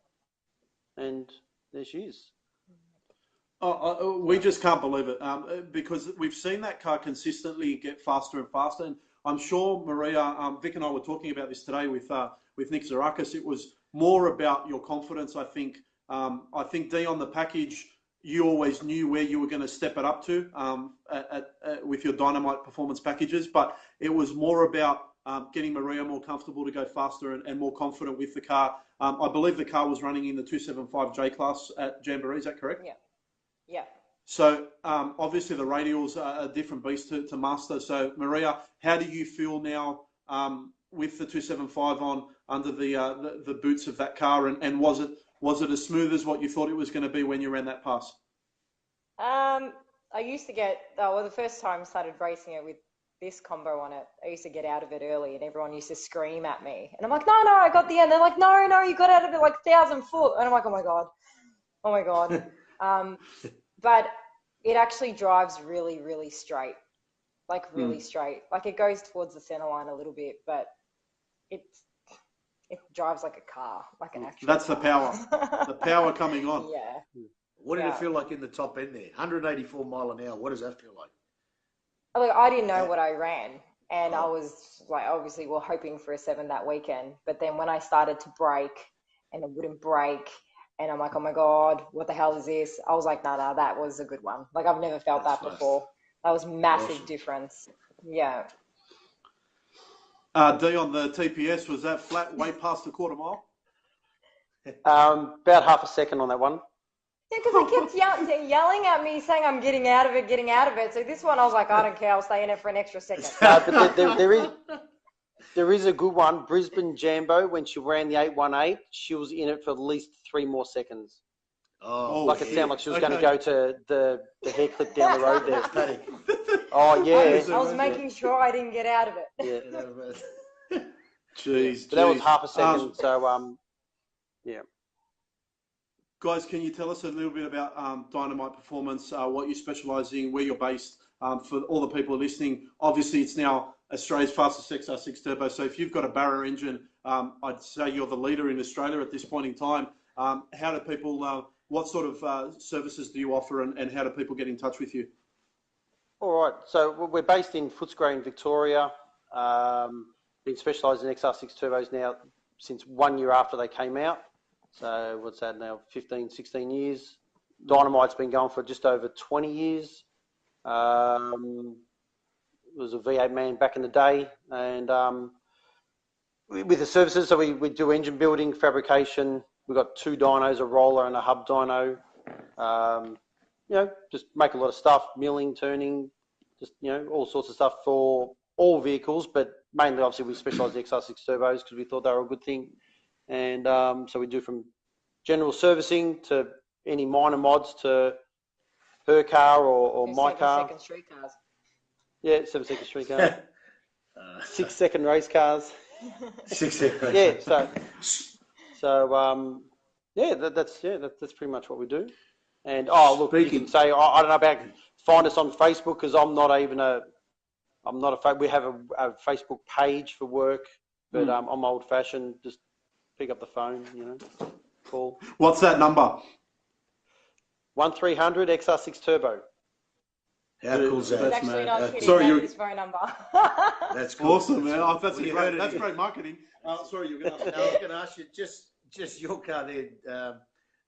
and there she is. We just can't believe it because we've seen that car consistently get faster and faster. And I'm sure, Maria, Vic and I were talking about this today with Nick Zarakis. It was more about your confidence, I think. I think, Dion, the package, you always knew where you were going to step it up to with your Dynamite Performance packages. But it was more about getting Maria more comfortable to go faster and more confident with the car. I believe the car was running in the 275 J class at Jamboree. Is that correct? Yeah. Yeah. So obviously the radials are a different beast to master. So Maria, how do you feel now with the 275 on under the boots of that car? And was it as smooth as what you thought it was going to be when you ran that pass? I used to get the first time I started racing it with this combo on it, I used to get out of it early, and everyone used to scream at me. And I'm like, no, I got the end. They're like, no, you got out of it like 1,000 foot. And I'm like, oh my god. But it actually drives really, really straight, like really straight. Like it goes towards the center line a little bit, but it drives like a car, like an actual That's car. the power, the power coming on. Yeah. What did it feel like in the top end there? 184 mile an hour. What does that feel like? Like, I didn't know what I ran, and I was like, obviously, we're hoping for a 7 that weekend. But then when I started to brake, and it wouldn't brake, and I'm like, oh my God, what the hell is this? I was like, nah, that was a good one. Like, I've never felt that before. That was massive difference. Yeah. D on the TPS, was that flat way past the quarter mile? About half a second on that one. Yeah, because they kept yelling at me, saying I'm getting out of it. So this one, I was like, I don't care. I'll stay in it for an extra second. But there is a good one. Brisbane Jambo, when she ran the 818, she was in it for at least 3 more seconds. Oh, like it sounded like she was going to go to the hair clip down the road there. Oh, yeah. I was making sure I didn't get out of it. Yeah. Jeez. But that was half a second. So, yeah. Guys, can you tell us a little bit about Dynamite Performance, what you specialise in, where you're based, for all the people listening? Obviously, it's now Australia's fastest XR6 turbo. So if you've got a Barra engine, I'd say you're the leader in Australia at this point in time. How do people, what sort of services do you offer, and how do people get in touch with you? All right. So we're based in Footscray in Victoria. Been specialised in XR6 turbos now since 1 year after they came out. So what's that now, 15, 16 years. Dynamite's been going for just over 20 years. Was a V8 man back in the day. And with the services, so we do engine building, fabrication. We've got 2 dynos, a roller and a hub dyno. Just make a lot of stuff, milling, turning, just, all sorts of stuff for all vehicles, but mainly, obviously, we specialise in XR6 turbos because we thought they were a good thing. And so we do from general servicing to any minor mods to her car or my car. 7-second street cars. Yeah, 7-second street cars. 6-second race cars. 6 second. Yeah, so that's pretty much what we do. And look, you can say I don't know about find us on Facebook because we have a Facebook page for work, but I'm old fashioned. Just pick up the phone, call. What's that number? 1300 XR6 Turbo. How cool is that? He's actually not kidding. Sorry, That's his phone number. That's cool. Awesome, man. That's great marketing. Sorry, you're going to ask. I was going to ask you, just your car there,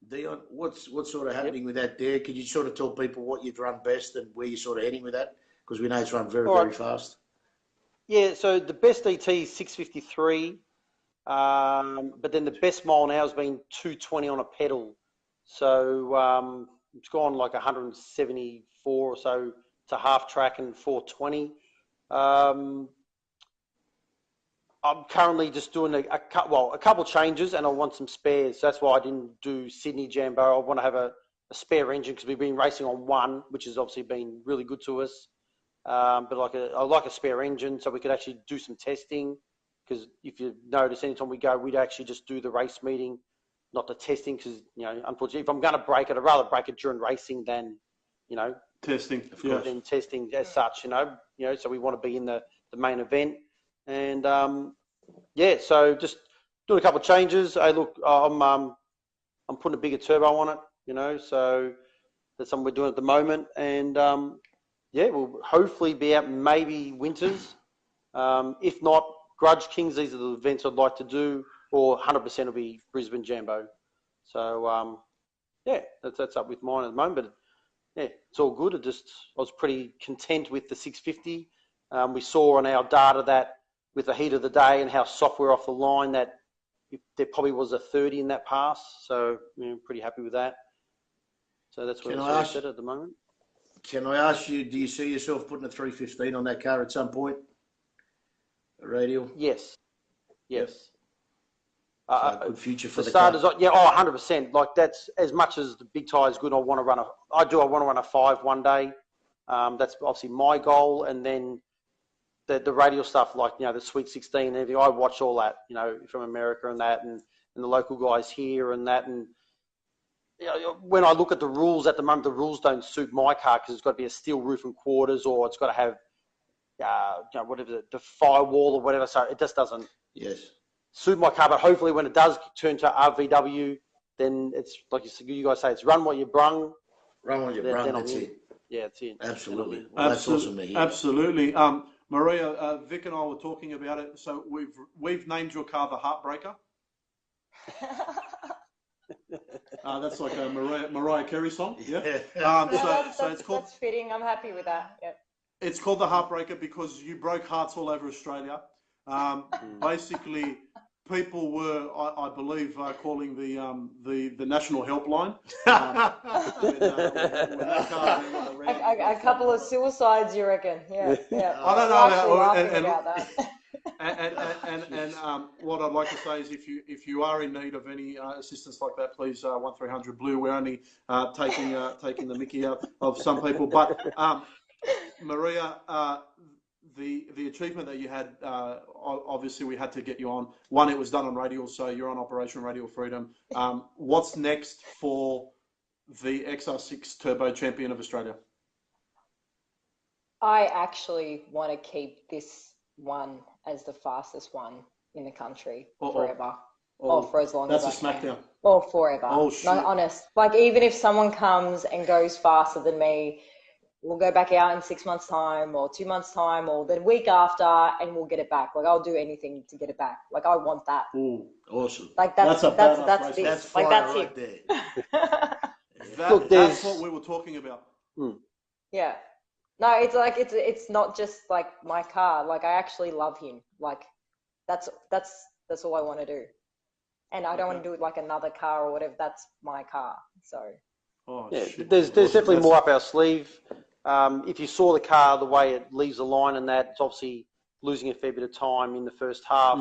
Dion, what's sort of happening with that there? Could you sort of tell people what you've run best and where you're sort of heading with that? Because we know it's run very fast. Yeah, so the best ET is 653, but then the best mile now has been 220 on a pedal. So it's gone like 174 or so to half track and 420. I'm currently just doing a couple changes, and I want some spares. So that's why I didn't do Sydney Jambo. I want to have a spare engine because we've been racing on one, which has obviously been really good to us. But I like a spare engine so we could actually do some testing. Because if you notice, anytime we go, we'd actually just do the race meeting, not the testing. Because unfortunately, if I'm going to break it, I'd rather break it during racing than testing. Than testing as such. So we want to be in the main event. And so just doing a couple of changes. Hey, look, I'm putting a bigger turbo on it, so that's something we're doing at the moment. And we'll hopefully be out maybe winters. If not, Grudge Kings, these are the events I'd like to do, or 100% will be Brisbane Jambo. So that's up with mine at the moment. But it's all good. I was pretty content with the 650. We saw on our data that with the heat of the day and how soft we're off the line, that there probably was a 30 in that pass. So pretty happy with that. So that's where it's at the moment. Can I ask you, do you see yourself putting a 315 on that car at some point? A radial? Yes. So good future for the starters. car. 100%. Like that's as much as the big tire is good. I want to run a 5 one day. That's obviously my goal. And then the radial stuff, like the Sweet 16 and everything. I watch all that, from America and that, and the local guys here and that. And when I look at the rules at the moment, the rules don't suit my car because it's got to be a steel roof and quarters, or it's got to have whatever the firewall or whatever. So it just doesn't suit my car. But hopefully, when it does turn to RVW, then it's like you guys say, it's run what you brung. Run what you brung. That's it. Yeah, that's it. Absolutely. Well, that's awesome to hear. Absolutely. Maria, Vic and I were talking about it. So we've named your car the Heartbreaker. That's like a Mariah Carey song. Yeah. So it's called. That's fitting. I'm happy with that. Yep. It's called the Heartbreaker because you broke hearts all over Australia. Basically, people were, I believe, calling the national helpline. A couple of suicides, you reckon? Yeah. I don't know. Laughing about that. And what I'd like to say is, if you are in need of any assistance like that, please 1300 Blue. We're only taking the mickey out of some people, but Maria, the achievement that you had, obviously we had to get you on. One, it was done on Radial, so you're on Operation Radial Freedom. What's next for the XR6 Turbo Champion of Australia? I actually want to keep this one as the fastest one in the country forever. Or for as long as I can. That's a smackdown. Or forever. Oh, shit. Not honest. Like, even if someone comes and goes faster than me, we'll go back out in 6 months' time or 2 months' time or the week after and we'll get it back. Like, I'll do anything to get it back. Like, I want that. Ooh, awesome. Like, that's this. Like, that's right it. there. That's what we were talking about. Yeah. No, it's like, it's not just like my car. Like, I actually love him. Like, that's all I want to do. And I don't want to do it like another car or whatever. That's my car. So. There's definitely more up our sleeve. If you saw the car, the way it leaves the line and that, it's obviously losing a fair bit of time in the first half.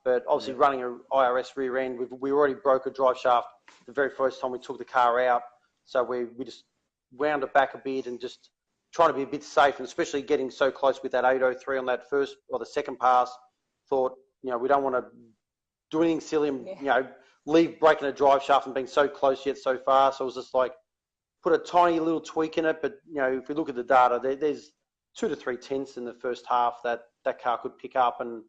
But obviously running an IRS rear end, we already broke a drive shaft the very first time we took the car out. So we just wound it back a bit and just trying to be a bit safe, and especially getting so close with that 803 on that first or the second pass. Thought, we don't want to do anything silly and, leave breaking a drive shaft and being so close yet so far. So it was just like, put a tiny little tweak in it. But, if we look at the data, there's 2 to 3 tenths in the first half that car could pick up, and,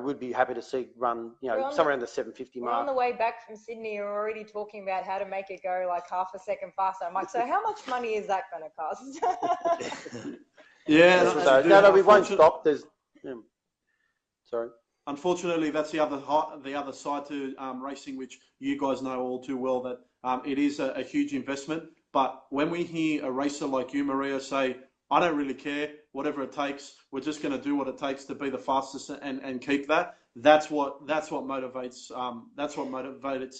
we'd be happy to see run, somewhere around the 750 mark. We're on the way back from Sydney. You're already talking about how to make it go like half a second faster. I'm like, so how much money is that going to cost? No, we won't stop. Sorry. Unfortunately, that's the other side to racing, which you guys know all too well, that it is a huge investment. But when we hear a racer like you, Maria, say, I don't really care, whatever it takes, we're just going to do what it takes to be the fastest and keep that. That's what motivates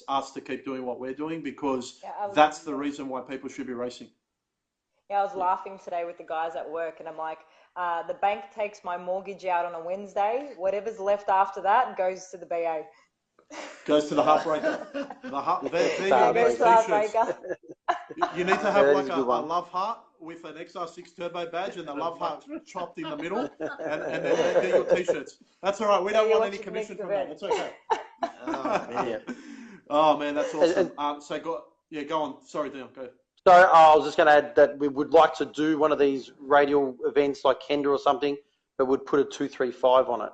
us to keep doing what we're doing, because that's the reason why people should be racing. Yeah, I was laughing today with the guys at work, and I'm like, the bank takes my mortgage out on a Wednesday. Whatever's left after that goes to the BA. Goes to the Heartbreaker. You need to have like a love heart with an XR6 turbo badge and the love heart chopped in the middle, and then get your t-shirts. That's all right. We don't want any commission from that. That's okay. Oh man, that's awesome. Go on. Sorry, Dion. Go. So I was just going to add that we would like to do one of these radial events like Kenda or something, but would put a 235 on it.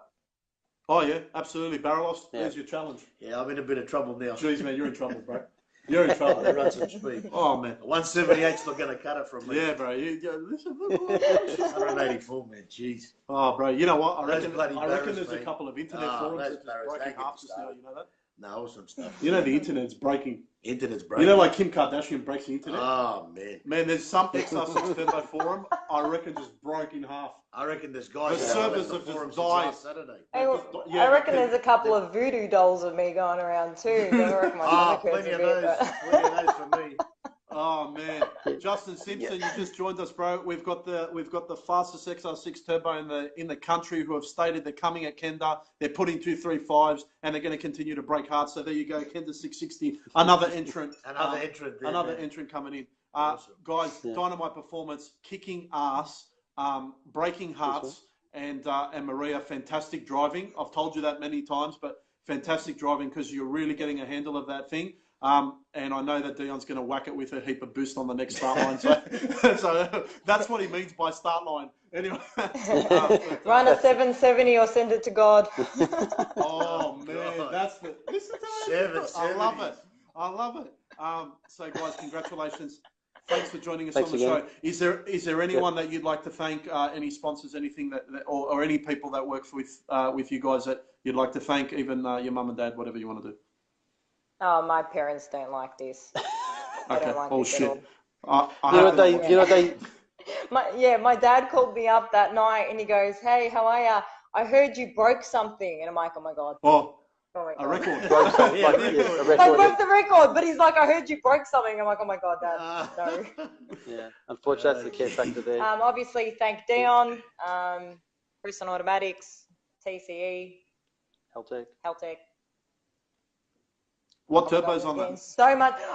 Oh yeah, absolutely. Barrelos, there's your challenge. Yeah, I'm in a bit of trouble now. Jeez, man, you're in trouble, bro. You're in trouble. Run some speed. Oh man, 178's not going to cut it from me. Yeah, bro. Listen, 184, man. Jeez. Oh, bro. You know what? I reckon there's mate. A couple of internet forums that just breaking half just now. You know that? No, some stuff. You know the internet's breaking. Internet's breaking. You know, like Kim Kardashian breaks the internet. Oh man. Man, there's some XR6 Turbo forum. I reckon just broke in half. I reckon there's guys. The servers have just died. Saturday. I reckon there's a couple of voodoo dolls of me going around too. Plenty of those for me. Oh man, Justin Simpson, you just joined us, bro. We've got the fastest XR6 turbo in the country, who have stated they're coming at Kenda. They're putting 235s, and they're going to continue to break hard. So there you go, Kenda 660, another entrant, another entrant coming in. Awesome. Guys, dynamite performance, kicking ass, breaking hearts, and Maria, fantastic driving. I've told you that many times, but fantastic driving, because you're really getting a handle of that thing. And I know that Dion's going to whack it with a heap of boost on the next start line. So that's what he means by start line. Anyway. Run a 770 or send it to God. Oh, man. That's the... Listen to it. I love it. I love it. So, guys, congratulations. Thanks for joining us Thanks on the again. show. Is there anyone that you'd like to thank? Any sponsors? Anything or any people that work with you guys that you'd like to thank? Even your mum and dad, whatever you want to do. Oh, my parents don't like this. They don't like this at all. My dad called me up that night and he goes, "Hey, how are ya? I heard you broke something." And I'm like, "Oh my God." A record. A record. I broke the record, but he's like, "I heard you broke something." I'm like, "Oh my God, Dad, no." Yeah, unfortunately, that's the care factor there. Obviously, thank Dion, Prison Automatics, TCE, Heltec. What turbo's on that?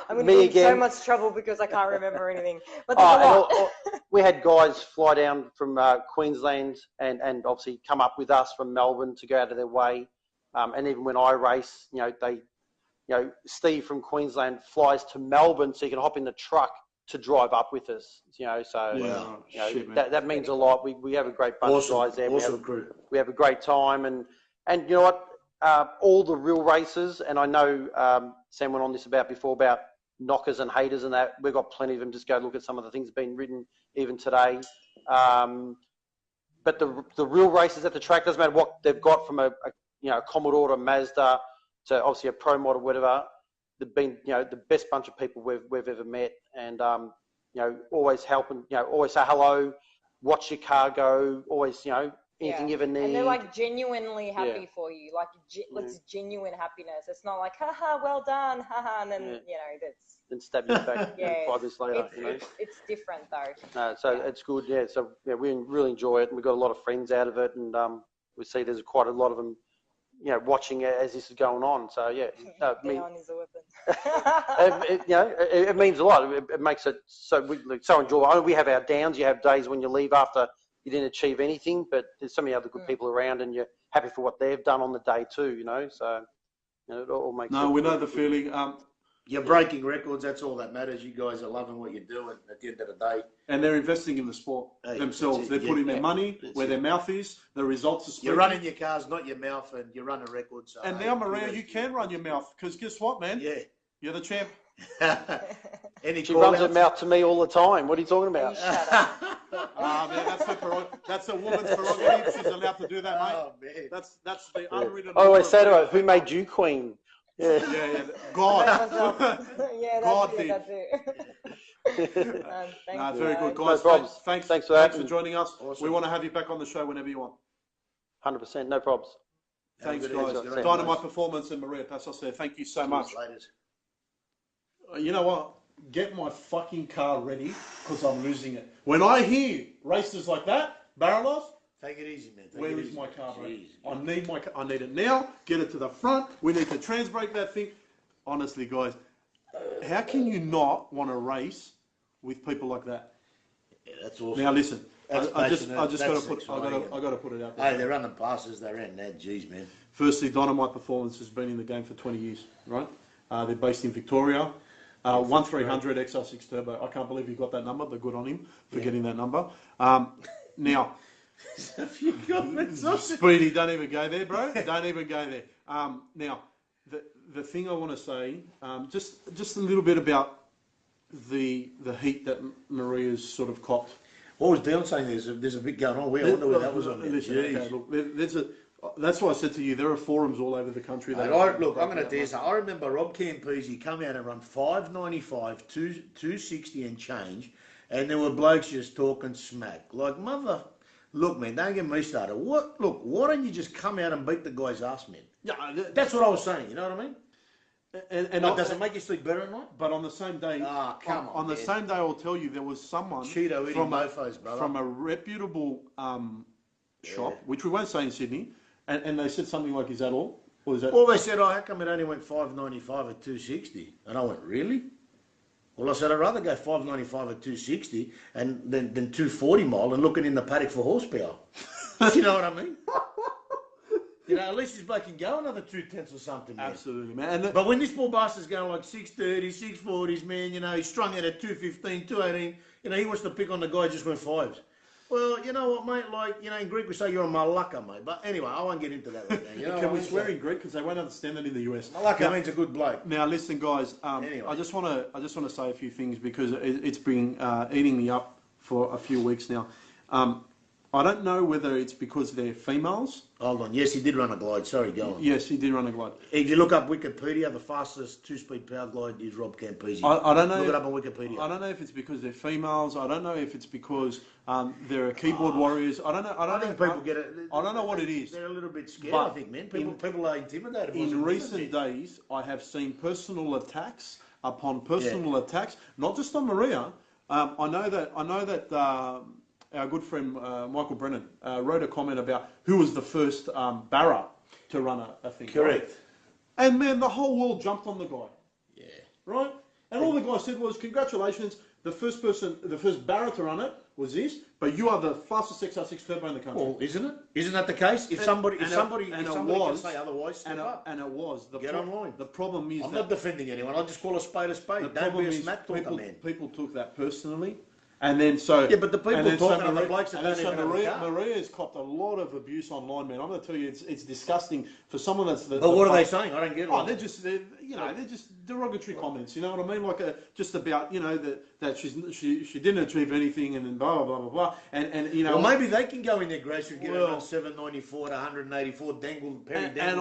I'm going to get in so much trouble because I can't remember anything. But there's a lot. We had guys fly down from Queensland and obviously come up with us from Melbourne to go out of their way. And even when I race, Steve from Queensland flies to Melbourne so he can hop in the truck to drive up with us. That means a lot. We have a great bunch of guys there. We have a great time, and you know what? All the real races, and I know Sam went on this before about knockers and haters and that. We've got plenty of them. Just go look at some of the things been written even today. But the real races at the track, doesn't matter what they've got from a Commodore to Mazda to obviously a Pro Mod or whatever. They've been the best bunch of people we've ever met, and always helping, always say hello, watch your car go, always anything you ever need. And they're like genuinely happy for you, like it's genuine happiness. It's not like haha, well done, haha, and then that's. Then stab you back 5 minutes later. It's different though. No, so it's good. Yeah, so we really enjoy it, and we've got a lot of friends out of it, and we see there's quite a lot of them, watching it as this is going on. So Down is a weapon. it means a lot. It makes it so enjoyable. I know we have our downs. You have days when you leave after you didn't achieve anything, but there's so many other good people around, and you're happy for what they've done on the day too. So it all makes. No, we know the feeling. You're breaking records. That's all that matters. You guys are loving what you're doing at the end of the day. And they're investing in the sport themselves. They're putting their money where their mouth is. The results are speaking. You're running your cars, not your mouth, and you're running records. And now, Maria, you can run your mouth because guess what, man? Yeah. You're the champ. She runs her mouth to me all the time. What are you talking about? Man, that's a woman's prerogative. She's allowed to do that, mate. Oh, man. That's the unwritten. I always say to her, "Who made you queen?" Yeah. God. God did. That's it. Very good, guys. No thanks for that. Thanks for joining us. Awesome. We want to have you back on the show whenever you want. 100%, no problems. Thanks, guys. Dynamite Performance and Maria Passos there. Thank you so much. You know what? Get my fucking car ready because I'm losing it. When I hear races like that, barrel take it easy, man. Where is my car, bro? I need my car. I need it now. Get it to the front. We need to trans-brake that thing. Honestly, guys, how can you not want to race with people like that? Yeah, that's awesome. Now listen, I just got to put it out there. Hey, they're running passes. They're in there. Jeez, man. Firstly, Dynamite Performance has been in the game for 20 years, right? They're based in Victoria. 1300 XR6 Turbo. I can't believe he got that number. They're good on him for getting that number. Now. Speedy, don't even go there, bro. Don't even go there. Now, the thing I want to say, just a little bit about the heat that Maria's sort of copped. What was Dion saying? There's a bit going on. I wonder where that was on. That's why I said to you, there are forums all over the country. I'm going to dare say, I remember Rob Campese come out and run 595, 260 and change, and there were blokes just talking smack. Like, mother... Look, man, don't get me started. Why don't you just come out and beat the guy's ass, man? Yeah, that's what I was saying, you know what I mean? And does it make you sleep better at night? But on the same day, on the same day, I'll tell you, there was someone from a reputable shop, which we won't say in Sydney, and they said something like, is that all? Or is that... Well, they said, how come it only went 595 at 260? And I went, really? Well, I said, I'd rather go 595 at 260 and than 240 mile and looking in the paddock for horsepower. You know what I mean? At least this bloke can go another 2/10 or something, man. Absolutely, man. But when this poor bastard's going like 630s, 640s, man, he's strung out at 215, 218, he wants to pick on the guy who just went fives. Well, you know what, mate? Like, you know, in Greek we say you're a malaka, mate. But anyway, I won't get into that right now. You know Can we swear in Greek because they won't understand that in the US? Malaka means a good bloke. Now, listen, guys. Anyway. I just want to say a few things because it's been eating me up for a few weeks now. I don't know whether it's because they're females. Hold on. Yes, he did run a glide. Sorry, go on. Yes, he did run a glide. If you look up Wikipedia, the fastest two-speed power glide is Rob Campese. I don't know. Look it up on Wikipedia. I don't know if it's because they're females. I don't know if it's because they're keyboard warriors. I don't know. I think people get it. I don't know what it is. They're a little bit scared, But I think, man. People are intimidated. In recent days, I have seen personal attacks upon personal attacks, not just on Maria. I know that our good friend Michael Brennan wrote a comment about who was the first barra to run a thing. Correct. Right? And man, the whole world jumped on the guy. Yeah. Right? And all the guy said was, congratulations, the first barra to run it was this, but you are the fastest XR6 turbo in the country. Well, isn't it? Isn't that the case? If somebody can say otherwise, step up. And it was. Get online. The problem is I'm not defending anyone. I'll just call a spade a spade. Don't be a smack talker, man. People took that personally. And then so yeah, but the people talking are the blokes that don't even have a car. Maria's copped a lot of abuse online, man. I'm going to tell you, it's disgusting for someone that's the. But what are they saying? I don't get it. Oh, they're just derogatory comments. You know what I mean? Like just about that she didn't achieve anything and then blah blah blah blah blah. And you know. Well, maybe they can go in their grocery and get around 794 to 184 and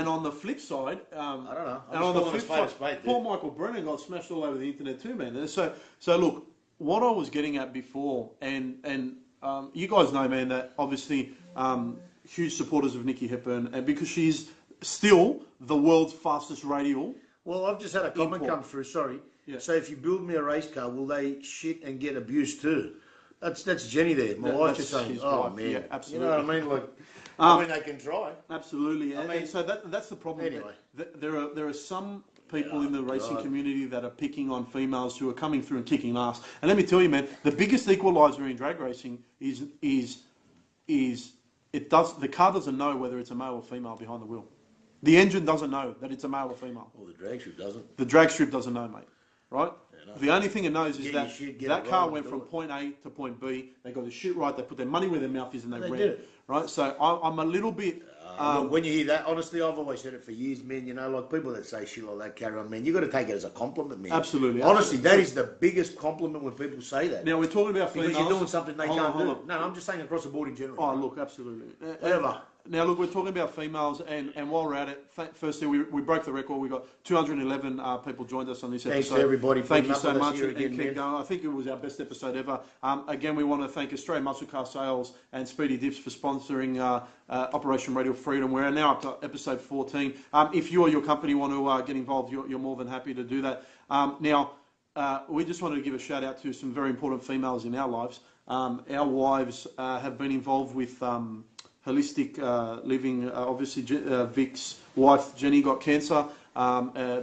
on the flip side, I don't know. And on the flip side, poor Michael Brennan got smashed all over the internet too, man. So look. What I was getting at before, and you guys know, man, that obviously huge supporters of Nikki Hepburn, and because she's still the world's fastest radial. Well, I've just had a comment come through. Sorry. Yeah. So if you build me a race car, will they shit and get abused too? That's Jenny there. My wife is saying, "Oh man, yeah, absolutely." You know what I mean? Like, I mean, they can try. Absolutely. I mean, so that's the problem. Anyway, there are some people in the racing community that are picking on females who are coming through and kicking ass. And let me tell you, man, the biggest equaliser in drag racing is the car doesn't know whether it's a male or female behind the wheel. The engine doesn't know that it's a male or female. Well, the drag strip doesn't. The drag strip doesn't know, mate. Right? Yeah, no. The only thing it knows is that car went from point A to point B. They got the shit right. They put their money where their mouth is and they ran. Right? So I'm a little bit... when you hear that, honestly, I've always said it for years, man. You know, like people that say shit like that, carry on, man. You got to take it as a compliment, man. Absolutely. Honestly, that is the biggest compliment when people say that. Now we're talking about females. Because you're doing something they can't do. No, I'm just saying across the board in general. Oh, look, absolutely. Whatever. Now, look, we're talking about females, and while we're at it, firstly, we broke the record. We got 211 people joined us on this episode. Thanks to everybody. Thank you so much, and keep going. I think it was our best episode ever. Again, we want to thank Australian Muscle Car Sales and Speedy Diffs for sponsoring Operation Radial Freedom. We're now up to episode 14. If you or your company want to get involved, you're more than happy to do that. Now, we just wanted to give a shout out to some very important females in our lives. Our wives have been involved with holistic living. Obviously, Vic's wife, Jenny, got cancer,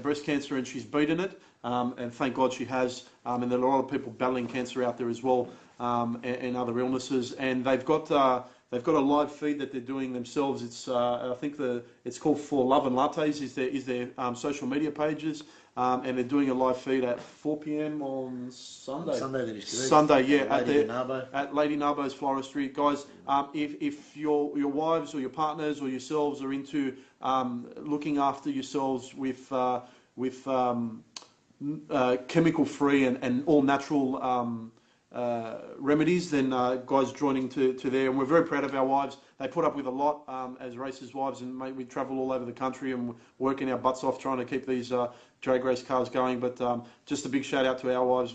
breast cancer, and she's beaten it. And thank God she has. And there are a lot of people battling cancer out there as well, and other illnesses. And they've got a live feed that they're doing themselves. It's I think it's called For Love and Lattes is their social media pages. And they're doing a live feed at 4 p.m. on Sunday. Sunday, yeah, at Lady Narbo's Floristry. Guys, if your wives or your partners or yourselves are into looking after yourselves with chemical-free and all-natural remedies, then guys joining to there. And we're very proud of our wives. They put up with a lot as racers' wives, and mate, we travel all over the country and working our butts off trying to keep these drag race cars going. But just a big shout out to our wives,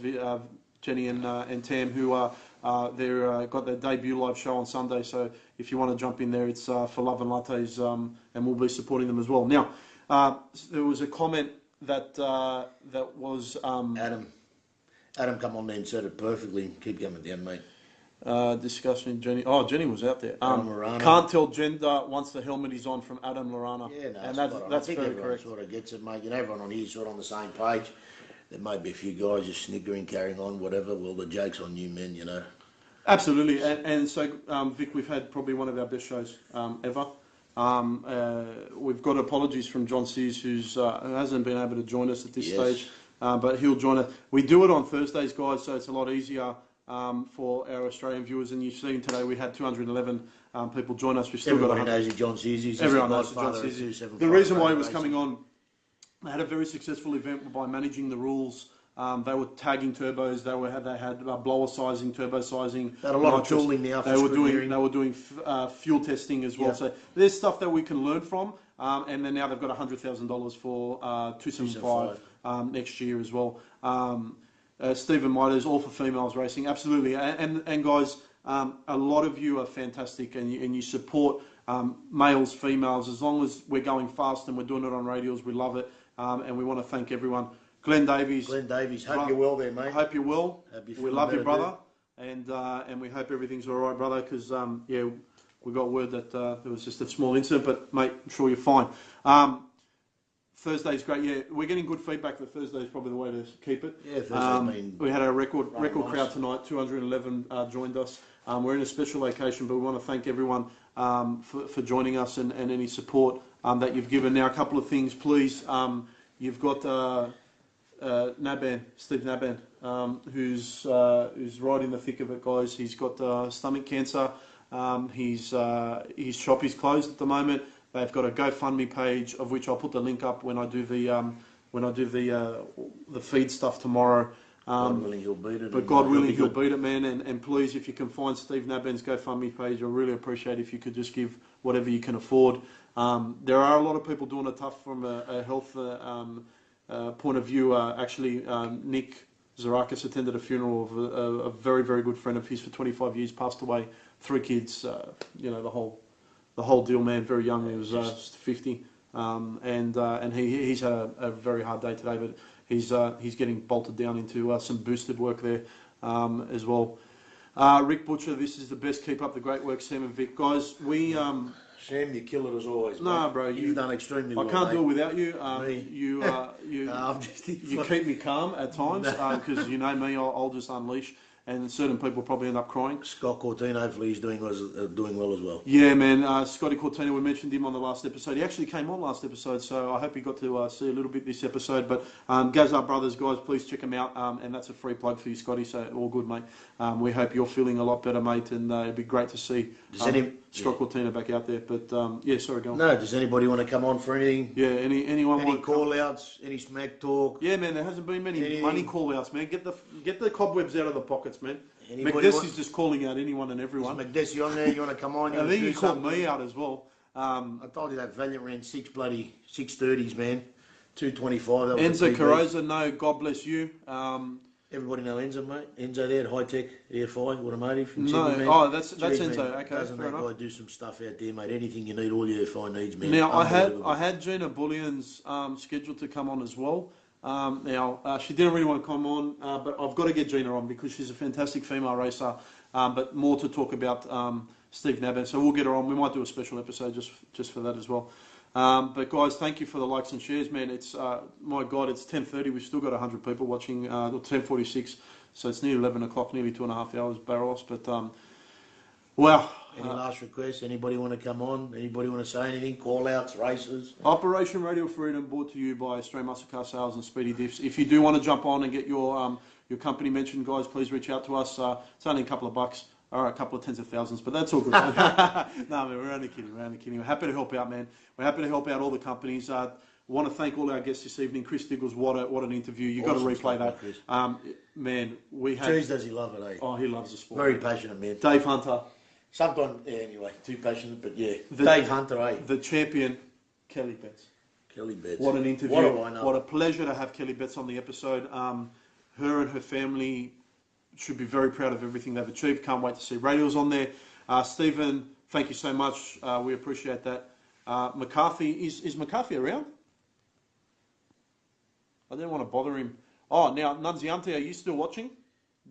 Jenny and Tam, who got their debut live show on Sunday. So if you want to jump in there, it's For Love and Lattes, and we'll be supporting them as well. Now, there was a comment that was Adam, come on there and said it perfectly. Keep coming down, mate. Discussion, Jenny. Oh, Jenny was out there. Can't tell gender once the helmet is on, from Adam Lorana. Yeah, no, and that's very correct. Sort of gets it, mate. You know, everyone on here is sort of on the same page. There may be a few guys just sniggering, carrying on, whatever. Well, the joke's on you, men. You know. Absolutely, and so Vic, we've had probably one of our best shows ever. We've got apologies from John Sears, who hasn't been able to join us at this stage. But he'll join us. We do it on Thursdays, guys, so it's a lot easier for our Australian viewers. And you've seen today we had 211 people join us. We've still Everybody got knows who John Sears is. Everyone knows who John Sears is. The reason why he was coming on, they had a very successful event by managing the rules. They were tagging turbos. They had blower sizing, turbo sizing. They had a lot of tooling now. They were doing fuel testing as well. Yeah. So there's stuff that we can learn from. And then now they've got $100,000 for 275 next year as well. Stephen Miters, all for females racing, absolutely. And guys, a lot of you are fantastic, and you support males, females. As long as we're going fast and we're doing it on radials, we love it. And we want to thank everyone. Glenn Davies, hope you're well there, mate. Hope you're well. We love you, brother, and we hope everything's all right, brother. Because we got word that there was just a small incident, but mate, I'm sure you're fine. Thursday's great. Yeah, we're getting good feedback that Thursday is probably the way to keep it. Yeah, Thursday. We had a record crowd tonight. 211 joined us. We're in a special location, but we want to thank everyone for joining us and any support that you've given. Now, a couple of things, please. You've got Naban, Steve Naban, who's right in the thick of it, guys. He's got stomach cancer. His shop is closed at the moment. They've got a GoFundMe page, of which I'll put the link up when I do the feed stuff tomorrow. God willing, he'll beat it. But God willing, he'll beat it, man. And please, if you can find Steve Naban's GoFundMe page, I really appreciate if you could just give whatever you can afford. There are a lot of people doing it tough from a health point of view. Actually, Nick Zarakis attended a funeral of a very, very good friend of his for 25 years, passed away, 3 kids, the whole deal, man, very young. He was just 50. And he's had a very hard day today, but he's getting bolted down into some boosted work there as well. Rick Butcher, this is the best. Keep up the great work, Sam and Vic. Guys, we... Sam, you kill it as always. No, mate. bro, you've done extremely well. I can't mate. do it without you. You keep me calm at times because you know me. I'll just unleash, and certain people probably end up crying. Scott Cortina, hopefully he's doing well as well. Yeah, man. Scotty Cortina, we mentioned him on the last episode. He actually came on last episode, so I hope he got to see a little bit this episode. But Gazar Brothers, guys, please check him out. And that's a free plug for you, Scotty. So all good, mate. We hope you're feeling a lot better, mate, and it'd be great to see Scott Cortina back out there. But sorry, go on. No, does anybody want to come on for anything? Yeah, anyone any call outs, any smack talk? Yeah, man, there hasn't been many money call outs, man. Get the cobwebs out of the pockets, man. McDessie's just calling out anyone and everyone. Is McDessie on there? You want to come on? I think he called me out as well. I told you that Valiant ran 630s, man. 225. Enzo Carosa, no, God bless you. Everybody know Enzo, mate. Enzo there at High Tech EFI Automotive. No, Sydney, that's Enzo. Okay, doesn't that guy do some stuff out there, mate? Anything you need, all your EFI needs, man. Now I had Gina Bullion's scheduled to come on as well. She didn't really want to come on, but I've got to get Gina on because she's a fantastic female racer. But more to talk about Steve Naban, so we'll get her on. We might do a special episode just for that as well. But guys, thank you for the likes and shares, man. It's my God, it's 10:30. We've still got 100 people watching. 10:46, so it's nearly 11 o'clock, nearly 2.5 hours barrels. But wow. Any last requests? Anybody want to come on? Anybody want to say anything? Call outs, races? Operation Radial Freedom brought to you by Australian Muscle Car Sales and Speedy Diffs. If you do want to jump on and get your company mentioned, guys, please reach out to us. It's only a couple of bucks. All right, a couple of tens of thousands, but that's all good. No, man, we're only kidding. We're happy to help out, man. We're happy to help out all the companies. Want to thank all our guests this evening. Chris Diggles, what an interview. You've got to replay that. Chris. Man, we had... Jeez, does he love it, eh? Oh, he loves the sport. Very passionate, man. Dave Hunter. Sometimes, anyway, too passionate, but yeah. Dave Hunter, eh? The champion, Kelly Betts. Kelly Betts. What an interview. What do I know? What a pleasure to have Kelly Betts on the episode. Her and her family should be very proud of everything they've achieved. Can't wait to see radials on there. Stephen, thank you so much. We appreciate that. McCarthy, is McCarthy around? I didn't want to bother him. Oh, now, Nunziante, are you still watching?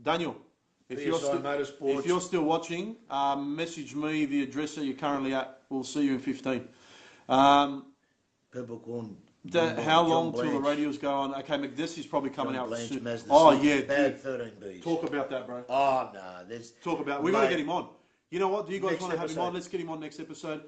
Daniel, if you're still watching, message me the address that you're currently at. We'll see you in 15. Peppercorn. How long till the radios go on? Okay, McDessie's probably coming out soon. Bad 13Bs. Talk about that, bro. Oh, no. Talk about. We've got to get him on. You know what? Do you guys want to have him on? Let's get him on next episode.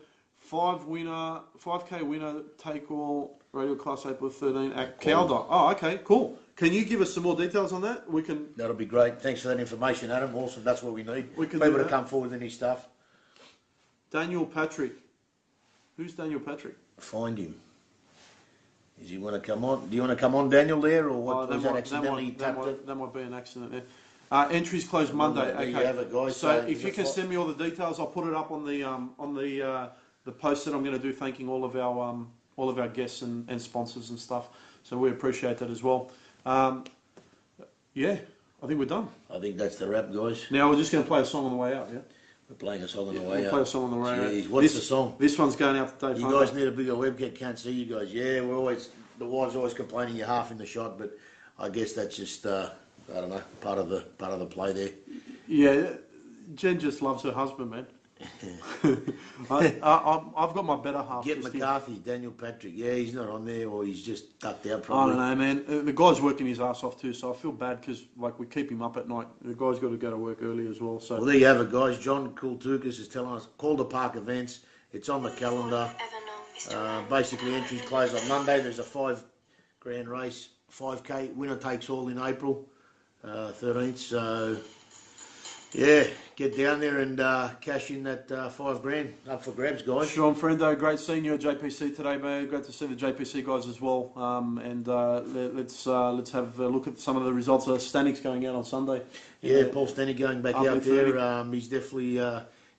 5K winner, take all radio class 8 with 13 at Cowder. Oh, okay, cool. Can you give us some more details on that? We can. That'll be great. Thanks for that information, Adam. Awesome. That's what we need. We can people to come forward with any stuff. Daniel Patrick. Who's Daniel Patrick? Find him. Does he want to come on? Do you want to come on, Daniel, there, or what? That might be an accident there. Entries close Monday. There okay. you have it, guys. So if you can send me all the details, I'll put it up on the post that I'm going to do, thanking all of our guests and sponsors and stuff. So we appreciate that as well. Yeah, I think we're done. I think that's the wrap, guys. Now we're just going to play a song on the way out. Yeah. We're playing a song on the way we'll out. Play a song on the way Jeez, out. What's the song? This one's going out to Dave. You guys need a bigger webcam. Can't see you guys. Yeah, the wife's always complaining you're half in the shot, but I guess that's just I don't know, part of the play there. Yeah, Jen just loves her husband, man. I've got my better half. Get McCarthy, Daniel Patrick. Yeah, he's not on there, or he's just ducked out probably. I don't know, man. The guy's working his ass off too, so I feel bad because we keep him up at night. The guy's got to go to work early as well. So. Well, there you have it, guys. John Kulturkis is telling us, call the park events. It's on the calendar. Basically, entries close on Monday. There's a $5 grand race, 5K. Winner takes all in April 13th. So, yeah, get down there and cash in that $5 grand up for grabs, guys. Sean Frendo, great seeing you at JPC today, man. Great to see the JPC guys as well. Let's have a look at some of the results of Stanik's going out on Sunday. Yeah, Paul Stanik going back out there. He's definitely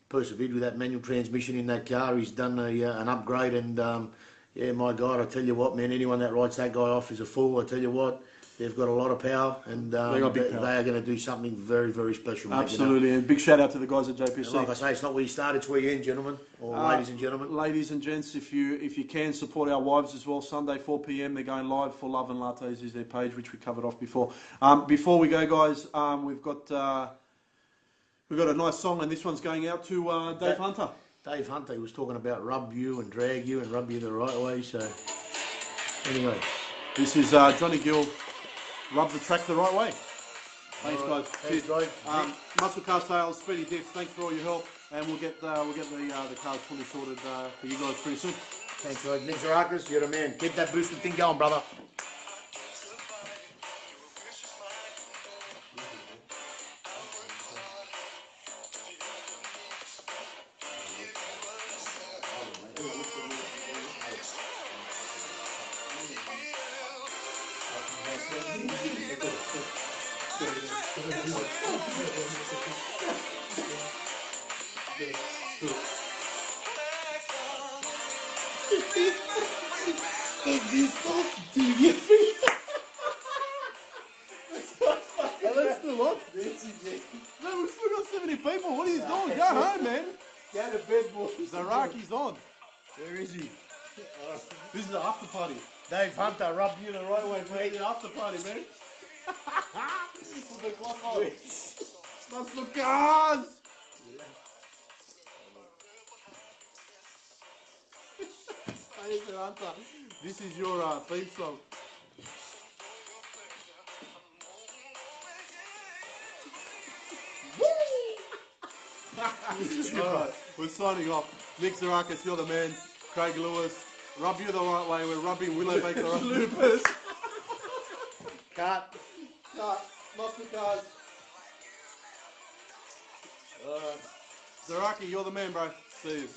persevered with that manual transmission in that car. He's done an upgrade, and yeah, my God, I tell you what, man, anyone that writes that guy off is a fool. I tell you what. They've got a lot of power, and they are going to do something very, very special. Absolutely, and big shout out to the guys at JPC. And like I say, it's not where you start, it's where you end, gentlemen, or ladies and gentlemen. Ladies and gents, if you can support our wives as well, Sunday 4 p.m. they're going live. For Love and Lattes is their page, which we covered off before. Before we go, guys, we've got a nice song, and this one's going out to Dave Hunter. Dave Hunter, he was talking about rub you and drag you and rub you the right way. So anyway, this is Johnny Gill. Rub the track the right way. Thanks, guys. Thanks, guys. Muscle Car Sales, Speedy Diffs, thanks for all your help, and we'll get the cars fully sorted for you guys pretty soon. Thanks, guys. Nick Zarakis, you're the man. Keep that boosted thing going, brother. We've still got 70 people. What are you doing? Go home, man. Go to bed, boys. Zaraki's on. Where is he? This is the after party. Dave Hunter, rub you the right way, Where's mate. the after party, man? Put the clock on. Muscle Cars! Hey, Hunter, this is your theme song. Alright, we're signing off. Nick Zarakis, you're the man. Craig Lewis, rub you the right way. We're rubbing Willow Baker the right way. Loopers. Cut. Muscle Cars. Zaraki, you're the man, bro. See you.